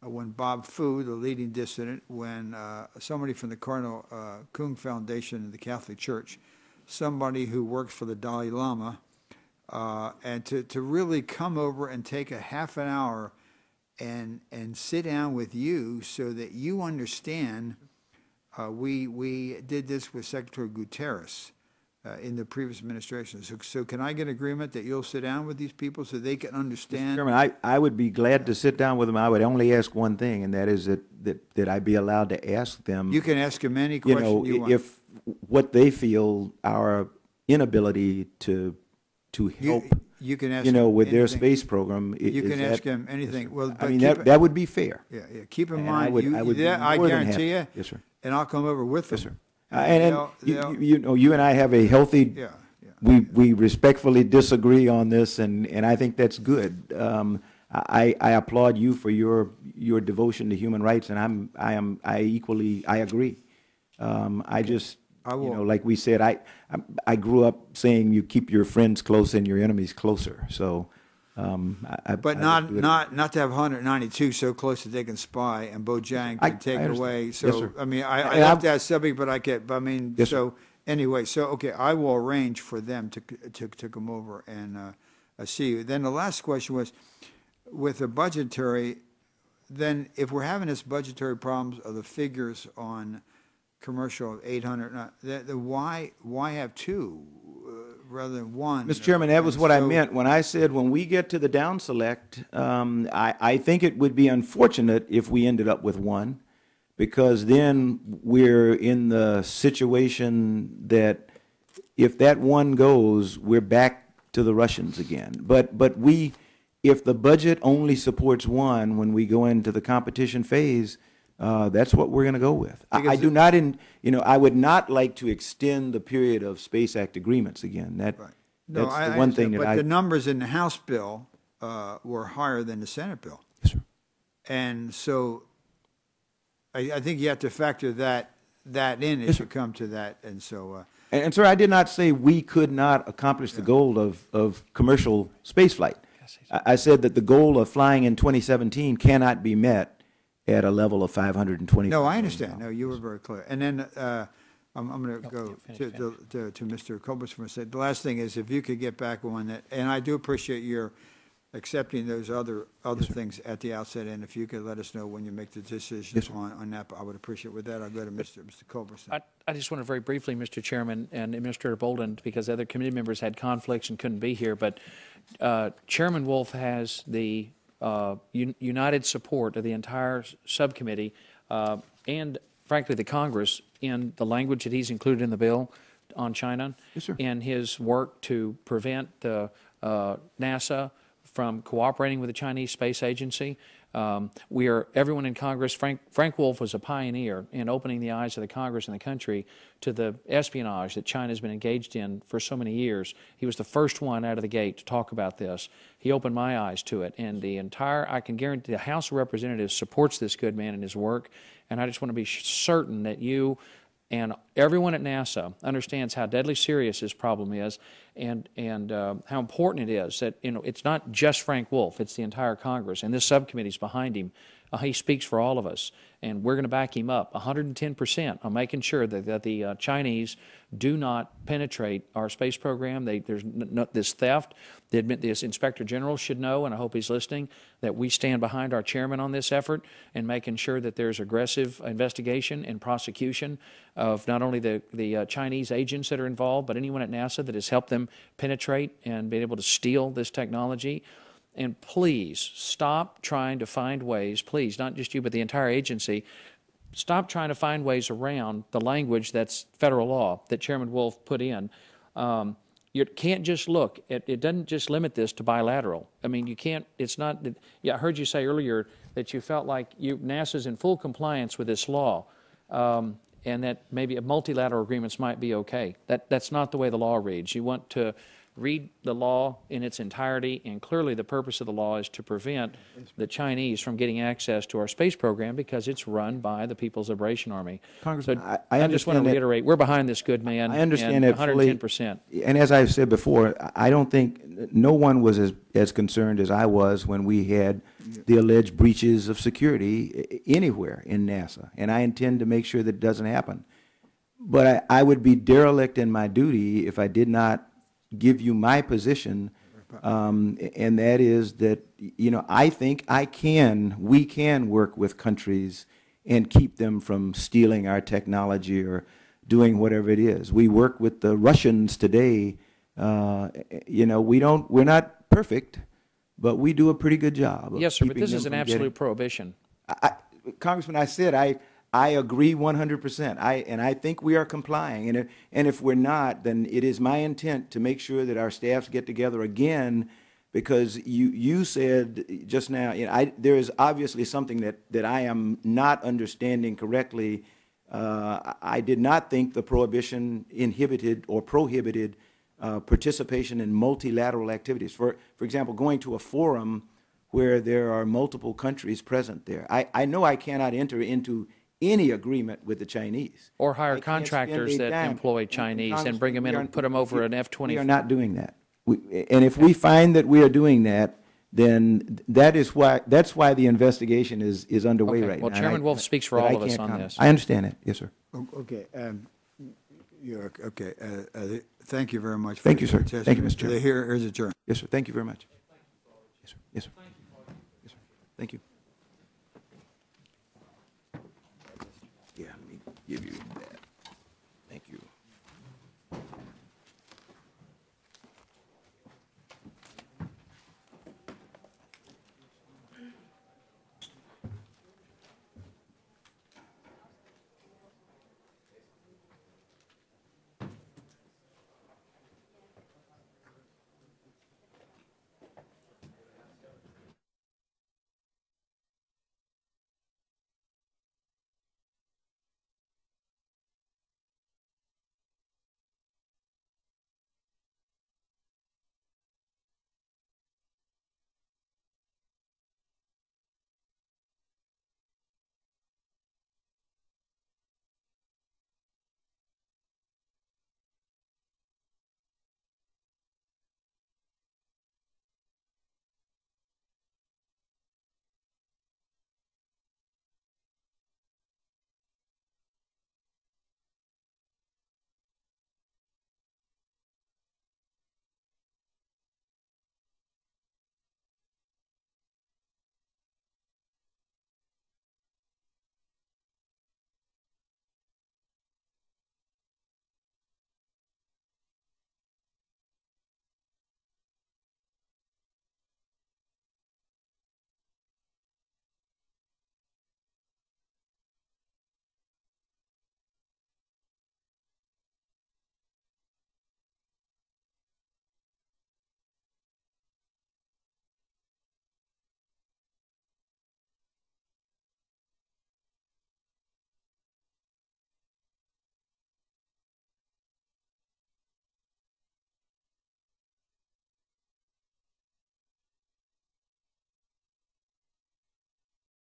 when Bob Fu, the leading dissident, when somebody from the Cardinal Kung Foundation and the Catholic Church, somebody who works for the Dalai Lama, and to really come over and take a half an hour and sit down with you so that you understand. We did this with Secretary Guterres in the previous administration. So can I get agreement that you'll sit down with these people so they can understand? Mr. Chairman, I would be glad to sit down with them. I would only ask one thing, and that is that I be allowed to ask them. You can ask them any question you want. If what they feel our inability to help. You can ask with anything. their space program. You can ask them anything. Well, I mean, that would be fair. Yeah. Keep in And mind, I would be I more than guarantee happy. you. Yes, sir. And I'll come over with them. Yes, sir. And you and I have a healthy. Yeah. We respectfully disagree on this, and I think that's good. I applaud you for your devotion to human rights, and I equally agree. Like we said, I grew up saying you keep your friends close and your enemies closer. So, but not to have 192 so close that they can spy and Bojang can take it away. So yes, sir. I mean, I left that subject, but I can't. I mean, yes, so anyway, so okay, I will arrange for them to come over and see you. Then the last question was, with the budgetary, then if we're having this budgetary problems of the figures on commercial of 800, why have two rather than one? Mr. Chairman, that was what I meant when I said when we get to the down select, I think it would be unfortunate if we ended up with one, because then we're in the situation that if that one goes, we're back to the Russians again. But if the budget only supports one when we go into the competition phase, that's what we're going to go with. I do not, I would not like to extend the period of Space Act agreements again. That's the one thing that But the numbers in the House bill were higher than the Senate bill. Yes, sir. And so I think you have to factor that in as you come to that. And so, And sir, I did not say we could not accomplish the goal of commercial spaceflight. I said that the goal of flying in 2017 cannot be met at a level of 520. No, I understand. No, you were very clear. And then I'm going to go to Mr. Culbertson for a second. The last thing is if you could get back on that, and I do appreciate your accepting those other things at the outset, and if you could let us know when you make the decisions on that, I would appreciate it. With that, I'll go to Mr. Culbertson. I just want to very briefly, Mr. Chairman and Administrator Bolden, because other committee members had conflicts and couldn't be here, but Chairman Wolf has the united support of the entire subcommittee and, frankly, the Congress in the language that he's included in the bill on China and his work to prevent the NASA from cooperating with the Chinese Space Agency. Everyone in Congress, Frank Wolf was a pioneer in opening the eyes of the Congress and the country to the espionage that China has been engaged in for so many years. He was the first one out of the gate to talk about this. He opened my eyes to it, and I can guarantee the House of Representatives supports this good man and his work, and I just want to be certain that you and everyone at NASA understands how deadly serious this problem is, and how important it is that it's not just Frank Wolf; it's the entire Congress, and this subcommittee is behind him. He speaks for all of us, and we're going to back him up 110% on making sure that the Chinese do not penetrate our space program. There's this theft. This Inspector General should know, and I hope he's listening, that we stand behind our chairman on this effort and making sure that there's aggressive investigation and prosecution of not only the Chinese agents that are involved, but anyone at NASA that has helped them penetrate and be able to steal this technology. And please stop trying to find ways, please, not just you, but the entire agency, stop trying to find ways around the language that's federal law that Chairman Wolf put in. You can't just look. It doesn't just limit this to bilateral. I mean, you can't, it's not, I heard you say earlier that you felt like NASA's in full compliance with this law, and that maybe multilateral agreements might be okay. That's not the way the law reads. You want to read the law in its entirety, and clearly the purpose of the law is to prevent the Chinese from getting access to our space program because it's run by the People's Liberation Army. Congressman, so I just want to reiterate, we're behind this good man. I understand that 110%. And as I've said before, I don't think no one was as concerned as I was when we had the alleged breaches of security anywhere in NASA, and I intend to make sure that it doesn't happen. But I would be derelict in my duty if I did not give you my position, and that is that, I think we can work with countries and keep them from stealing our technology or doing whatever it is. We work with the Russians today. We're not perfect, but we do a pretty good job. Yes, sir, but this is an absolute prohibition. Congressman, I said I agree 100%. I think we are complying, and if we're not, then it is my intent to make sure that our staffs get together again, because you said just now, there is obviously something that I am not understanding correctly. I did not think the prohibition inhibited or prohibited participation in multilateral activities. For example, going to a forum where there are multiple countries present there. I know I cannot enter into any agreement with the Chinese. Or hire contractors that employ Chinese and bring them in and put them over an F-24. We are not doing that. And if we find that we are doing that, then that's why the investigation is underway right now. Well, Chairman Wolf speaks for all of us on this. I understand that. Yes, sir. Okay. Okay. Thank you very much. Thank you, sir. Thank you, Mr. Chairman. Here's adjourned. Yes, sir. Thank you very much. Yes, sir. Yes, sir. Yes, sir. Thank you.